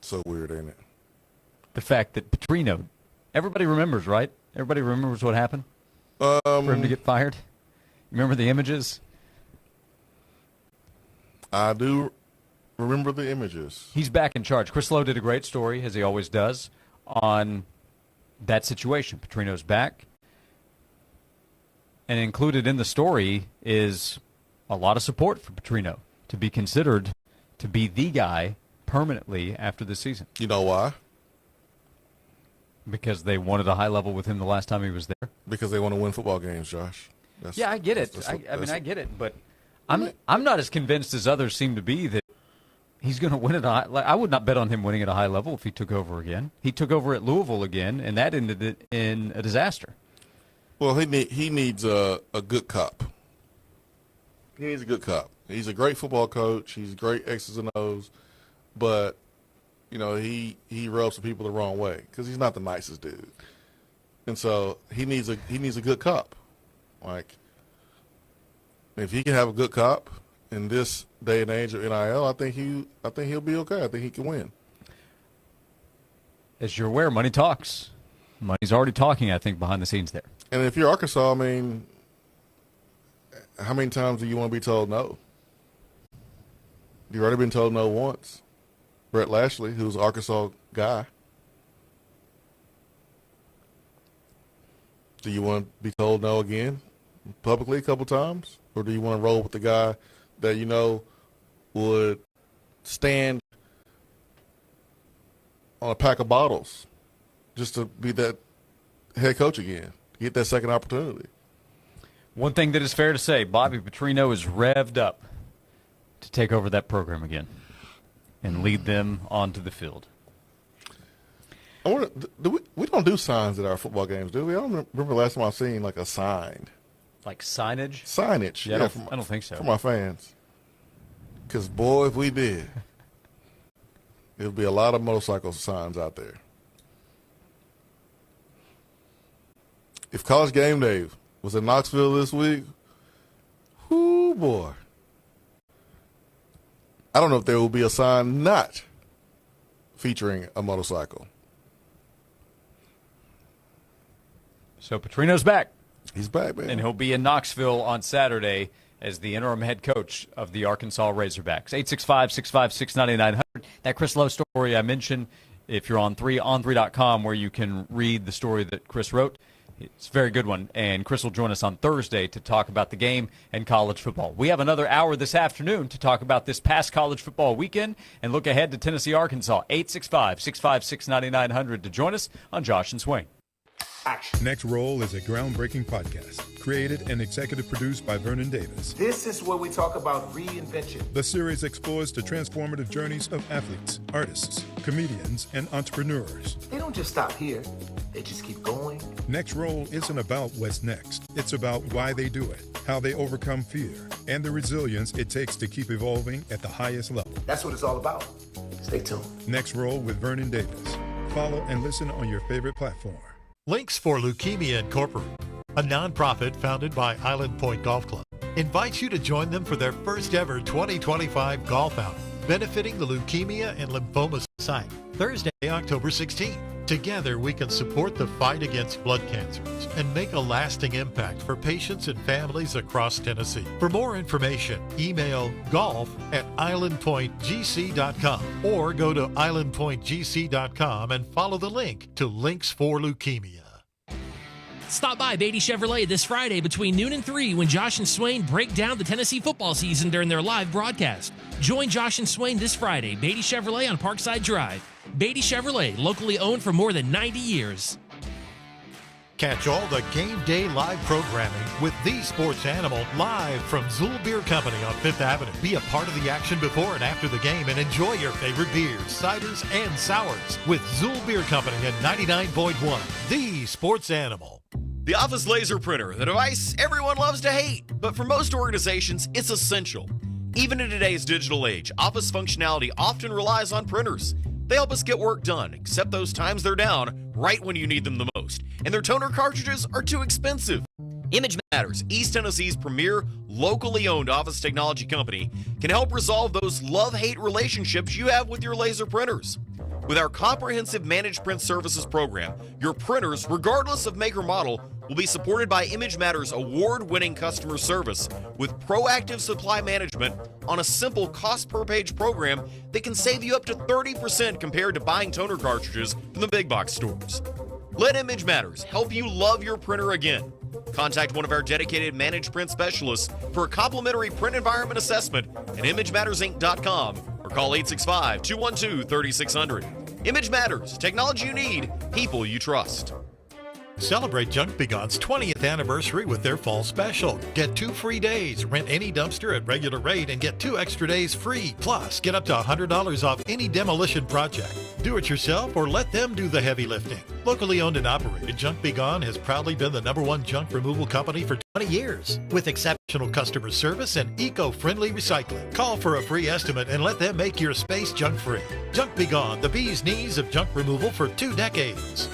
So weird, ain't it? the fact that Petrino, everybody remembers, right? Everybody remembers what happened for him to get fired. Remember the images? I do remember the images. He's back in charge. Chris Lowe did a great story, as he always does, on that situation. Petrino's back. And included in the story is a lot of support for Petrino to be considered to be the guy permanently after the season. You know why? Because they wanted a high level with him the last time he was there. Because they want to win football games, Josh. Yeah, I get it. I get it. But I'm not as convinced as others seem to be that he's going to win at a high. Like, I would not bet on him winning at a high level if he took over again. He took over at Louisville again, and that ended it in a disaster. Well, he needs a good cop. He needs a good cop. He's a great football coach. He's great X's and O's, but you know he rubs some people the wrong way because he's not the nicest dude, and so he needs a good cop. Like, if he can have a good cop in this day and age of NIL, I think he'll be okay. I think he can win. As you're aware, money talks. Money's already talking, I think, behind the scenes there. And if you're Arkansas, I mean, how many times do you want to be told no? You've already been told no once. Brett Lashley, who's an Arkansas guy. Do you want to be told no again publicly a couple times? Or do you want to roll with the guy that you know would stand on a pack of bottles just to be that head coach again, get that second opportunity? One thing that is fair to say, Bobby Petrino is revved up to take over that program again and lead them onto the field. I wonder, we don't do signs at our football games, do we? I don't remember the last time I've seen like a sign. Like signage? Signage. Yeah, I don't think so. For my fans. Because, boy, if we did, there would be a lot of motorcycle signs out there. If College Game Day was in Knoxville this week, whoo, boy. I don't know if there will be a sign not featuring a motorcycle. So Petrino's back. He's back, man. And he'll be in Knoxville on Saturday as the interim head coach of the Arkansas Razorbacks. 865-656-9900. That Chris Lowe story I mentioned, if you're on 3on3.com, where you can read the story that Chris wrote. It's a very good one, and Chris will join us on Thursday to talk about the game and college football. We have another hour this afternoon to talk about this past college football weekend and look ahead to Tennessee, Arkansas. 865-656-9900 to join us on Josh and Swain. Next Roll is a groundbreaking podcast created and executive produced by Vernon Davis. This is where we talk about reinvention. The series explores the transformative journeys of athletes, artists, comedians, and entrepreneurs. They don't just stop here. They just keep going. Next Roll isn't about what's next. It's about why they do it, how they overcome fear, and the resilience it takes to keep evolving at the highest level. That's what it's all about. Stay tuned. Next Roll with Vernon Davis. Follow and listen on your favorite platform. Links for Leukemia Incorporated, a nonprofit founded by Island Point Golf Club, invites you to join them for their first ever 2025 golf outing, benefiting the Leukemia and Lymphoma Society, Thursday, October 16th. Together, we can support the fight against blood cancers and make a lasting impact for patients and families across Tennessee. For more information, email golf@islandpointgc.com or go to islandpointgc.com and follow the link to Links for Leukemia. Stop by Beatty Chevrolet this Friday between noon and 3 when Josh and Swain break down the Tennessee football season during their live broadcast. Join Josh and Swain this Friday, Beatty Chevrolet on Parkside Drive. Beatty Chevrolet, locally owned for more than 90 years. Catch all the game day live programming with The Sports Animal live from Zool Beer Company on 5th Avenue. Be a part of the action before and after the game and enjoy your favorite beers, ciders, and sours with Zool Beer Company at 99.1 The Sports Animal. The Office Laser Printer, the device everyone loves to hate, but for most organizations, it's essential. Even in today's digital age, Office functionality often relies on printers. They help us get work done, except those times they're down right when you need them the most, and their toner cartridges are too expensive. Image Matters, East Tennessee's premier locally owned office technology company, can help resolve those love-hate relationships you have with your laser printers. With our comprehensive managed print services program, your printers, regardless of make or model, will be supported by Image Matters award-winning customer service with proactive supply management on a simple cost-per-page program that can save you up to 30% compared to buying toner cartridges from the big box stores. Let Image Matters help you love your printer again. Contact one of our dedicated managed print specialists for a complimentary print environment assessment at ImageMattersInc.com or call 865-212-3600. Image Matters, technology you need, people you trust. Celebrate Junk Be Gone's 20th anniversary with their fall special. Get 2 free days. Rent any dumpster at regular rate and get 2 extra days free. Plus, get up to $100 off any demolition project. Do it yourself or let them do the heavy lifting. Locally owned and operated, Junk Be Gone has proudly been the #1 junk removal company for 20 years with exceptional customer service and eco-friendly recycling. Call for a free estimate and let them make your space junk-free. Junk Be Gone, the bee's knees of junk removal for 2 decades.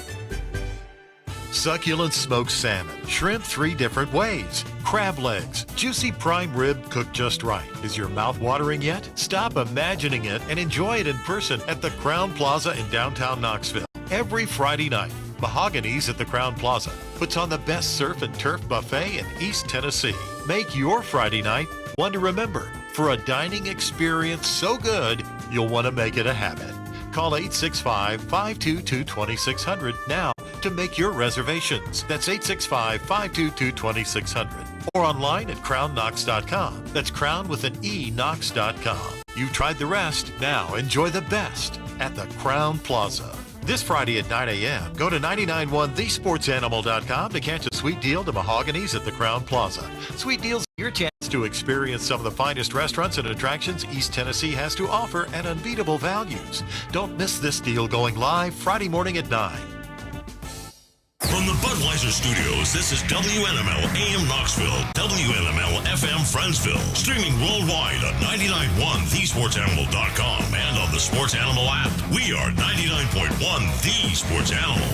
Succulent smoked salmon, shrimp 3 different ways, crab legs, juicy prime rib cooked just right. Is your mouth watering yet? Stop imagining it and enjoy it in person at the Crown Plaza in downtown Knoxville. Every Friday night, Mahogany's at the Crown Plaza puts on the best surf and turf buffet in East Tennessee. Make your Friday night one to remember for a dining experience so good you'll want to make it a habit. Call 865-522-2600 now to make your reservations. That's 865-522-2600. Or online at crownknox.com. That's crown with an E, knox.com. You've tried the rest. Now enjoy the best at the Crown Plaza. This Friday at 9 a.m., go to 991thesportsanimal.com to catch a sweet deal to Mahogany's at the Crown Plaza. Sweet deals are your chance to experience some of the finest restaurants and attractions East Tennessee has to offer at unbeatable values. Don't miss this deal going live Friday morning at 9. From the Budweiser Studios, this is WNML AM Knoxville, WNML FM Friendsville, streaming worldwide at 99.1thesportsanimal.com and on the Sports Animal app. We are 99.1 The Sports Animal.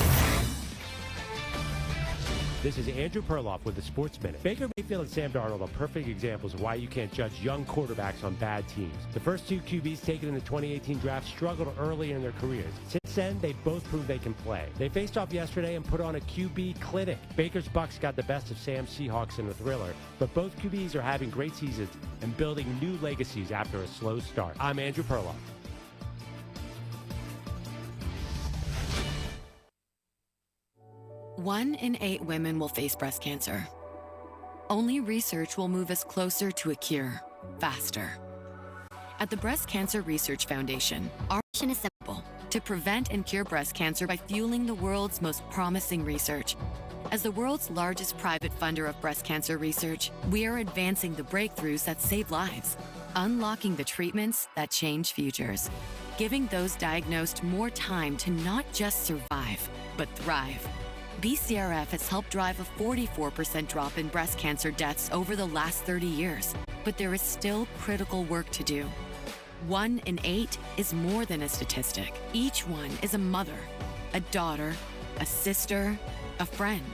This is Andrew Perloff with the Sports Minute. Baker Mayfield and Sam Darnold are perfect examples of why you can't judge young quarterbacks on bad teams. The first 2 QBs taken in the 2018 draft struggled early in their careers. Since then, they both proved they can play. They faced off yesterday and put on a QB clinic. Baker's Bucks got the best of Sam's Seahawks in a thriller, but both QBs are having great seasons and building new legacies after a slow start. I'm Andrew Perloff. 1 in 8 women will face breast cancer. Only research will move us closer to a cure, faster. At the Breast Cancer Research Foundation, our mission is simple: to prevent and cure breast cancer by fueling the world's most promising research. As the world's largest private funder of breast cancer research, we are advancing the breakthroughs that save lives, unlocking the treatments that change futures, giving those diagnosed more time to not just survive, but thrive. BCRF has helped drive a 44% drop in breast cancer deaths over the last 30 years, but there is still critical work to do. 1 in 8 is more than a statistic. Each one is a mother, a daughter, a sister, a friend,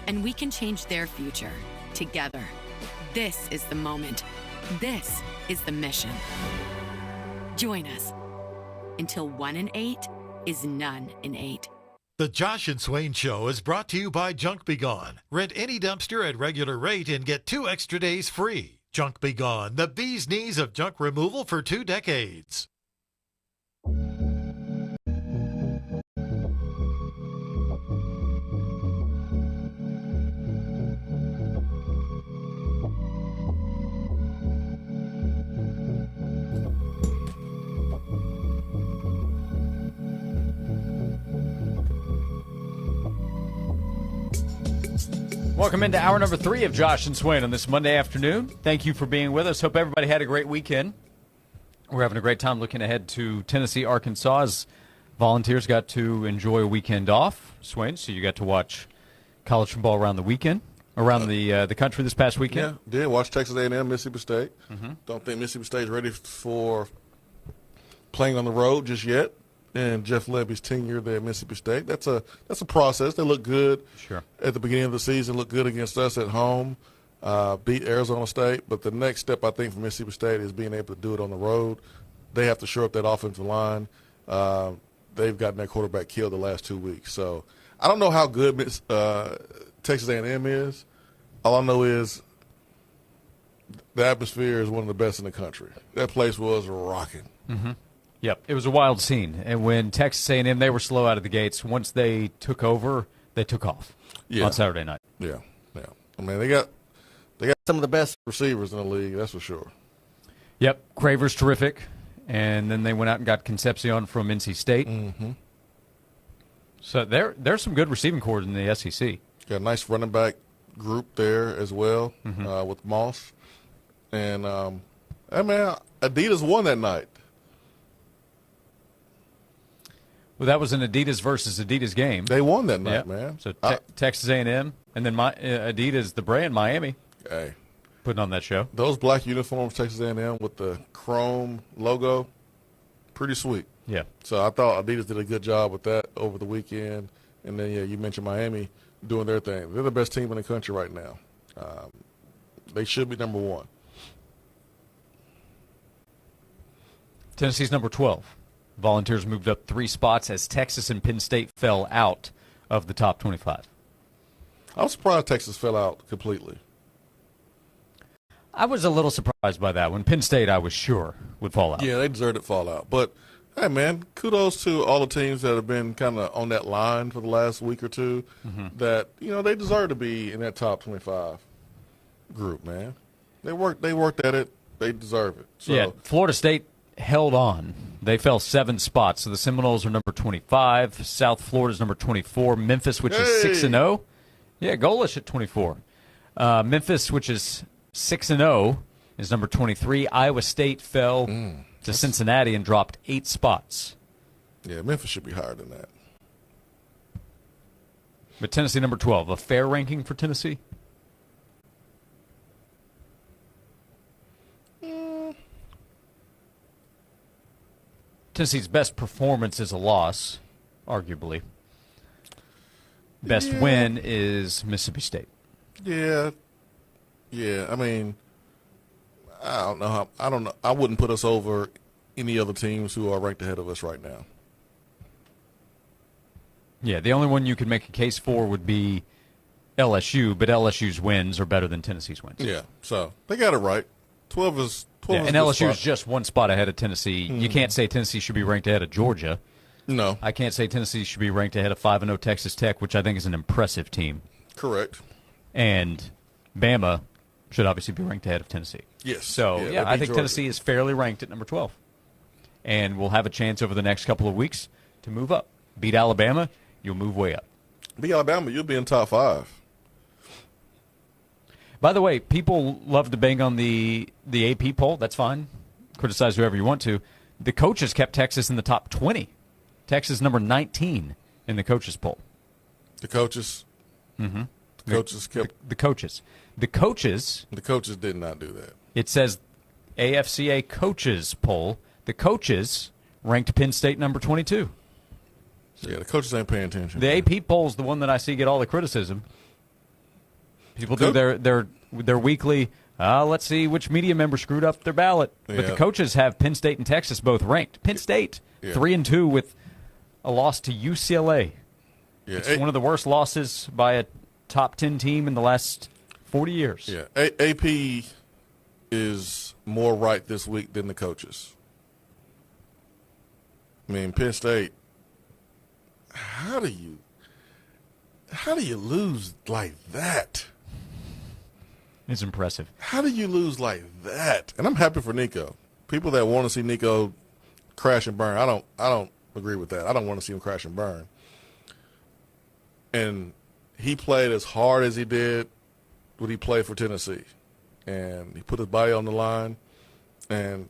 and we can change their future together. This is the moment. This is the mission. Join us until 1 in 8 is none in 8. The Josh and Swain Show is brought to you by Junk Be Gone. Rent any dumpster at regular rate and get 2 extra days free. Junk Be Gone, the bee's knees of junk removal for 2 decades. Welcome into hour number 3 of Josh and Swain on this Monday afternoon. Thank you for being with us. Hope everybody had a great weekend. We're having a great time looking ahead to Tennessee, Arkansas, as Volunteers got to enjoy a weekend off. Swain, so you got to watch college football around the weekend, around the country this past weekend. Yeah, did watch Texas A&M, Mississippi State. Don't think Mississippi State's ready for playing on the road just yet. And Jeff Lebby's tenure there at Mississippi State. That's a process. They look good at the beginning of the season, look good against us at home, beat Arizona State. But the next step, I think, for Mississippi State is being able to do it on the road. They have to shore up that offensive line. they've gotten their quarterback killed the last 2 weeks. So I don't know how good Texas A&M is. All I know is the atmosphere is one of the best in the country. That place was rocking. Mm-hmm. Yep, it was a wild scene. And when Texas A&M, they were slow out of the gates. Once they took over, they took off on Saturday night. Yeah. I mean, they got some of the best receivers in the league, that's for sure. Yep, Craver's terrific. And then they went out and got Concepcion from NC State. Mm-hmm. So there's some good receiving corps in the SEC. Got a nice running back group there as well with Moss. And, Adidas won that night. Well, that was an Adidas versus Adidas game. They won that night, man. So Texas A&M, and then Adidas, the brand, Miami. Hey. Putting on that show. Those black uniforms, Texas A&M, with the chrome logo, pretty sweet. Yeah. So I thought Adidas did a good job with that over the weekend. And then, you mentioned Miami doing their thing. They're the best team in the country right now. They should be number one. Tennessee's number 12. Volunteers moved up 3 spots as Texas and Penn State fell out of the top 25. I'm surprised Texas fell out completely. I was a little surprised by that. When Penn State, I was sure, would fall out. Yeah, they deserved to fall out. But, hey, man, kudos to all the teams that have been kind of on that line for the last week or two that, they deserve to be in that top 25 group, man. They worked at it. They deserve it. So, yeah, Florida State held on. They fell 7 spots. So the Seminoles are number 25. South Florida's number 24. Memphis, which is 6-0. Yeah, goalless at 24. Memphis, which is 6-0, is number 23. Iowa State fell to Cincinnati and dropped 8 spots. Yeah, Memphis should be higher than that. But Tennessee, number 12. A fair ranking for Tennessee? Tennessee's best performance is a loss, arguably. Best win is Mississippi State. Yeah. I mean, I don't know. I wouldn't put us over any other teams who are ranked ahead of us right now. Yeah, the only one you could make a case for would be LSU, but LSU's wins are better than Tennessee's wins. Yeah, so they got it right. 12 is and LSU is just 1 spot ahead of Tennessee. You can't say Tennessee should be ranked ahead of Georgia. No. I can't say Tennessee should be ranked ahead of 5-0 Texas Tech, which I think is an impressive team. Correct. And Bama should obviously be ranked ahead of Tennessee. Yes. So, I think Georgia. Tennessee is fairly ranked at number 12. And we'll have a chance over the next couple of weeks to move up. Beat Alabama, you'll move way up. Beat Alabama, you'll be in top 5. By the way, people love to bang on the AP poll. That's fine. Criticize whoever you want to. The coaches kept Texas in the top 20. Texas number 19 in the coaches poll. The coaches? Mm-hmm. The coaches kept... The coaches. The coaches... The coaches did not do that. It says AFCA coaches poll. The coaches ranked Penn State number 22. Yeah, the coaches ain't paying attention. The AP poll is the one that I see get all the criticism. People do their weekly, let's see which media member screwed up their ballot. But the coaches have Penn State and Texas both ranked. Penn State, 3-2 with a loss to UCLA. Yeah, it's one of the worst losses by a top 10 team in the last 40 years. Yeah, AP is more right this week than the coaches. I mean, Penn State, how do you lose like that? It's impressive. How do you lose like that? And I'm happy for Nico. People that want to see Nico crash and burn, I don't agree with that. I don't want to see him crash and burn. And he played as hard as he did when he played for Tennessee. And he put his body on the line. And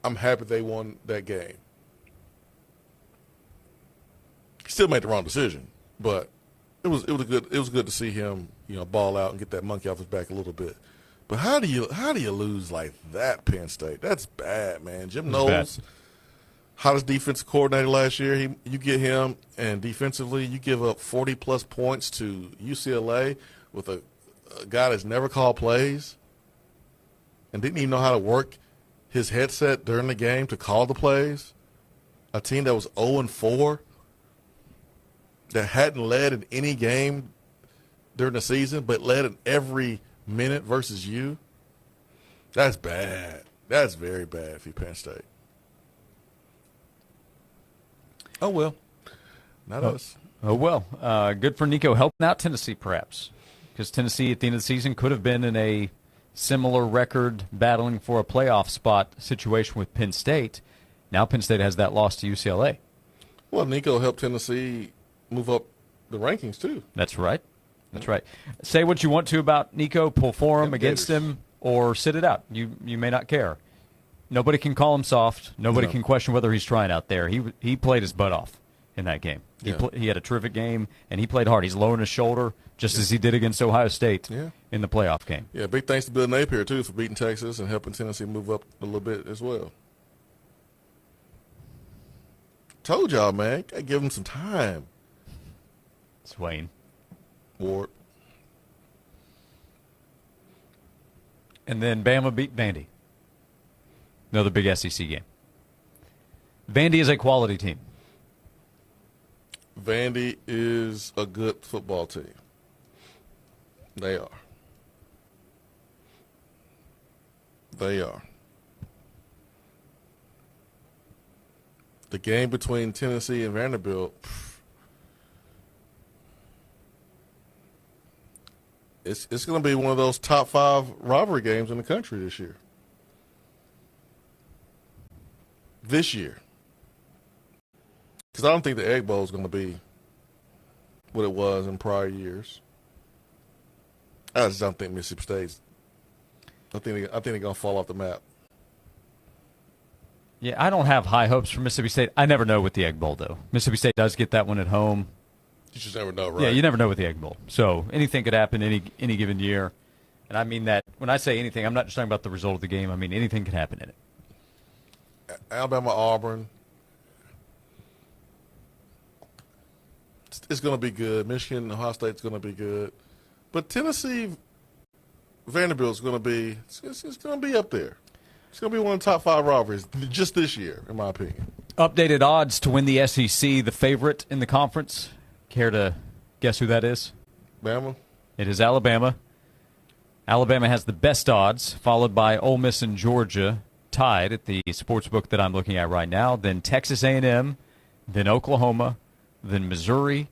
I'm happy they won that game. He still made the wrong decision, but it was good to see him, ball out and get that monkey off his back a little bit. But how do you lose like that, Penn State? That's bad, man. Jim Knowles, hottest defensive coordinator last year. You get him, and defensively you give up 40-plus points to UCLA with a guy that's never called plays and didn't even know how to work his headset during the game to call the plays. a team that was 0-4, that hadn't led in any game during the season, but led in every minute versus you. That's bad. That's very bad for Penn State. Oh, well. Not us. Oh, well. Good for Nico helping out Tennessee, perhaps, because Tennessee at the end of the season could have been in a similar record battling for a playoff spot situation with Penn State. Now Penn State has that loss to UCLA. Well, Nico helped Tennessee move up the rankings, too. That's right. That's right. Say what you want to about Nico, pull for him, against him, or sit it out. You may not care. Nobody can call him soft. Nobody can question whether he's trying out there. He played his butt off in that game. He had a terrific game, and he played hard. He's lowering his shoulder, just as he did against Ohio State in the playoff game. Yeah, big thanks to Bill Napier, too, for beating Texas and helping Tennessee move up a little bit as well. Told y'all, man. Got to give him some time. Swain. Ward. And then Bama beat Vandy. Another big SEC game. Vandy is a quality team. Vandy is a good football team. They are. They are. The game between Tennessee and Vanderbilt, it's going to be one of those top 5 rivalry games in the country this year. This year. Because I don't think the Egg Bowl is going to be what it was in prior years. I just don't think Mississippi State's. I think they're going to fall off the map. Yeah, I don't have high hopes for Mississippi State. I never know with the Egg Bowl, though. Mississippi State does get that one at home. You just never know, right? Yeah, you never know with the Egg Bowl. So anything could happen any given year. And I mean that when I say anything, I'm not just talking about the result of the game. I mean anything could happen in it. Alabama, Auburn. It's going to be good. Michigan, Ohio State's going to be good. But Tennessee, Vanderbilt's going to be it's going to be up there. It's going to be one of the top 5 rivalries just this year, in my opinion. Updated odds to win the SEC, the favorite in the conference. Care to guess who that is? Bama. It is Alabama. Alabama has the best odds, followed by Ole Miss and Georgia, tied at the sports book that I'm looking at right now. Then Texas A&M, then Oklahoma, then Missouri,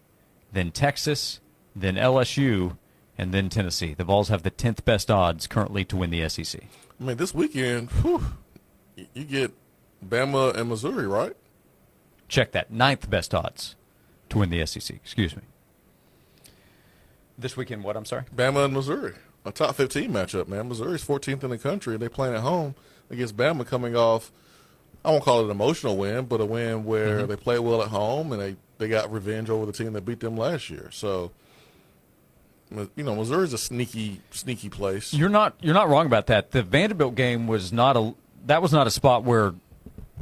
then Texas, then LSU, and then Tennessee. The Vols have the 10th best odds currently to win the SEC. I mean, this weekend, you get Bama and Missouri, right? Check that. 9th best odds to win the SEC. Excuse me. This weekend, what? I'm sorry? Bama and Missouri. A top 15 matchup, man. Missouri's 14th in the country, and they're playing at home against Bama coming off, I won't call it an emotional win, but a win where they played well at home, and they got revenge over the team that beat them last year. So, you know, Missouri's a sneaky place. You're not wrong about that. The Vanderbilt game was not a spot where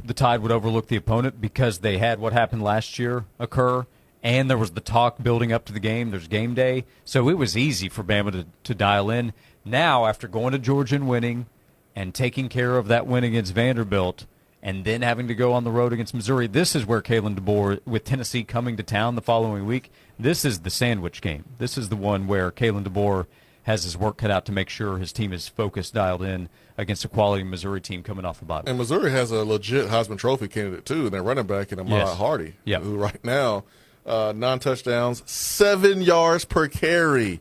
the Tide would overlook the opponent because they had what happened last year occur, and there was the talk building up to the game. There's game day, so it was easy for Bama to dial in. Now, after going to Georgia and winning and taking care of that win against Vanderbilt, and then having to go on the road against Missouri, this is where Kalen DeBoer, with Tennessee coming to town the following week, this is the sandwich game. This is the one where Kalen DeBoer has his work cut out to make sure his team is focused, dialed in against a quality Missouri team coming off the bottom. And Missouri has a legit Heisman Trophy candidate, too, and their running back in Ahmad Hardy, who right now, 9 touchdowns, 7 yards per carry,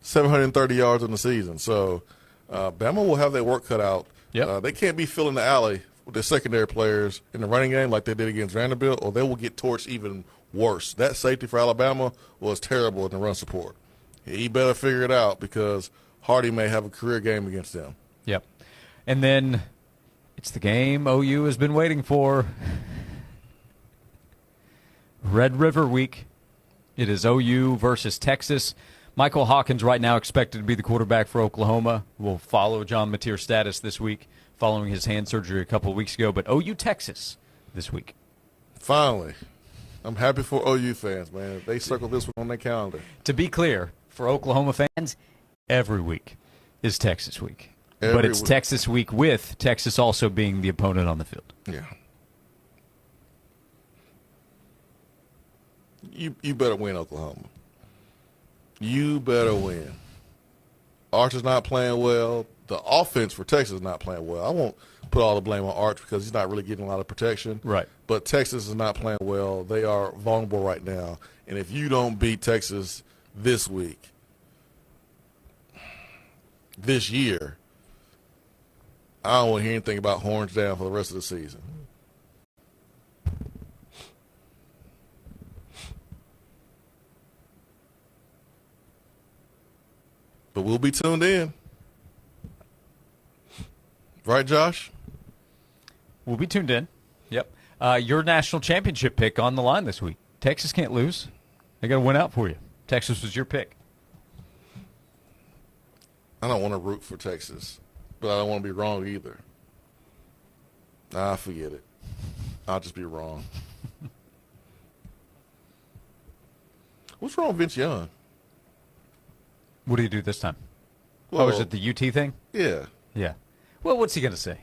730 yards in the season. So Bama will have their work cut out. They can't be filling the alley with their secondary players in the running game like they did against Vanderbilt, or they will get torched even worse. That safety for Alabama was terrible in the run support. He better figure it out because Hardy may have a career game against them. Yep. And then it's the game OU has been waiting for. Red River Week. It is OU versus Texas. Michael Hawkins right now expected to be the quarterback for Oklahoma. Will follow John Mateer's status this week following his hand surgery a couple of weeks ago. But OU Texas this week. Finally. I'm happy for OU fans, man. They circled this one on their calendar. To be clear, for Oklahoma fans, every week is Texas week. Every but it's week. Texas week with Texas also being the opponent on the field. Yeah. You better win, Oklahoma. You better win. Arch is not playing well. The offense for Texas is not playing well. I won't put all the blame on Arch because he's not really getting a lot of protection. Right. But Texas is not playing well. They are vulnerable right now. And if you don't beat Texas this week, this year, I don't want to hear anything about horns down for the rest of the season. But we'll be tuned in. Right, Josh? We'll be tuned in. Yep. Your national championship pick on the line this week. Texas can't lose. They got to win out for you. Texas was your pick. I don't want to root for Texas, but I don't want to be wrong either. Forget it. I'll just be wrong. What's wrong with Vince Young? What do you do this time? Well, is it the UT thing? Yeah. Yeah. Well, what's he going to say?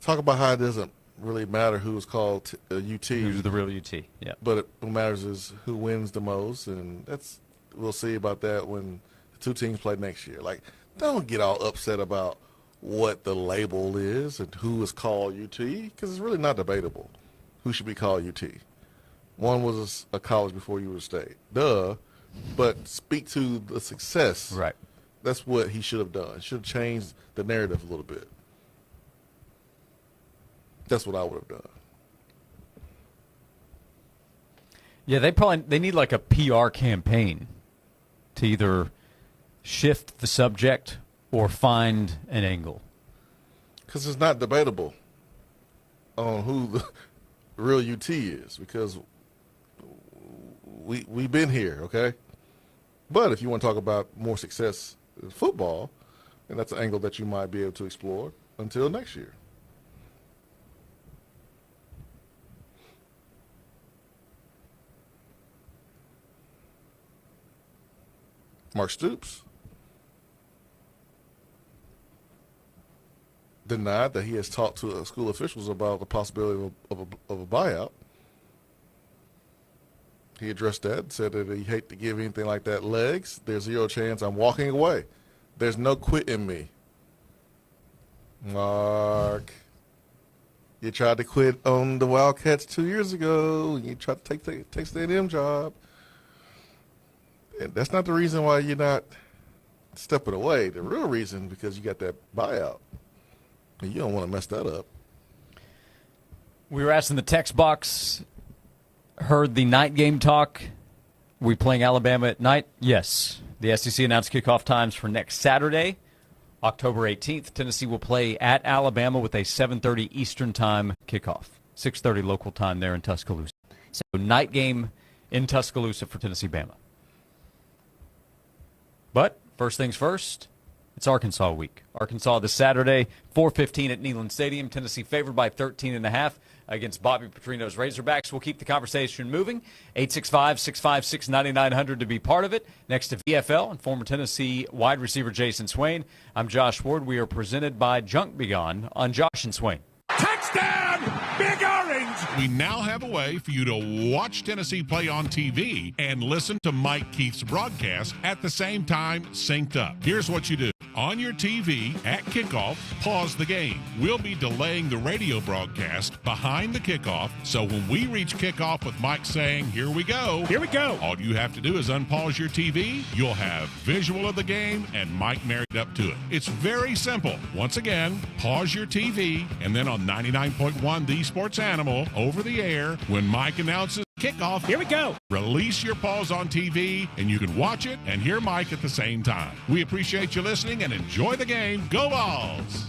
Talk about how it doesn't really matter who is called UT. Who's the real UT? Yeah. But what matters is who wins the most, and we'll see about that when the two teams play next year. Like, don't get all upset about what the label is and who is called UT, because it's really not debatable who should be called UT. One was a college before you were a state. Duh. But speak to the success. Right. That's what he should have done. Should have changed the narrative a little bit. That's what I would have done. Yeah, they need like a PR campaign to either shift the subject or find an angle. Because it's not debatable on who the real UT is, because we've been here, okay? But if you want to talk about more success in football, then that's an angle that you might be able to explore until next year. Mark Stoops denied that he has talked to school officials about the possibility of a buyout. He addressed that and said that he hate to give anything like that legs. There's zero chance. I'm walking away. There's no quit in me. Mark, you tried to quit on the Wildcats 2 years ago. You tried to take the A&M job. And that's not the reason why you're not stepping away. The real reason, because you got that buyout. And you don't want to mess that up. We were asked in the text box, heard the night game talk. We playing Alabama at night? Yes. The SEC announced kickoff times for next Saturday, October 18th. Tennessee will play at Alabama with a 7:30 Eastern time kickoff, 6:30 local time there in Tuscaloosa. So night game in Tuscaloosa for Tennessee-Bama. But first things first, it's Arkansas week. Arkansas this Saturday, 4:15 at Neyland Stadium. Tennessee favored by 13.5 against Bobby Petrino's Razorbacks. We'll keep the conversation moving. 865-656-9900 to be part of it. Next to VFL and former Tennessee wide receiver Jason Swain. I'm Josh Ward. We are presented by Junk Be Gone on Josh and Swain. Touchdown, Big Orange! We now have a way for you to watch Tennessee play on TV and listen to Mike Keith's broadcast at the same time, synced up. Here's what you do. On your TV at kickoff, pause the game. We'll be delaying the radio broadcast behind the kickoff, so when we reach kickoff with Mike saying, here we go, all you have to do is unpause your TV. You'll have visual of the game and Mike married up to it. It's very simple. Once again, pause your TV, and then on 99.1 The Sports Animal, over the air, when Mike announces kickoff, here we go. Release your pause on TV, and you can watch it and hear Mike at the same time. We appreciate you listening and enjoy the game. Go Vols!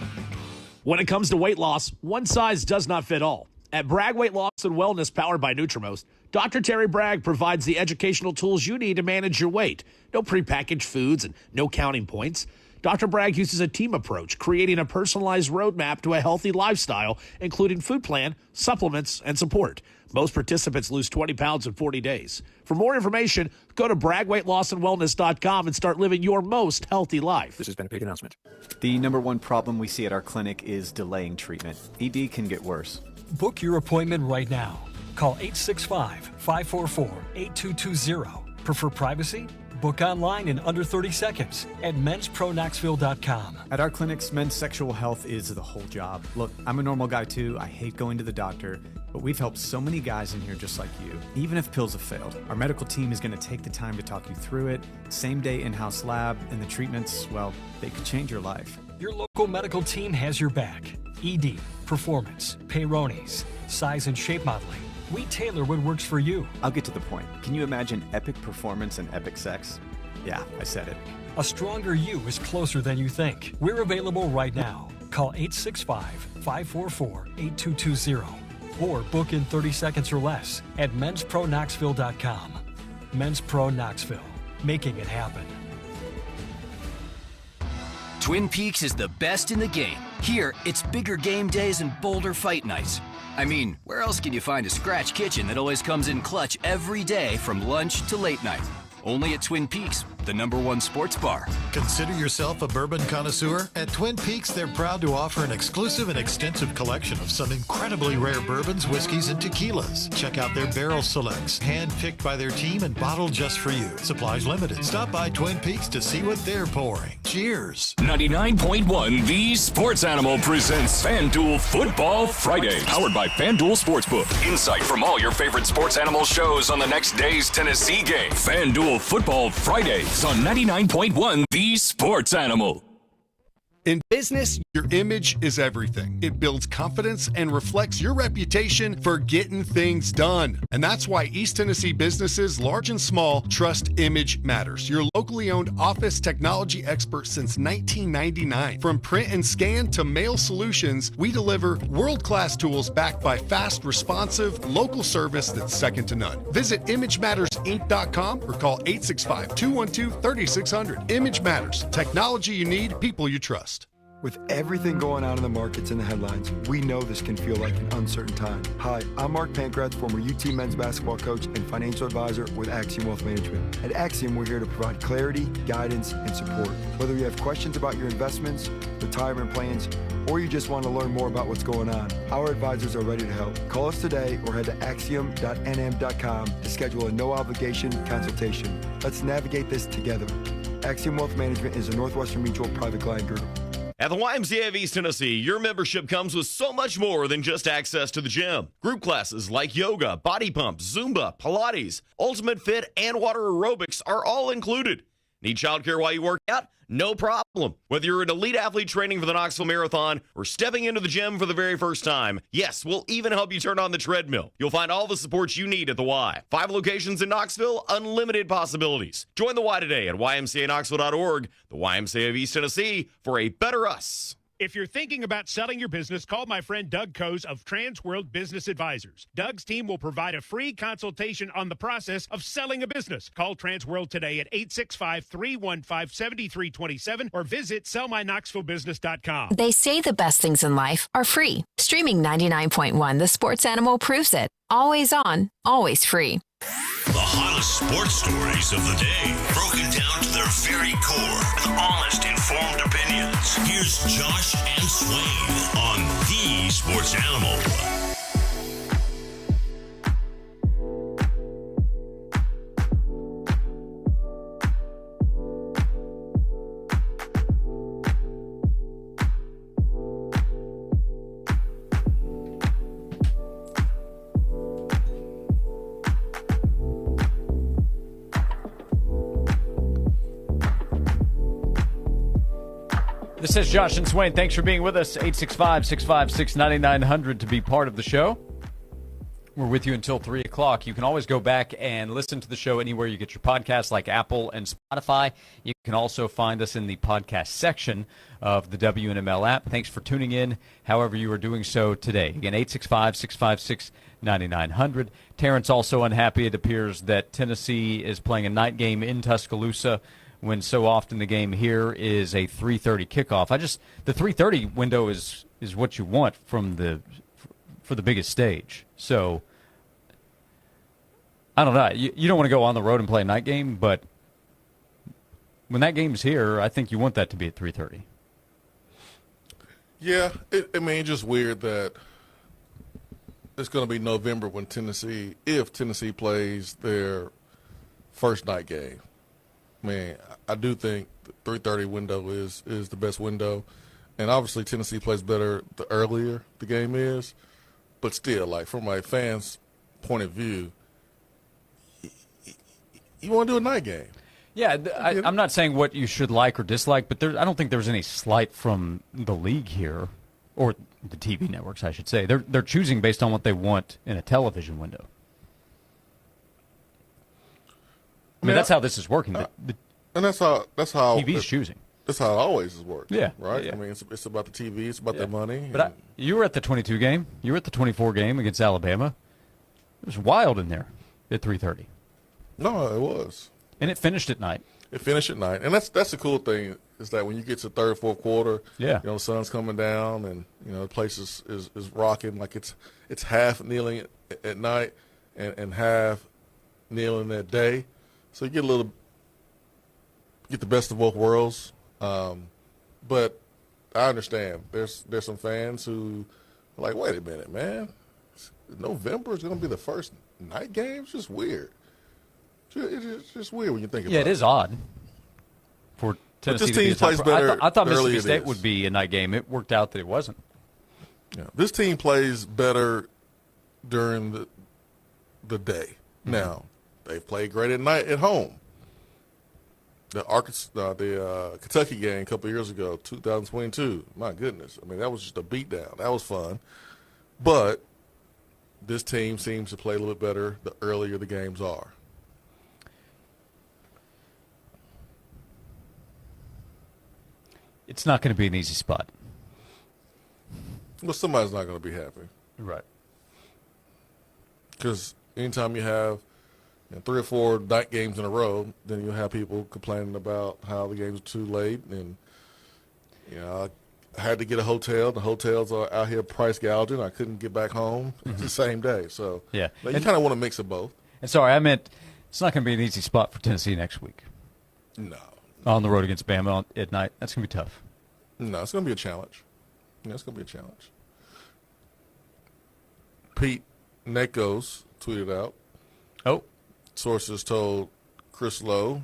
When it comes to weight loss, one size does not fit all. At Bragg Weight Loss and Wellness, powered by Nutrimost, Dr. Terry Bragg provides the educational tools you need to manage your weight. No prepackaged foods and no counting points. Dr. Bragg uses a team approach, creating a personalized roadmap to a healthy lifestyle, including food plan, supplements, and support. Most participants lose 20 pounds in 40 days. For more information, go to BraggWeightLossAndWellness.com and start living your most healthy life. This has been a paid announcement. The number one problem we see at our clinic is delaying treatment. ED can get worse. Book your appointment right now. Call 865-544-8220. Prefer privacy? Book online in under 30 seconds at menspronknoxville.com. At our clinics, men's sexual health is the whole job. Look, I'm a normal guy too. I hate going to the doctor, but we've helped so many guys in here just like you. Even if pills have failed, our medical team is going to take the time to talk you through it. Same day in-house lab, and the treatments, well, they could change your life. Your local medical team has your back. ED, performance, Peyronie's, size and shape modeling. We tailor what works for you. I'll get to the point. Can you imagine epic performance and epic sex? Yeah, I said it. A stronger you is closer than you think. We're available right now. Call 865-544-8220 or book in 30 seconds or less at menspronknoxville.com. Men's Pro Knoxville, making it happen. Twin Peaks is the best in the game. Here, it's bigger game days and bolder fight nights. I mean, where else can you find a scratch kitchen that always comes in clutch every day from lunch to late night? Only at Twin Peaks, the #1 sports bar. Consider yourself a bourbon connoisseur? At Twin Peaks, they're proud to offer an exclusive and extensive collection of some incredibly rare bourbons, whiskeys, and tequilas. Check out their barrel selects, hand-picked by their team and bottled just for you. Supplies limited. Stop by Twin Peaks to see what they're pouring. Cheers. 99.1 The Sports Animal presents FanDuel Football Friday, powered by FanDuel Sportsbook. Insight from all your favorite Sports Animal shows on the next day's Tennessee game. FanDuel Football Fridays on 99.1 The Sports Animal. In business, your image is everything. It builds confidence and reflects your reputation for getting things done. And that's why East Tennessee businesses, large and small, trust Image Matters, your locally owned office technology expert since 1999. From print and scan to mail solutions, we deliver world-class tools backed by fast, responsive, local service that's second to none. Visit ImageMattersInc.com or call 865-212-3600. Image Matters. Technology you need, people you trust. With everything going on in the markets and the headlines, we know this can feel like an uncertain time. Hi, I'm Mark Pankratz, former UT men's basketball coach and financial advisor with Axiom Wealth Management. At Axiom, we're here to provide clarity, guidance, and support. Whether you have questions about your investments, retirement plans, or you just want to learn more about what's going on, our advisors are ready to help. Call us today or head to axiom.nm.com to schedule a no-obligation consultation. Let's navigate this together. Axiom Wealth Management is a Northwestern Mutual private client group. At the YMCA of East Tennessee, your membership comes with so much more than just access to the gym. Group classes like yoga, body pump, Zumba, Pilates, Ultimate Fit, and water aerobics are all included. Need childcare while you work out? No problem. Whether you're an elite athlete training for the Knoxville Marathon or stepping into the gym for the very first time, yes, we'll even help you turn on the treadmill. You'll find all the support you need at the Y. 5 locations in Knoxville, unlimited possibilities. Join the Y today at ymcaknoxville.org, the YMCA of East Tennessee, for a better us. If you're thinking about selling your business, call my friend Doug Coase of Transworld Business Advisors. Doug's team will provide a free consultation on the process of selling a business. Call Transworld today at 865-315-7327 or visit sellmyknoxvillebusiness.com. They say the best things in life are free. Streaming 99.1 The Sports Animal proves it. Always on, always free. The hottest sports stories of the day, broken down to their very core with honest, informed opinions. Here's Josh and Swain on The Sports Animal. This is Josh and Swain. Thanks for being with us. 865-656-9900 to be part of the show. We're with you until 3 o'clock. You can always go back and listen to the show anywhere you get your podcasts, like Apple and Spotify. You can also find us in the podcast section of the WNML app. Thanks for tuning in, however you are doing so today. Again, 865-656-9900. Terrence also unhappy, it appears, that Tennessee is playing a night game in Tuscaloosa when so often the game here is a 3:30 kickoff. The 3:30 window is what you want for the biggest stage. So I don't know. You don't want to go on the road and play a night game, but when that game's here, I think you want that to be at 3:30. Yeah, it's just weird that it's going to be November when if Tennessee plays their first night game. I do think the 3:30 window is the best window, and obviously Tennessee plays better the earlier the game is, but still, like from my fans' point of view, you want to do a night game. Yeah, I'm not saying what you should like or dislike, but I don't think there's any slight from the league here, or the TV networks, I should say. They're choosing based on what they want in a television window. I mean, that's how this is working. And that's how TV's choosing. That's how it always has worked. Yeah, right. Yeah. I mean, it's about the TV, it's about the money. But you were at the 22 game. You were at the 24 game against Alabama. It was wild in there at 3:30. No, it was. And it finished at night. It finished at night, and that's the cool thing is that when you get to third, fourth quarter, the sun's coming down, and the place is rocking like it's half kneeling at night and half kneeling at day, so you get the best of both worlds. But I understand there's some fans who are like, wait a minute, man, November is going to be the first night game. It's just weird. It's just weird when you think about it. Yeah, it is odd for Tennessee this to be team a top plays pro- better I thought early Mississippi it State is. would be a night game. It worked out that it wasn't. Yeah, this team plays better during the day. Mm-hmm. Now, they've played great at night at home. The Kentucky game a couple of years ago, 2022. My goodness, I mean that was just a beatdown. That was fun, but this team seems to play a little bit better the earlier the games are. It's not going to be an easy spot. Well, somebody's not going to be happy. Right. Because anytime you have 3 or 4 night games in a row, then you'll have people complaining about how the games are too late. And, I had to get a hotel. The hotels are out here price gouging. I couldn't get back home the same day. So, Yeah. you kind of want to mix of both. And sorry, I meant it's not going to be an easy spot for Tennessee next week. No. On the road against Bama at night. That's going to be tough. No, it's going to be a challenge. Yeah, it's going to be a challenge. Pete Nakos tweeted out. Oh. Sources told Chris Lowe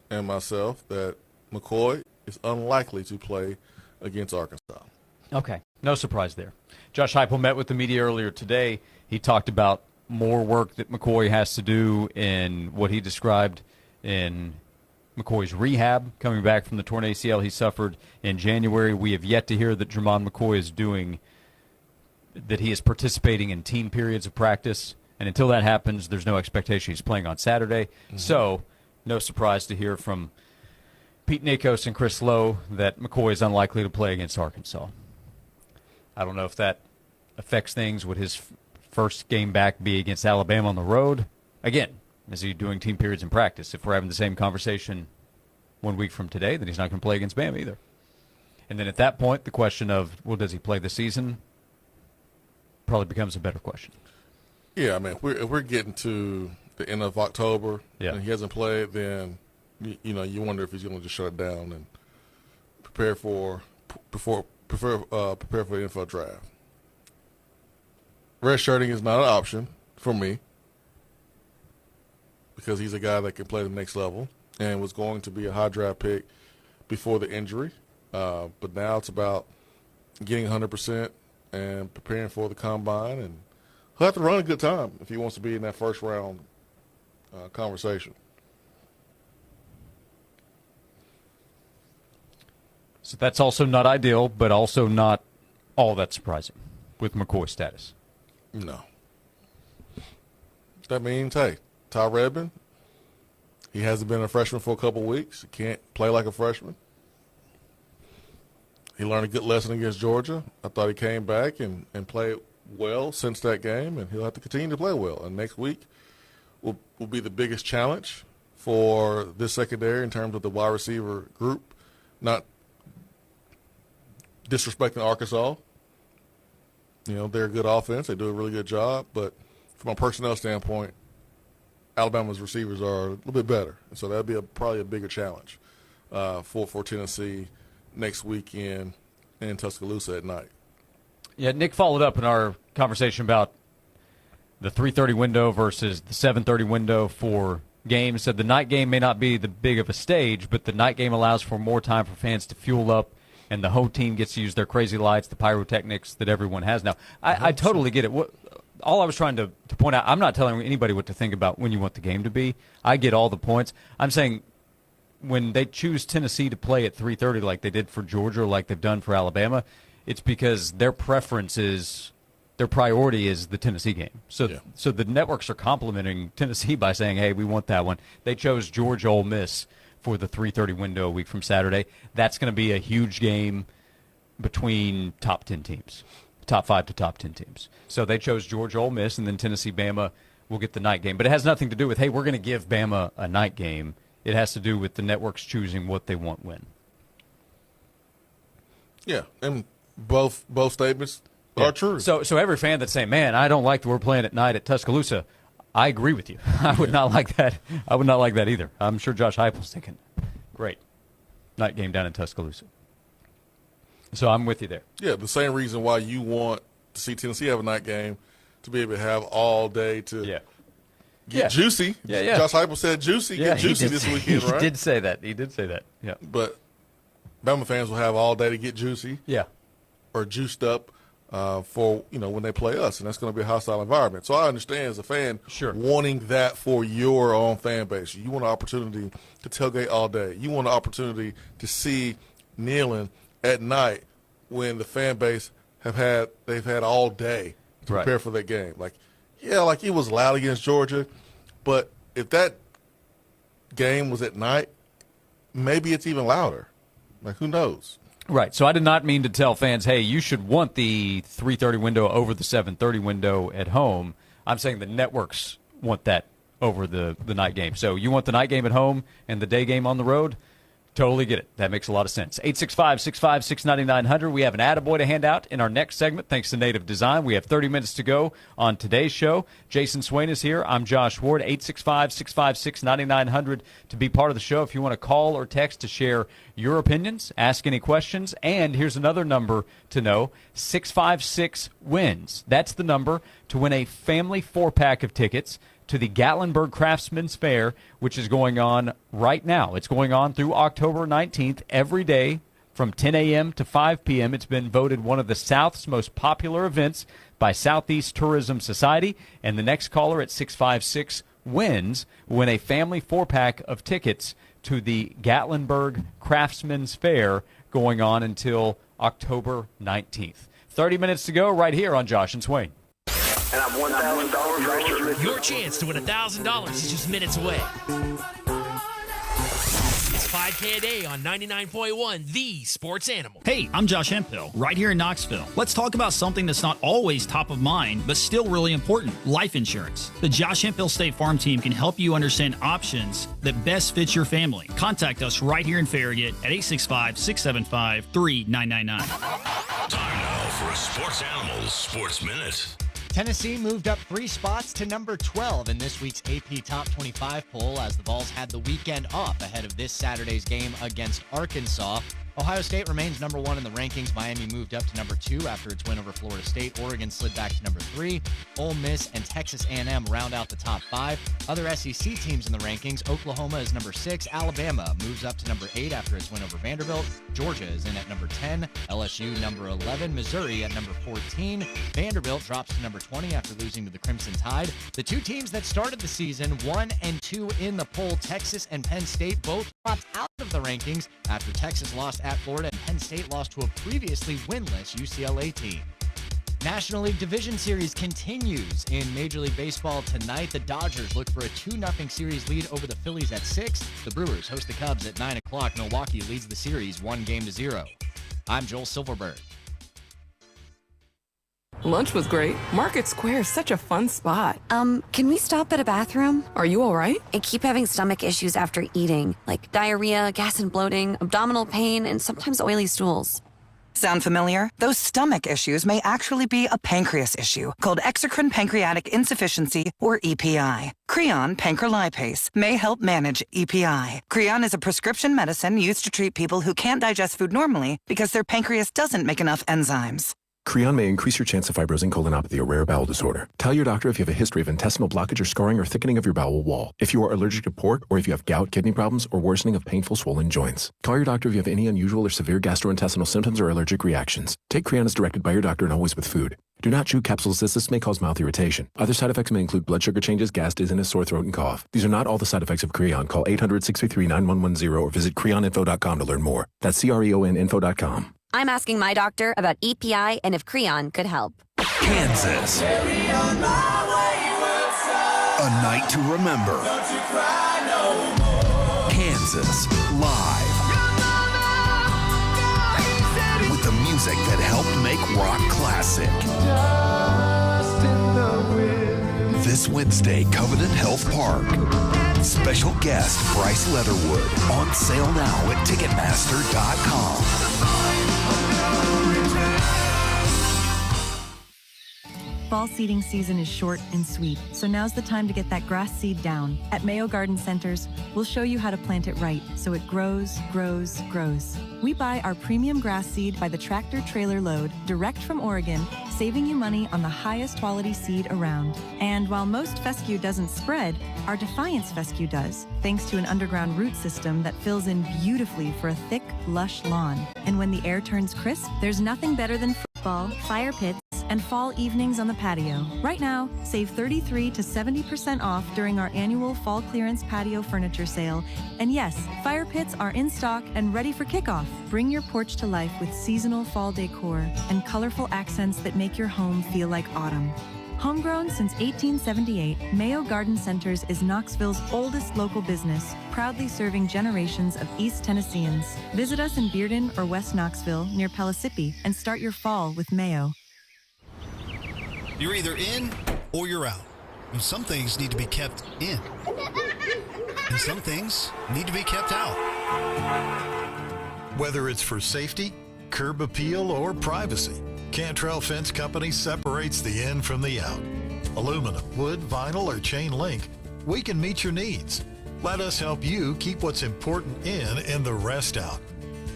and myself that McCoy is unlikely to play against Arkansas. Okay. No surprise there. Josh Heupel met with the media earlier today. He talked about more work that McCoy has to do in what he described in McCoy's rehab, coming back from the torn ACL he suffered in January. We have yet to hear that Jermon McCoy he is participating in team periods of practice. And until that happens, there's no expectation he's playing on Saturday. Mm-hmm. So, no surprise to hear from Pete Nakos and Chris Lowe that McCoy is unlikely to play against Arkansas. I don't know if that affects things. Would his first game back be against Alabama on the road? Again, is he doing team periods in practice? If we're having the same conversation 1 week from today, then he's not going to play against Bama either. And then at that point, the question of, well, does he play the season probably becomes a better question. Yeah, I mean, if we're getting to the end of October and he hasn't played, then you wonder if he's going to just shut it down and prepare for the NFL draft. Redshirting is not an option for me because he's a guy that can play the next level and was going to be a high draft pick before the injury. But now it's about getting 100% and preparing for the combine, and he'll have to run a good time if he wants to be in that first round conversation. So that's also not ideal, but also not all that surprising with McCoy's status. No. That means, hey, Ty Redmond, he hasn't been a freshman for a couple weeks. He can't play like a freshman. He learned a good lesson against Georgia. I thought he came back and played well since that game, and he'll have to continue to play well. And next week will be the biggest challenge for this secondary in terms of the wide receiver group. Not disrespecting Arkansas. They're a good offense. They do a really good job. But from a personnel standpoint, Alabama's receivers are a little bit better. And so that would be probably a bigger challenge for Tennessee next weekend in Tuscaloosa at night. Yeah, Nick followed up in our conversation about the 3:30 window versus the 7:30 window for games. Said the night game may not be the big of a stage, but the night game allows for more time for fans to fuel up, and the whole team gets to use their crazy lights, the pyrotechnics that everyone has now. I totally get it. All I was trying to point out, I'm not telling anybody what to think about when you want the game to be. I get all the points. I'm saying when they choose Tennessee to play at 3:30 like they did for Georgia or like they've done for Alabama, it's because their preference is, their priority is the Tennessee game. So the networks are complimenting Tennessee by saying, hey, we want that one. They chose Georgia Ole Miss for the 3:30 window a week from Saturday. That's going to be a huge game between top 10 teams, top 5 to top 10 teams. So they chose Georgia Ole Miss, and then Tennessee Bama will get the night game. But it has nothing to do with, hey, we're going to give Bama a night game. It has to do with the networks choosing what they want when. Yeah, and both statements are true. So every fan that's saying, man, I don't like that we're playing at night at Tuscaloosa, I agree with you. I would not like that. I would not like that either. I'm sure Josh Heupel's thinking, great, night game down in Tuscaloosa. So I'm with you there. Yeah, the same reason why you want to see Tennessee have a night game, to be able to have all day to get juicy. Yeah. Josh Heupel said juicy, get juicy this weekend, right? He did say that. Yeah. But Bama fans will have all day to get juicy. Yeah. Or juiced up for, when they play us, and that's going to be a hostile environment. So I understand as a fan wanting that for your own fan base. You want an opportunity to tailgate all day. You want an opportunity to see Neyland at night when the fan base they've had all day to prepare for that game. Like it was loud against Georgia, but if that game was at night, maybe it's even louder. Like, who knows? Right. So I did not mean to tell fans, hey, you should want the 3:30 window over the 7:30 window at home. I'm saying the networks want that over the night game. So you want the night game at home and the day game on the road? Totally get it. That makes a lot of sense. 865-656-9900. We have an attaboy to hand out in our next segment, thanks to Native Design. We have 30 minutes to go on today's show. Jason Swain is here. I'm Josh Ward. 865-656-9900 to be part of the show. If you want to call or text to share your opinions, ask any questions. And here's another number to know, 656-WINS. That's the number to win a family 4-pack of tickets to the Gatlinburg Craftsman's Fair, which is going on right now. It's going on through October 19th every day from 10 a.m. to 5 p.m. It's been voted one of the South's most popular events by Southeast Tourism Society. And the next caller at 656-WINS win a family 4-pack of tickets to the Gatlinburg Craftsman's Fair going on until October 19th. 30 minutes to go right here on Josh and Swain. And I'm $1,000 Your chance to win $1,000 is just minutes away. It's 5K a day on 99.1, the Sports Animal. Hey, I'm Josh Hemphill, right here in Knoxville. Let's talk about something that's not always top of mind, but still really important, life insurance. The Josh Hemphill State Farm Team can help you understand options that best fit your family. Contact us right here in Farragut at 865-675-3999. Time now for a Sports Animals Sports Minute. Tennessee moved up 3 spots to number 12 in this week's AP Top 25 poll as the Vols had the weekend off ahead of this Saturday's game against Arkansas. Ohio State remains number 1 in the rankings. Miami moved up to number 2 after its win over Florida State. Oregon slid back to number 3. Ole Miss and Texas A&M round out the top 5. Other SEC teams in the rankings, Oklahoma is number 6. Alabama moves up to number 8 after its win over Vanderbilt. Georgia is in at number 10. LSU number 11. Missouri at number 14. Vanderbilt drops to number 20 after losing to the Crimson Tide. The 2 teams that started the season 1 and 2 in the poll, Texas and Penn State, both dropped out of the rankings after Texas lost at Florida and Penn State lost to a previously winless UCLA team. National League Division Series continues in Major League Baseball tonight. The Dodgers look for a 2-0 series lead over the Phillies at 6. The Brewers host the Cubs at 9 o'clock. Milwaukee leads the series 1-0. I'm Joel Silverberg. Lunch was great. Market Square is such a fun spot. Can we stop at a bathroom? Are you all right? I keep having stomach issues after eating, like diarrhea, gas and bloating, abdominal pain, and sometimes oily stools. Sound familiar? Those stomach issues may actually be a pancreas issue called exocrine pancreatic insufficiency, or EPI. Creon pancrelipase may help manage EPI. Creon is a prescription medicine used to treat people who can't digest food normally because their pancreas doesn't make enough enzymes. Creon may increase your chance of fibrosing colonopathy, a rare bowel disorder. Tell your doctor if you have a history of intestinal blockage or scarring or thickening of your bowel wall, if you are allergic to pork, or if you have gout, kidney problems, or worsening of painful swollen joints. Call your doctor if you have any unusual or severe gastrointestinal symptoms or allergic reactions. Take Creon as directed by your doctor and always with food. Do not chew capsules as this may cause mouth irritation. Other side effects may include blood sugar changes, gas, dizziness, sore throat, and cough. These are not all the side effects of Creon. Call 800-633-9110 or visit creoninfo.com to learn more. That's CREONinfo.com. I'm asking my doctor about EPI and if Creon could help. Kansas. A night to remember. Kansas live. With the music that helped make rock classic. This Wednesday, Covenant Health Park. Special guest Bryce Leatherwood. On sale now at Ticketmaster.com. Fall seeding season is short and sweet, so now's the time to get that grass seed down. At Mayo Garden Centers, we'll show you how to plant it right so it grows, grows, grows. We buy our premium grass seed by the tractor trailer load direct from Oregon, saving you money on the highest quality seed around. And while most fescue doesn't spread, our Defiance fescue does, thanks to an underground root system that fills in beautifully for a thick, lush lawn. And when the air turns crisp, there's nothing better than football, fire pits, and fall evenings on the patio. Right now, save 33 to 70% off during our annual fall clearance patio furniture sale. And yes, fire pits are in stock and ready for kickoff. Bring your porch to life with seasonal fall decor and colorful accents that make your home feel like autumn. Homegrown since 1878, Mayo Garden Centers is Knoxville's oldest local business, proudly serving generations of East Tennesseans. Visit us in Bearden or West Knoxville near Pellissippi and start your fall with Mayo. You're either in or you're out. And some things need to be kept in. And some things need to be kept out. Whether it's for safety, curb appeal, or privacy, Cantrell Fence Company separates the in from the out. Aluminum, wood, vinyl, or chain link, we can meet your needs. Let us help you keep what's important in and the rest out.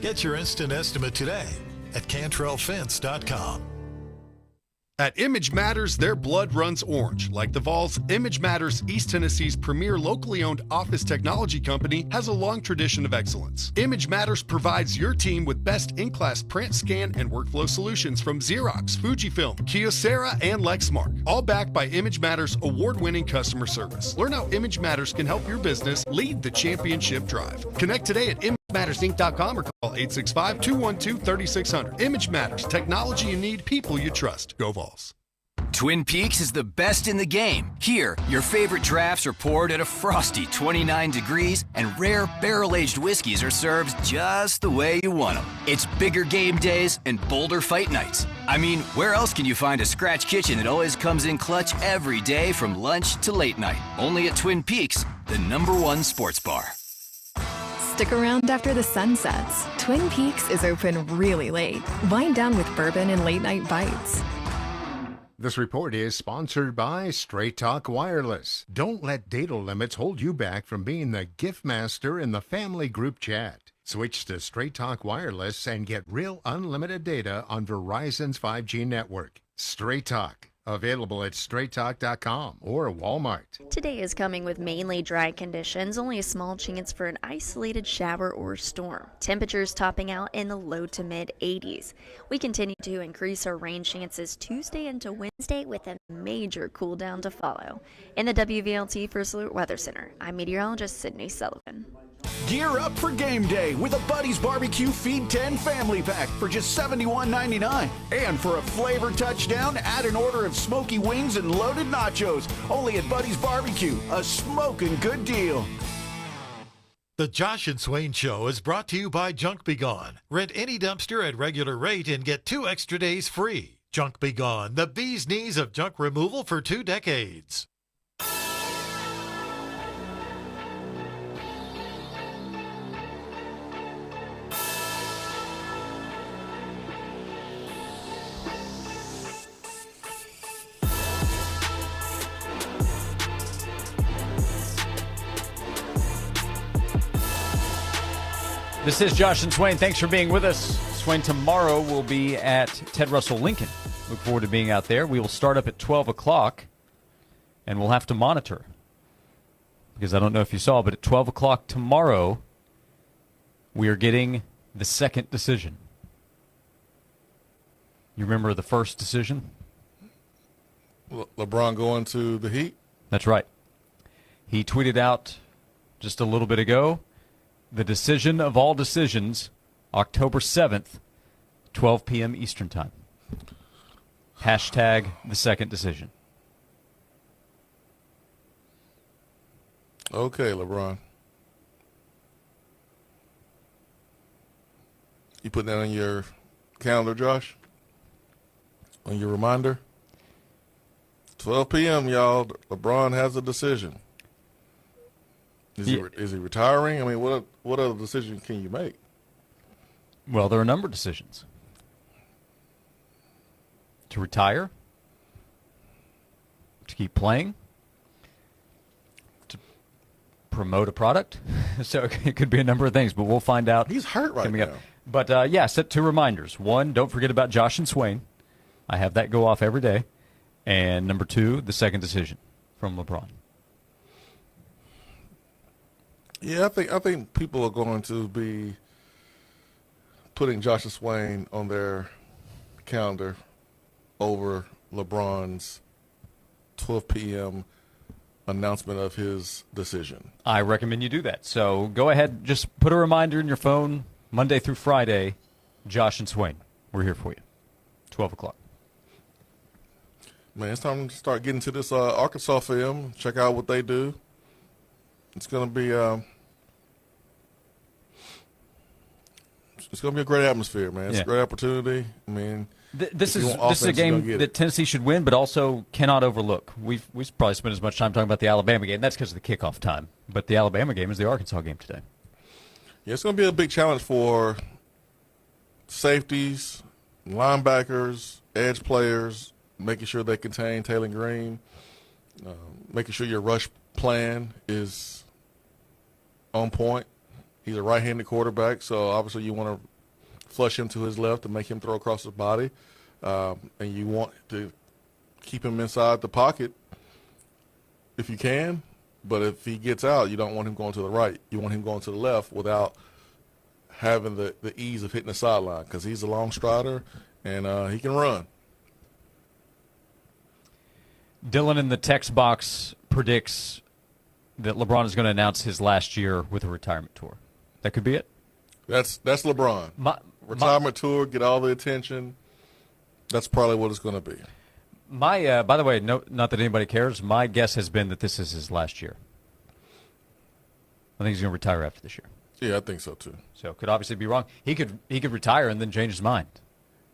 Get your instant estimate today at CantrellFence.com. At Image Matters, their blood runs orange. Like the Vols, Image Matters, East Tennessee's premier locally owned office technology company, has a long tradition of excellence. Image Matters provides your team with best in-class print, scan, and workflow solutions from Xerox, Fujifilm, Kyocera, and Lexmark, all backed by Image Matters' award-winning customer service. Learn how Image Matters can help your business lead the championship drive. Connect today at ImageMattersInc.com or call 865-212-3600. Image Matters. Technology you need, people you trust. Go Vols. Twin Peaks is the best in the game. Here, your favorite drafts are poured at a frosty 29 degrees, and rare barrel-aged whiskeys are served just the way you want them. It's bigger game days and bolder fight nights. I mean, where else can you find a scratch kitchen that always comes in clutch every day from lunch to late night? Only at Twin Peaks, the #1 sports bar. Stick around after the sun sets. Twin Peaks is open really late. Wind down with bourbon and late-night bites. This report is sponsored by Straight Talk Wireless. Don't let data limits hold you back from being the gift master in the family group chat. Switch to Straight Talk Wireless and get real unlimited data on Verizon's 5G network. Straight Talk. Available at straighttalk.com or Walmart. Today is coming with mainly dry conditions, only a small chance for an isolated shower or storm. Temperatures topping out in the low to mid 80s. We continue to increase our rain chances Tuesday into Wednesday with a major cool down to follow. In the WVLT First Alert Weather Center, I'm meteorologist Sydney Sullivan. Gear up for game day with a Buddy's Barbecue Feed 10 family pack for just $71.99. And for a flavor touchdown, add an order of smoky wings and loaded nachos. Only at Buddy's Barbecue, a smoking good deal. The Josh and Swain Show is brought to you by Junk Be Gone. Rent any dumpster at regular rate and get 2 extra days free. Junk Be Gone, the bee's knees of junk removal for 2 decades. This is Josh and Swain. Thanks for being with us. Swain, tomorrow will be at Ted Russell Lincoln. Look forward to being out there. We will start up at 12 o'clock, and we'll have to monitor. Because I don't know if you saw, but at 12 o'clock tomorrow, we are getting the second decision. You remember the first decision? LeBron going to the Heat? That's right. He tweeted out just a little bit ago, the decision of all decisions, October 7th, 12 p.m. Eastern Time. Hashtag the second decision. Okay, LeBron. You put that on your calendar, Josh? On your reminder? 12 p.m., y'all. LeBron has a decision. Is he retiring? I mean, what other decision can you make? Well, there are a number of decisions. To retire, to keep playing, to promote a product. So it could be a number of things, but we'll find out. He's hurt right now. But, set 2 reminders. 1, don't forget about Josh and Swain. I have that go off every day. And number 2, the second decision from LeBron. Yeah, I think people are going to be putting Josh and Swain on their calendar over LeBron's 12 p.m. announcement of his decision. I recommend you do that. So go ahead, just put a reminder in your phone, Monday through Friday, Josh and Swain. We're here for you. 12 o'clock. Man, it's time to start getting to this Arkansas film, check out what they do. It's going to be a great atmosphere, man. It's a great opportunity. I mean, this is a game that Tennessee should win, but also cannot overlook. We've probably spent as much time talking about the Alabama game. That's because of the kickoff time. But the Alabama game is the Arkansas game today. Yeah, it's going to be a big challenge for safeties, linebackers, edge players, making sure they contain Taylor Green, making sure your rush plan is on point. He's a right-handed quarterback, so obviously you want to flush him to his left to make him throw across his body, and you want to keep him inside the pocket if you can. But if he gets out, you don't want him going to the right. You want him going to the left without having the ease of hitting the sideline because he's a long strider and he can run. Dylan in the text box predicts that LeBron is going to announce his last year with a retirement tour. That could be it? That's LeBron. Retirement tour, get all the attention. That's probably what it's going to be. By the way, not that anybody cares, my guess has been that this is his last year. I think he's going to retire after this year. Yeah, I think so too. So could obviously be wrong. He could retire and then change his mind.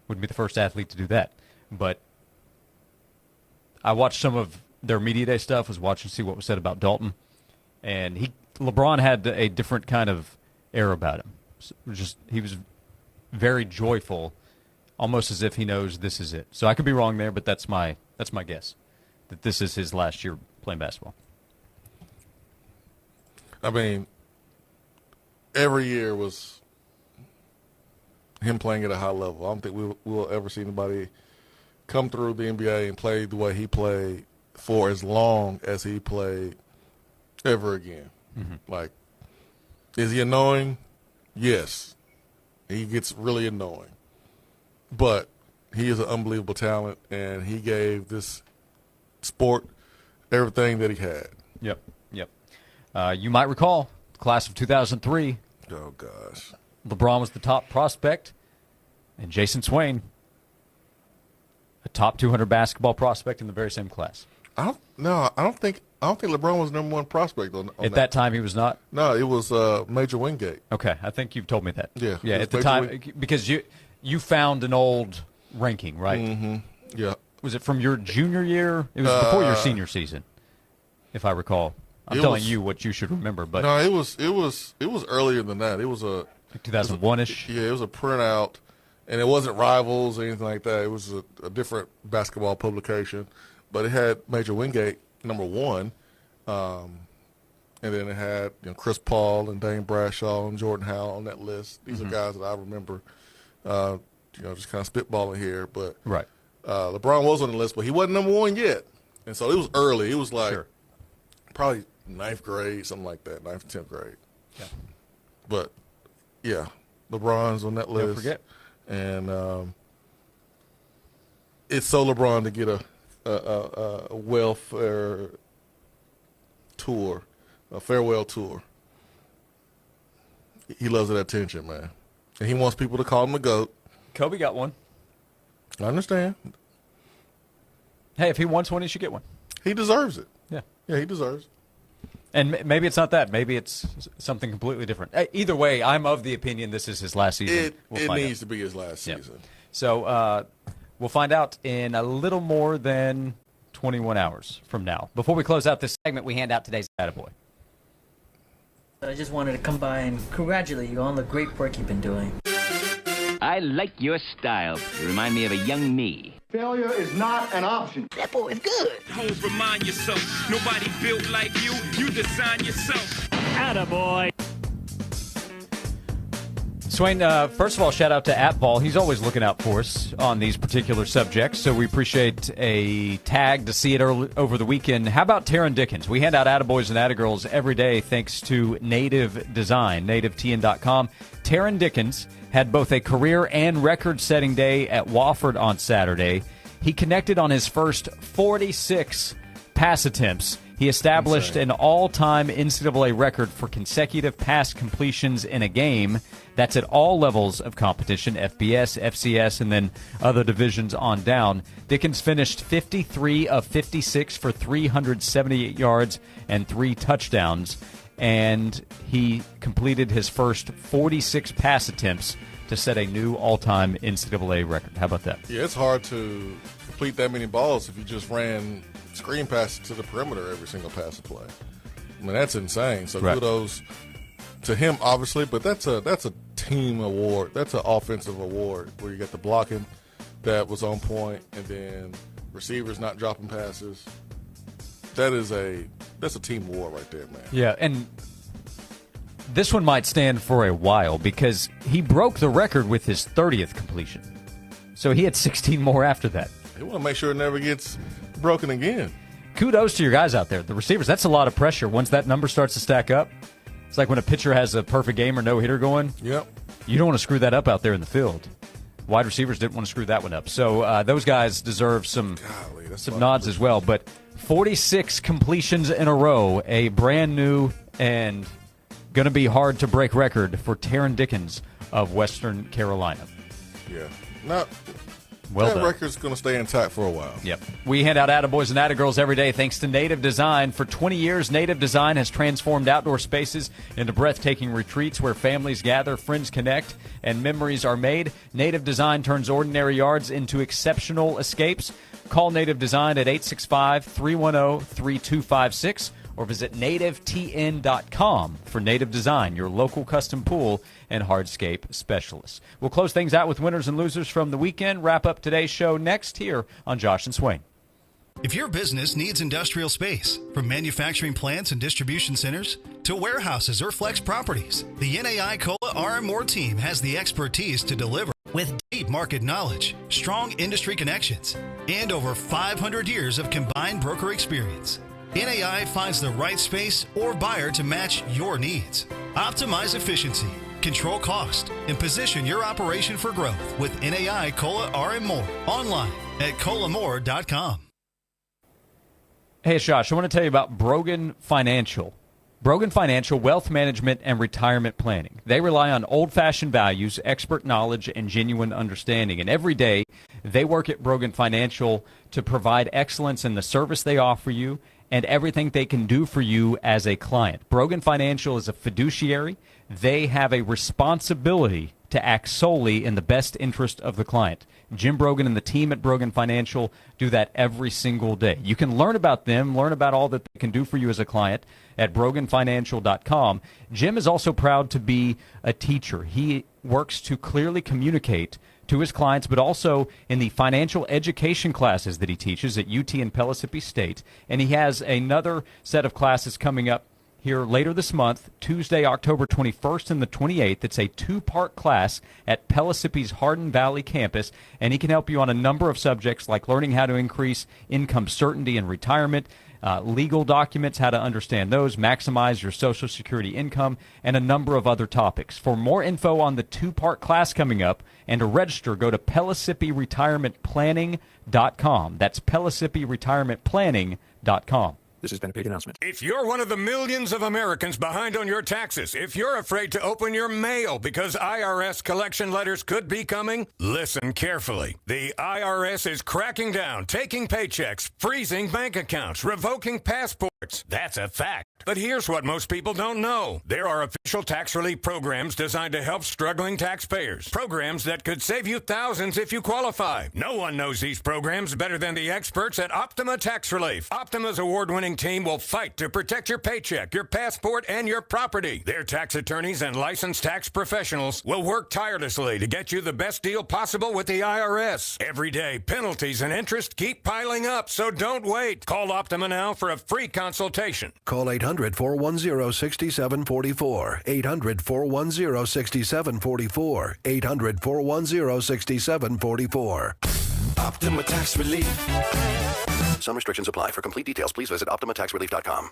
Wouldn't be the first athlete to do that. But I watched some of their media day stuff, was watching to see what was said about Dalton. And LeBron had a different kind of air about him. He was very joyful, almost as if he knows this is it. So I could be wrong there, but that's my guess, that this is his last year playing basketball. I mean, every year was him playing at a high level. I don't think we'll ever see anybody come through the NBA and play the way he played for as long as he played ever again. Mm-hmm. Like, is he annoying? Yes. He gets really annoying. But he is an unbelievable talent, and he gave this sport everything that he had. Yep. You might recall, the class of 2003. Oh, gosh. LeBron was the top prospect, and Jason Swain, a top 200 basketball prospect in the very same class. I don't think LeBron was number one prospect on that time. He was not. No, it was Major Wingate. Okay, I think you've told me that. Yeah, at the time, because you found an old ranking, right? Mm-hmm. Yeah. Was it from your junior year? It was before your senior season, if I recall. I'm telling you what you should remember, but no, it was earlier than that. It was 2001-ish. Yeah, it was a printout, and it wasn't Rivals or anything like that. It was a different basketball publication, but it had Major Wingate #1, and then it had Chris Paul and Dane Bradshaw and Jordan Howell on that list. These are guys that I remember. Just kind of spitballing here, but right. LeBron was on the list, but he wasn't #1 yet, and so it was early. It was like probably 9th grade, something like that, 9th, 10th grade. Yeah. But yeah, LeBron's on that list. Don't forget. And it's so LeBron to get a welfare tour, a farewell tour. He loves that attention, man. And he wants people to call him the GOAT. Kobe got one. I understand. Hey, if he wants one, he should get one. He deserves it. Yeah. Yeah, he deserves it. And maybe it's not that. Maybe it's something completely different. Either way, I'm of the opinion this is his last season. It needs to be his last season. So we'll find out in a little more than 21 hours from now. Before we close out this segment, we hand out today's Attaboy. I just wanted to come by and congratulate you on the great work you've been doing. I like your style. You remind me of a young me. Failure is not an option. That boy is good. Don't remind yourself, nobody built like you. You design yourself. Attaboy. Swain, first of all, shout out to @Ball. He's always looking out for us on these particular subjects, so we appreciate a tag to see it over the weekend. How about Taryn Dickens? We hand out attaboys and attagirls every day thanks to Native Design, nativetn.com. Taryn Dickens had both a career and record-setting day at Wofford on Saturday. He connected on his first 46 pass attempts. He established an all-time NCAA record for consecutive pass completions in a game. That's at all levels of competition, FBS, FCS, and then other divisions on down. Dickens finished 53 of 56 for 378 yards and 3 touchdowns, and he completed his first 46 pass attempts to set a new all-time NCAA record. How about that? Yeah, it's hard to complete that many balls if you just ran screen passes to the perimeter every single pass play. I mean, that's insane. So kudos to him, obviously, but that's a team award. That's an offensive award where you got the blocking that was on point, and then receivers not dropping passes. That's a team award right there, man. Yeah, and this one might stand for a while because he broke the record with his 30th completion. So he had 16 more after that. They want to make sure it never gets broken again. Kudos to your guys out there. The receivers, that's a lot of pressure. Once that number starts to stack up, it's like when a pitcher has a perfect game or no-hitter going. Yep. You don't want to screw that up out there in the field. Wide receivers didn't want to screw that one up. So those guys deserve some nods as well. But 46 completions in a row, a brand new and going to be hard to break record for Taryn Dickens of Western Carolina. Yeah. Well that done. record's going to stay intact for a while. Yep. We hand out attaboys and attagirls every day thanks to Native Design. For 20 years, Native Design has transformed outdoor spaces into breathtaking retreats where families gather, friends connect, and memories are made. Native Design turns ordinary yards into exceptional escapes. Call Native Design at 865-310-3256 or visit nativetn.com for Native Design, your local custom pool and hardscape specialist. We'll close things out with winners and losers from the weekend. Wrap up today's show next here on Josh and Swain. If your business needs industrial space, from manufacturing plants and distribution centers to warehouses or flex properties, the NAI Cola RM Moore team has the expertise to deliver with deep market knowledge, strong industry connections, and over 500 years of combined broker experience. NAI finds the right space or buyer to match your needs. Optimize efficiency, control cost, and position your operation for growth with NAI Cola RM Moore online at colamore.com. Hey, Josh, I want to tell you about Brogan Financial. Brogan Financial Wealth Management and Retirement Planning. They rely on old-fashioned values, expert knowledge, and genuine understanding. And every day, they work at Brogan Financial to provide excellence in the service they offer you and everything they can do for you as a client. Brogan Financial is a fiduciary. They have a responsibility to act solely in the best interest of the client. Jim Brogan and the team at Brogan Financial do that every single day. You can learn about them, learn about all that they can do for you as a client at broganfinancial.com. Jim is also proud to be a teacher. He works to clearly communicate to his clients, but also in the financial education classes that he teaches at UT and Pellissippi State. And he has another set of classes coming up here later this month, Tuesday, October 21st and the 28th. It's a two-part class at Pellissippi's Hardin Valley campus, and he can help you on a number of subjects like learning how to increase income certainty in retirement, legal documents, how to understand those, maximize your Social Security income, and a number of other topics. For more info on the two-part class coming up and to register, go to PellissippiRetirementPlanning.com. That's PellissippiRetirementPlanning.com. This has been a paid announcement. If you're one of the millions of Americans behind on your taxes, if you're afraid to open your mail because IRS collection letters could be coming, listen carefully. The IRS is cracking down, taking paychecks, freezing bank accounts, revoking passports. That's a fact. But here's what most people don't know. There are official tax relief programs designed to help struggling taxpayers. Programs that could save you thousands if you qualify. No one knows these programs better than the experts at Optima Tax Relief. Optima's award-winning team will fight to protect your paycheck, your passport, and your property. Their tax attorneys and licensed tax professionals will work tirelessly to get you the best deal possible with the IRS. Every day, penalties and interest keep piling up, so don't wait. Call Optima now for a free consultation. Call 800-410-6744. 800-410-6744. 800-410-6744. Optima Tax Relief. Some restrictions apply. For complete details, please visit OptimaTaxRelief.com.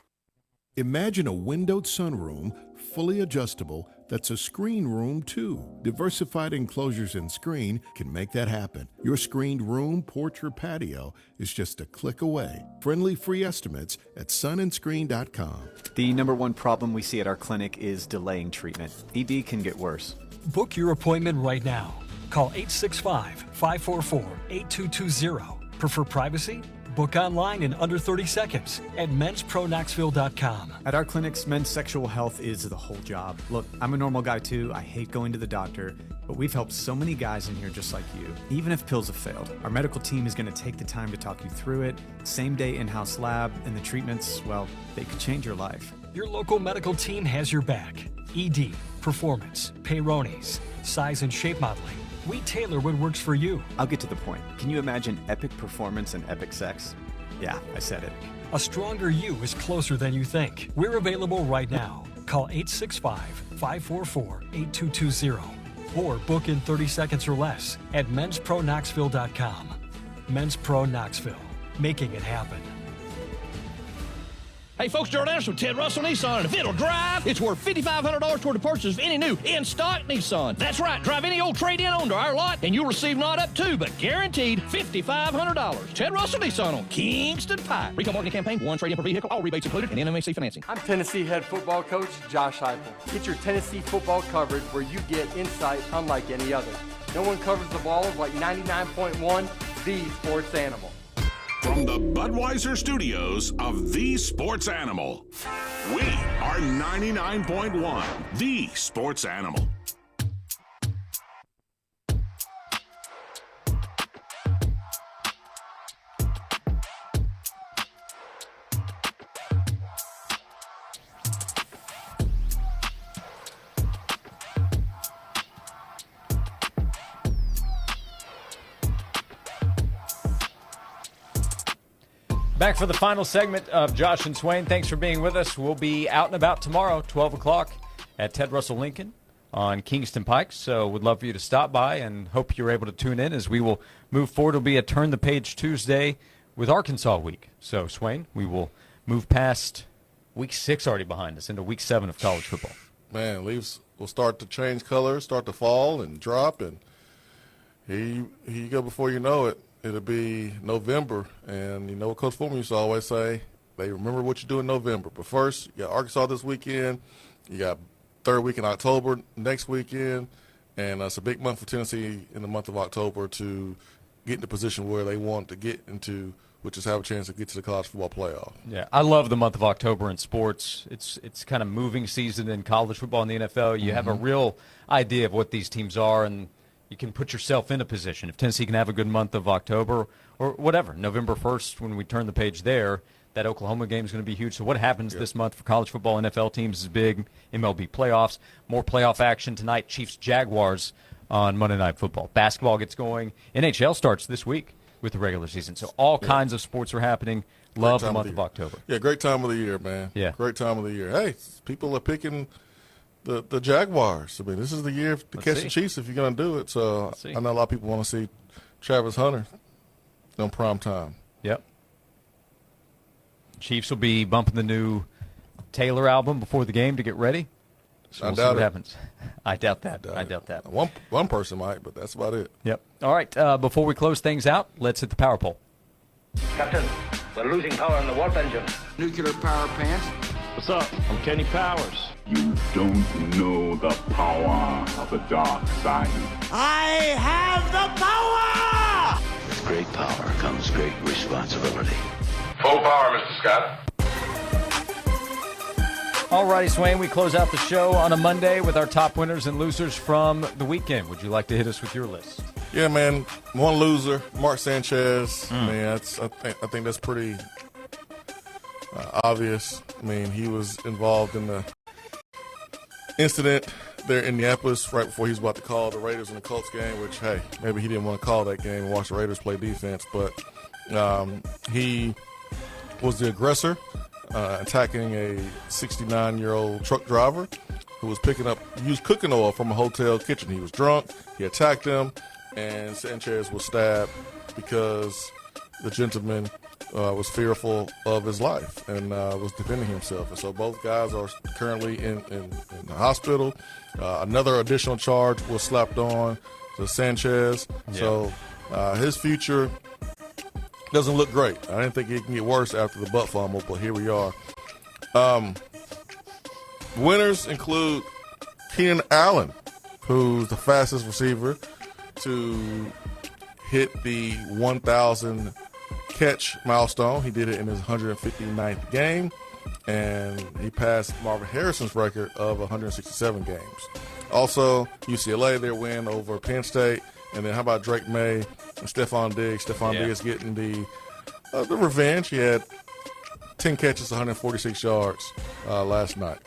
Imagine a windowed sunroom, fully adjustable, that's a screen room too. Diversified Enclosures and Screen can make that happen. Your screened room, porch, or patio is just a click away. Friendly free estimates at sunandscreen.com. The number one problem we see at our clinic is delaying treatment. ED can get worse. Book your appointment right now. Call 865-544-8220. Prefer privacy? Book online in under 30 seconds at menspronknoxville.com. At our clinics, men's sexual health is the whole job. Look, I'm a normal guy too. I hate going to the doctor, but we've helped so many guys in here just like you. Even if pills have failed, our medical team is going to take the time to talk you through it. Same day in-house lab, and the treatments, well, they could change your life. Your local medical team has your back. ED, performance, Peyronie's, size and shape modeling. We tailor what works for you. I'll get to the point. Can you imagine epic performance and epic sex? Yeah, I said it. A stronger you is closer than you think. We're available right now. Call 865-544-8220 or book in 30 seconds or less at menspronknoxville.com. Men's Pro Knoxville, making it happen. Hey folks, Gerald Anderson with Ted Russell Nissan, and if it'll drive, it's worth $5,500 toward the purchase of any new in-stock Nissan. That's right, drive any old trade-in onto our lot, and you'll receive not up to, but guaranteed $5,500. Ted Russell Nissan on Kingston Pike. Retail marketing campaign, one trade-in per vehicle, all rebates included, and NMAC financing. I'm Tennessee head football coach Josh Heupel. Get your Tennessee football coverage where you get insight unlike any other. No one covers the balls like 99.1 The Sports Animal. From the Budweiser studios of The Sports Animal, we are 99.1 The Sports Animal. Back for the final segment of Josh and Swain. Thanks for being with us. We'll be out and about tomorrow, 12 o'clock, at Ted Russell Lincoln on Kingston Pike. So we'd love for you to stop by and hope you're able to tune in as we will move forward. It'll be a Turn the Page Tuesday with Arkansas week. So, Swain, we will move past week 6 already behind us into week 7 of college football. Man, leaves will start to change colors, start to fall and drop, and here you go before you know it. It'll be November, and you know what Coach Foreman used to always say, they remember what you do in November. But first, you got Arkansas this weekend, you got third week in October next weekend, and it's a big month for Tennessee in the month of October to get in the position where they want to get into, which is have a chance to get to the college football playoff. Yeah, I love the month of October in sports. It's kind of moving season in college football and the NFL. You have a real idea of what these teams are, and you can put yourself in a position. If Tennessee can have a good month of October or whatever, November 1st when we turn the page there, that Oklahoma game is going to be huge. So what happens this month for college football, NFL teams is big, MLB playoffs, more playoff action tonight, Chiefs-Jaguars on Monday Night Football. Basketball gets going. NHL starts this week with the regular season. So all kinds of sports are happening. Love the month of October. Yeah, great time of the year, man. Yeah. Great time of the year. Hey, people are picking the Jaguars. I mean, this is the year to catch the Chiefs if you're going to do it. So I know a lot of people want to see Travis Hunter on prime time. Yep. Chiefs will be bumping the new Taylor album before the game to get ready. So we'll see what happens. I doubt that. I doubt that. One person might, but that's about it. Yep. All right. Before we close things out, let's hit the power poll. Captain, we're losing power in the warp engine. Nuclear power pants. What's up? I'm Kenny Powers. You don't know the power of the dark side. I have the power! With great power comes great responsibility. Full power, Mr. Scott. All righty, Swain, we close out the show on a Monday with our top winners and losers from the weekend. Would you like to hit us with your list? Yeah, man. One loser, Mark Sanchez. Man, I think that's pretty obvious. I mean, he was involved in the incident there in Indianapolis right before he was about to call the Raiders and the Colts game, which, hey, maybe he didn't want to call that game and watch the Raiders play defense. But he was the aggressor, attacking a 69-year-old truck driver who was used cooking oil from a hotel kitchen. He was drunk. He attacked him, and Sanchez was stabbed because the gentleman was fearful of his life and was defending himself. And so both guys are currently in the hospital. Another additional charge was slapped on to Sanchez. Yeah. So his future doesn't look great. I didn't think it can get worse after the butt fumble, but here we are. Winners include Keenan Allen, who's the fastest receiver to hit the 1,000 catch milestone. He did it in his 159th game, and he passed Marvin Harrison's record of 167 games. Also, UCLA, their win over Penn State. And then how about Drake May and Stephon Diggs? Stephon Diggs getting the revenge. He had 10 catches, 146 yards last night.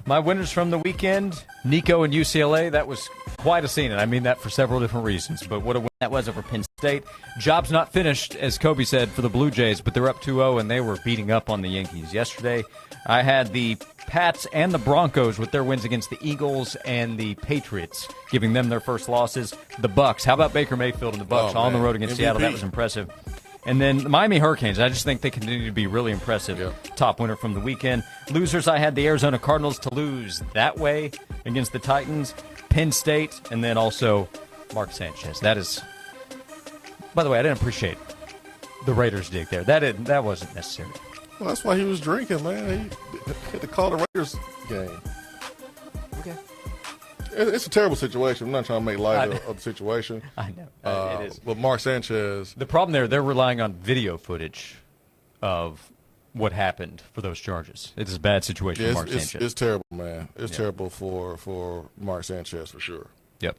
My winners from the weekend, Nico and UCLA. That was quite a scene, and I mean that for several different reasons. But what a win that was over Penn State. Job's not finished, as Kobe said, for the Blue Jays, but they're up 2-0, and they were beating up on the Yankees yesterday. I had the Pats and the Broncos with their wins against the Eagles and the Patriots, giving them their first losses. The Bucks. How about Baker Mayfield and the Bucks on the road against Seattle? That was impressive. And then the Miami Hurricanes. I just think they continue to be really impressive. Yep. Top winner from the weekend. Losers, I had the Arizona Cardinals to lose that way against the Titans, Penn State, and then also Mark Sanchez. That is, by the way, I didn't appreciate the Raiders dig there. That wasn't necessary. Well, that's why he was drinking, man. He had to call the Raiders game. Okay. It's a terrible situation. I'm not trying to make light of the situation. I know. It is. But Mark Sanchez. The problem there, they're relying on video footage of what happened for those charges. It's a bad situation for Mark Sanchez. It's terrible, man. It's terrible for Mark Sanchez for sure. Yep.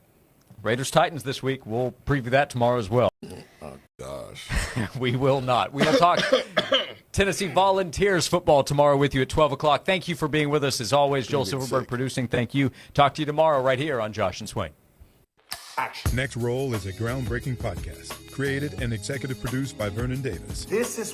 Raiders-Titans this week. We'll preview that tomorrow as well. Oh, gosh. We will not. We will talk Tennessee Volunteers football tomorrow with you at 12 o'clock. Thank you for being with us. As always, Joel Silverberg producing. Thank you. Talk to you tomorrow right here on Josh and Swain. Next Roll is a groundbreaking podcast created and executive produced by Vernon Davis. This is